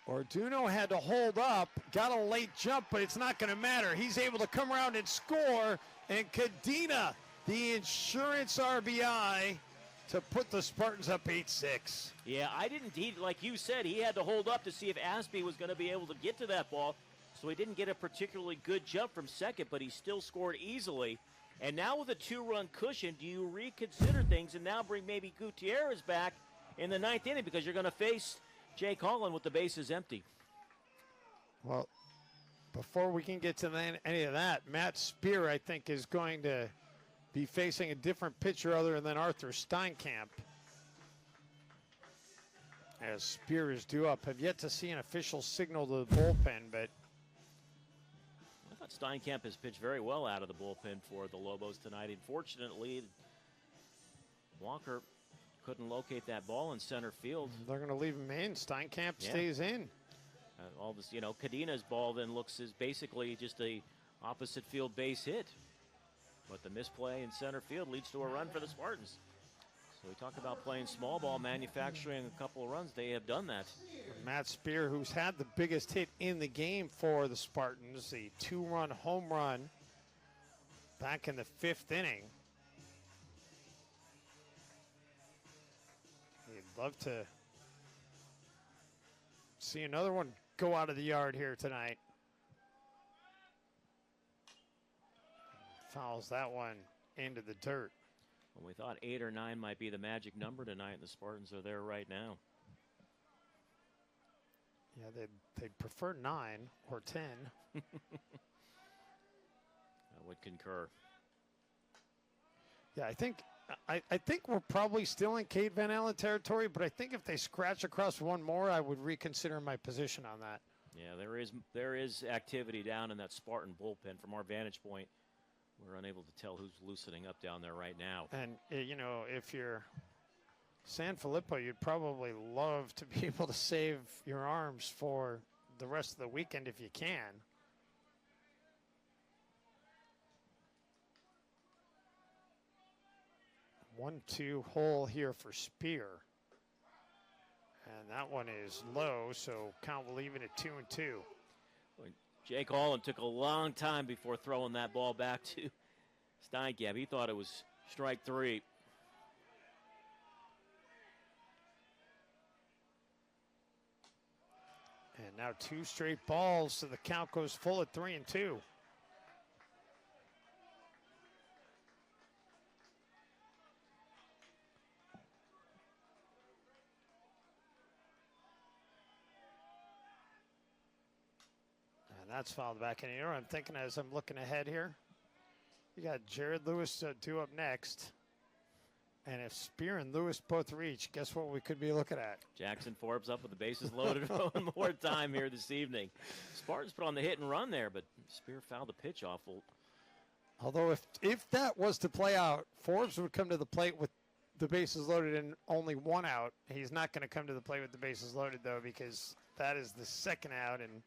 Orduno had to hold up, got a late jump, but it's not going to matter. He's able to come around and score, and Cadena, the insurance RBI, to put the Spartans up 8-6. Yeah, like you said, he had to hold up to see if Asby was going to be able to get to that ball, so he didn't get a particularly good jump from second, but he still scored easily. And now with a 2-run cushion, do you reconsider things and now bring maybe Gutierrez back in the 9th inning because you're going to face Jake Holland with the bases empty? Well, before we can get to any of that, Matt Spear, I think, is going to be facing a different pitcher other than Arthur Steinkamp. As Spear is due up. Have yet to see an official signal to the bullpen, but I thought Steinkamp has pitched very well out of the bullpen for the Lobos tonight. Unfortunately, Walker couldn't locate that ball in center field. They're going to leave him in. Steinkamp stays in. All this, Cadena's ball then looks as basically just a opposite field base hit. But the misplay in center field leads to a run for the Spartans. So we talk about playing small ball, manufacturing a couple of runs. They have done that. Matt Spear, who's had the biggest hit in the game for the Spartans, the 2-run home run back in the 5th inning. You'd love to see another one go out of the yard here tonight. Fouls that one into the dirt. Well, we thought 8 or 9 might be the magic number tonight, and the Spartans are there right now. Yeah, they'd prefer 9 or 10. I would concur. Yeah, I think we're probably still in Cade Van Allen territory, but I think if they scratch across one more, I would reconsider my position on that. Yeah, there is activity down in that Spartan bullpen. From our vantage point, we're unable to tell who's loosening up down there right now. And, you know, if you're San Filippo, you'd probably love to be able to save your arms for the rest of the weekend if you can. One-two hole here for Spear. And that one is low, so count will leave it at 2-2. Jake Holland took a long time before throwing that ball back to Steinkamp. He thought it was strike 3. And now 2 straight balls, so the count goes full at 3-2. And that's fouled back in here. I'm thinking as I'm looking ahead here, you got Jared Lewis due up next. And if Spear and Lewis both reach, guess what we could be looking at? Jackson Forbes up with the bases loaded one more time here this evening. Spartans put on the hit and run there, but Spear fouled the pitch off. Although if that was to play out, Forbes would come to the plate with the bases loaded and only 1 out. He's not going to come to the plate with the bases loaded, though, because that is the second out, and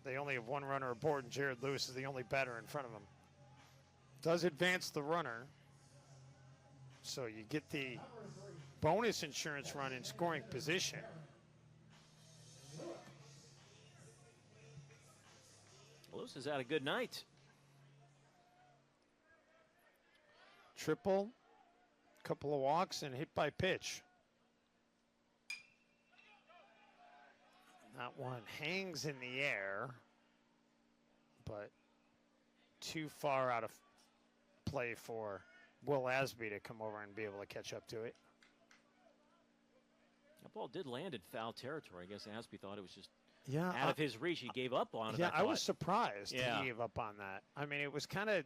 they only have 1 runner aboard, and Jared Lewis is the only batter in front of him. Does advance the runner. So you get the bonus insurance run in scoring position. Lewis has had a good night. Triple, couple of walks, and hit by pitch. That one hangs in the air, but too far out of play for Will Asby to come over and be able to catch up to it. That ball did land in foul territory. I guess Asby thought it was just Yeah, out of his reach. He gave up on it. Yeah, I was surprised Yeah. he gave up on that. I mean, it was kind of,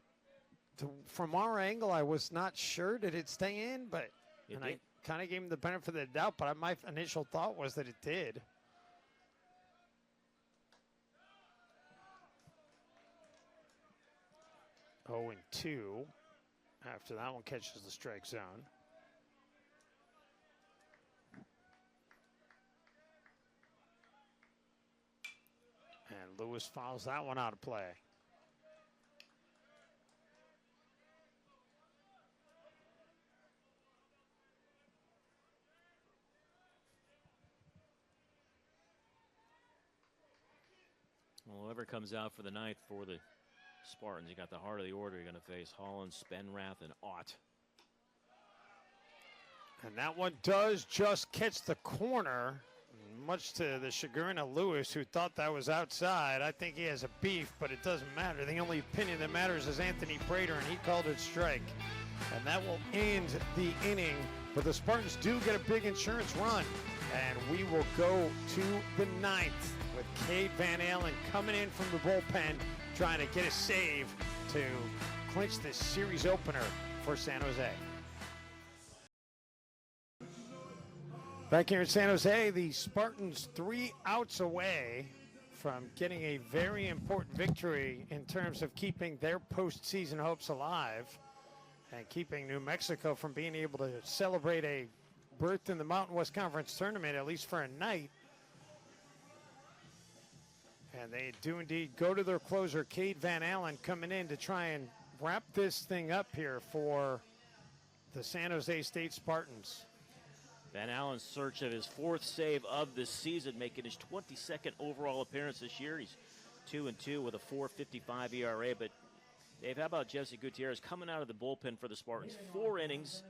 from our angle, I was not sure did it stay in, but I kind of gave him the benefit of the doubt, but my initial thought was that it did. Oh, and 2 after that one catches the strike zone. And Lewis fouls that one out of play. Well, whoever comes out for the ninth for the Spartans, you got the heart of the order. You're going to face Holland, Spenrath, and Ott. And that one does just catch the corner, much to the chagrin of Lewis, who thought that was outside. I think he has a beef, but it doesn't matter. The only opinion that matters is Anthony Prater, and he called it strike. And that will end the inning. But the Spartans do get a big insurance run. And we will go to the ninth with Cade Van Allen coming in from the bullpen, trying to get a save to clinch this series opener for San Jose. Back here in San Jose, the Spartans 3 outs away from getting a very important victory in terms of keeping their postseason hopes alive and keeping New Mexico from being able to celebrate a berth in the Mountain West Conference tournament, at least for a night. And they do indeed go to their closer, Cade Van Allen, coming in to try and wrap this thing up here for the San Jose State Spartans. Van Allen's search of his 4th save of the season, making his 22nd overall appearance this year. He's 2-2 with a 4.55 ERA. But Dave, how about Jesse Gutierrez coming out of the bullpen for the Spartans? 4 innings,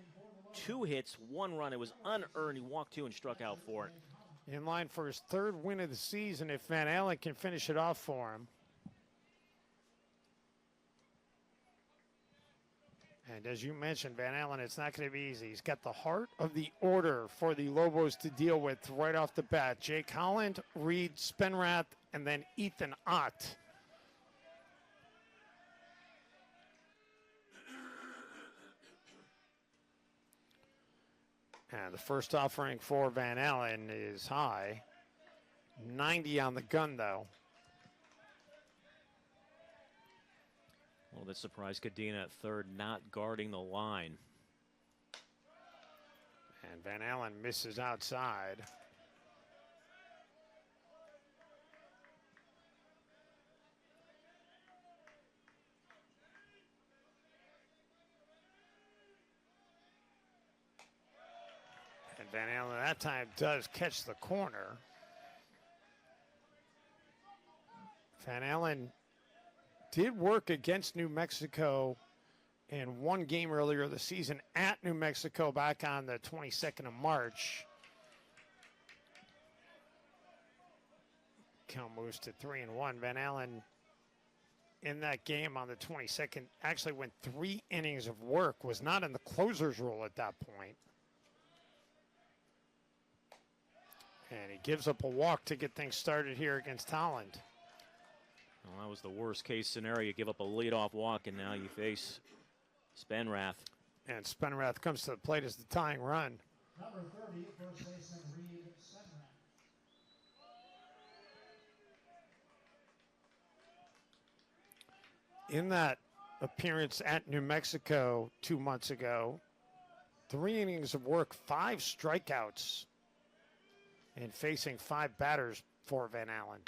2 hits, 1 run. It was unearned. He walked 2 and struck out 4. In line for his 3rd win of the season if Van Allen can finish it off for him. And as you mentioned, Van Allen, it's not going to be easy. He's got the heart of the order for the Lobos to deal with right off the bat. Jake Holland, Reed Spenrath, and then Ethan Ott. And the first offering for Van Allen is high. 90 on the gun, though. Well, this surprised Cadena at third, not guarding the line. And Van Allen misses outside. And Van Allen that time does catch the corner. Van Allen did work against New Mexico in one game earlier this season at New Mexico back on the 22nd of March. Count moves to 3-1. Van Allen in that game on the 22nd actually went 3 innings of work, was not in the closer's role at that point. And he gives up a walk to get things started here against Holland. Well, that was the worst case scenario. You give up a leadoff walk, and now you face Spenrath. And Spenrath comes to the plate as the tying run. Number 30, first baseman Reed Spenrath. In that appearance at New Mexico 2 months ago, 3 innings of work, 5 strikeouts, and facing 5 batters for Van Allen.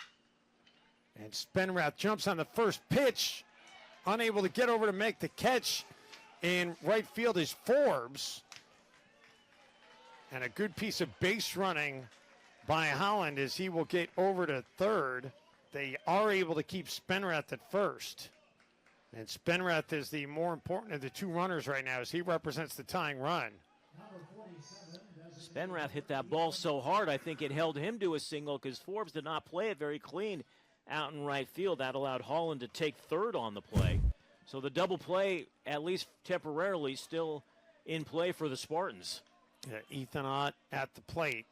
And Spenrath jumps on the first pitch, unable to get over to make the catch. In right field is Forbes. And a good piece of base running by Holland as he will get over to third. They are able to keep Spenrath at first. And Spenrath is the more important of the 2 runners right now as he represents the tying run. Number 47, Spenrath hit that ball so hard, I think it held him to a single because Forbes did not play it very clean out in right field. That allowed Holland to take third on the play. So the double play, at least temporarily, still in play for the Spartans. Yeah, Ethan Ott at the plate.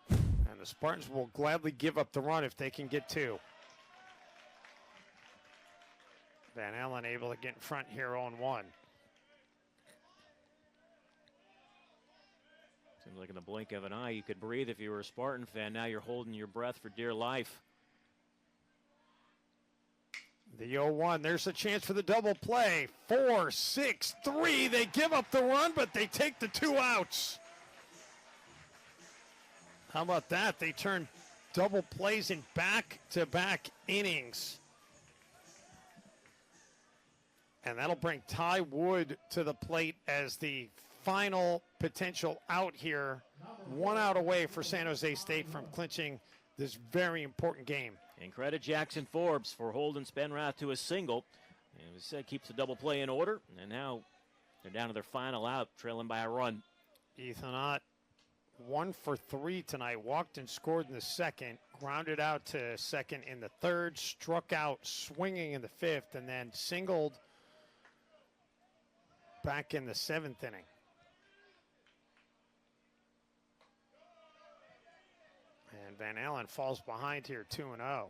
And the Spartans will gladly give up the run if they can get 2. Van Allen able to get in front here on 1. Seems like in the blink of an eye you could breathe if you were a Spartan fan. Now you're holding your breath for dear life. The 0-1, there's a chance for the double play. 4, 6, 3. They give up the run, but they take the 2 outs. How about that? They turn double plays in back-to-back innings. And that'll bring Ty Wood to the plate as the final potential out here. 1 out away for San Jose State from clinching this very important game. And credit Jackson Forbes for holding Spenrath to a single. And we said keeps the double play in order. And now they're down to their final out, trailing by a run. Ethan Ott, 1 for 3 tonight. Walked and scored in the second. Grounded out to second in the third. Struck out swinging in the fifth. And then singled back in the 7th inning. And Van Allen falls behind here 2-0.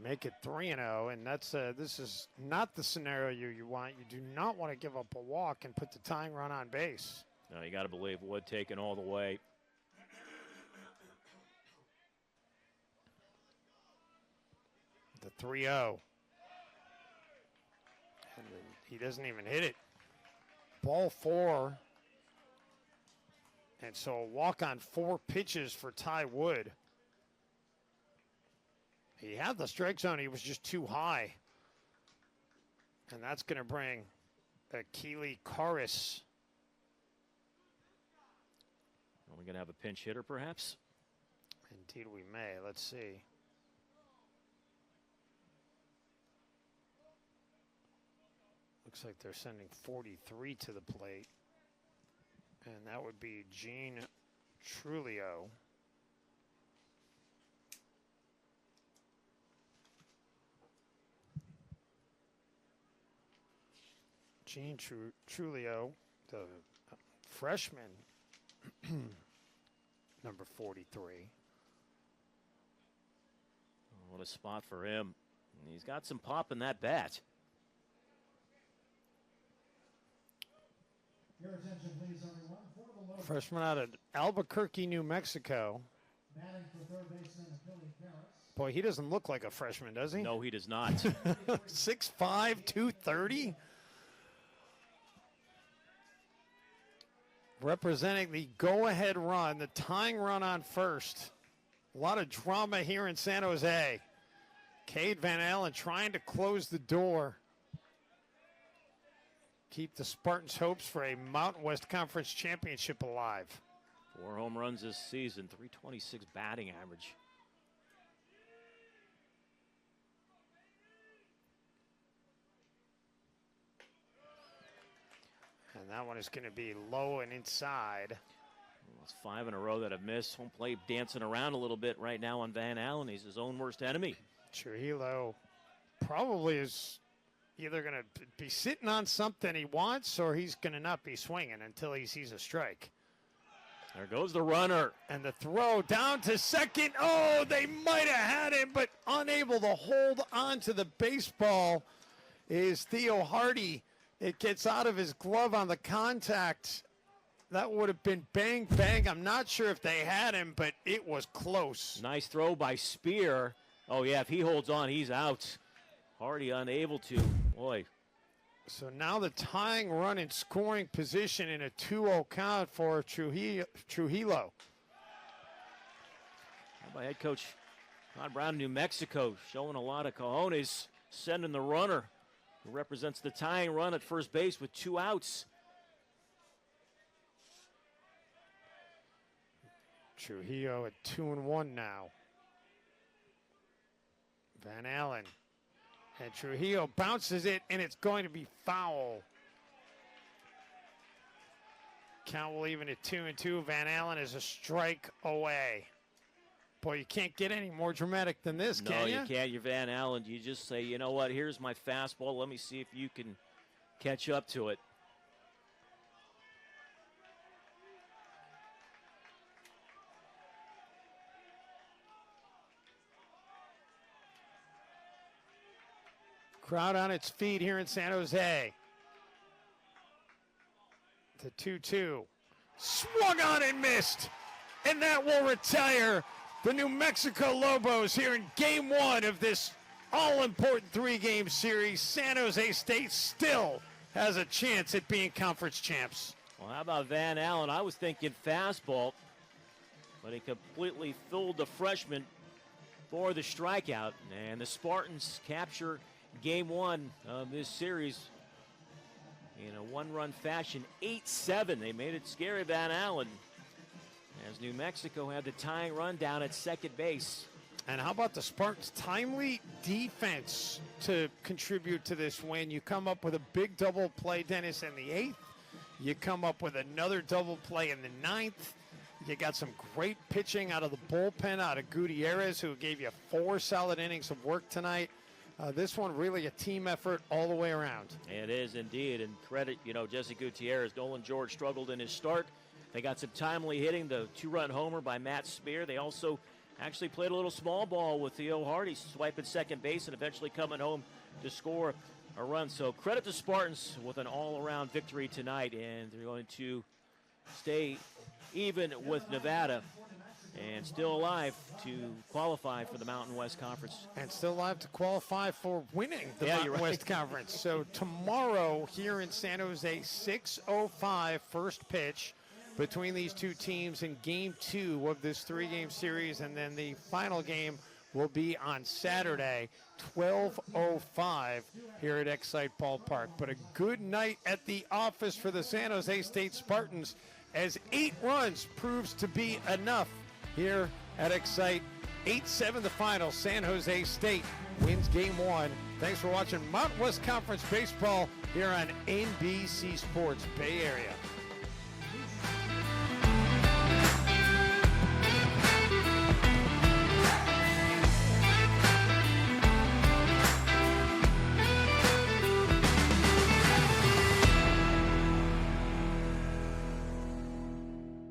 Make it 3-0, and that's this is not the scenario you want. You do not want to give up a walk and put the tying run on base. No, you got to believe Wood taking all the way. The 3-0. And then he doesn't even hit it. Ball 4. And so a walk on 4 pitches for Ty Wood. He had the strike zone. He was just too high. And that's going to bring Keely Karis. Are we going to have a pinch hitter, perhaps? Indeed we may. Let's see. Looks like they're sending 43 to the plate. And that would be Gene Trulio. Gene Trulio, the freshman, number 43. What a spot for him. He's got some pop in that bat. Your attention, please, everyone. For the Lobos, Freshman out of Albuquerque, New Mexico. batting for third baseman Billy Harris. Boy, he doesn't look like a freshman, does he? No, he does not. 6'5", 230. Representing the go-ahead run, the tying run on first. A lot of drama here in San Jose. Cade Van Allen trying to close the door. Keep the Spartans' hopes for a Mountain West Conference championship alive. 4 home runs this season, 326 batting average. And that one is going to be low and inside. Well, it's 5 in a row that have missed. Home plate dancing around a little bit right now on Van Allen. He's his own worst enemy. Trujillo probably is either going to be sitting on something he wants or he's going to not be swinging until he sees a strike. There goes the runner. And the throw down to second. Oh, they might have had him, but unable to hold on to the baseball is Theo Hardy. It gets out of his glove on the contact. That would have been bang, bang. I'm not sure if they had him, but it was close. Nice throw by Spear. Oh, yeah, if he holds on, he's out. Hardy unable to. Boy. So now the tying run in scoring position in a 2-0 count for Trujillo. How about head coach Todd Brown, New Mexico, showing a lot of cojones, sending the runner who represents the tying run at first base with 2 outs. Trujillo at 2-1 now. Van Allen. And Trujillo bounces it, and it's going to be foul. Count will even at 2-2. Van Allen is a strike away. Boy, you can't get any more dramatic than this, No, can you? you can't. You're Van Allen. You just say, you know what, here's my fastball. Let me see if you can catch up to it. Crowd on its feet here in San Jose. The 2-2. Swung on and missed. And that will retire the New Mexico Lobos here in game 1 of this all-important 3-game series. San Jose State still has a chance at being conference champs. Well, how about Van Allen? I was thinking fastball, but he completely fooled the freshman for the strikeout. And the Spartans capture game 1 of this series in a 1-run fashion, 8-7. They made it scary, Van Allen, as New Mexico had the tying run down at second base. And how about the Spartans' timely defense to contribute to this win? You come up with a big double play, Dennis, in the 8th. You come up with another double play in the 9th. You got some great pitching out of the bullpen, out of Gutierrez, who gave you 4 solid innings of work tonight. This one really a team effort all the way around. It is indeed, and credit, Jesse Gutierrez. Nolan George struggled in his start. They got some timely hitting, the 2-run homer by Matt Spear. They also actually played a little small ball with Theo Hardy, swiping second base and eventually coming home to score a run. So credit to Spartans with an all-around victory tonight, and they're going to stay even with Nevada and still alive to qualify for the Mountain West Conference. And still alive to qualify for winning the Mountain right. West Conference. So tomorrow here in San Jose, 6:05 first pitch between these two teams in game 2 of this 3-game series. And then the final game will be on Saturday, 12:05 here at Excite Ballpark. But a good night at the office for the San Jose State Spartans, as 8 runs proves to be enough here at Excite. 8-7 the final. San Jose State wins game 1. Thanks for watching Mountain West Conference Baseball here on NBC Sports Bay Area.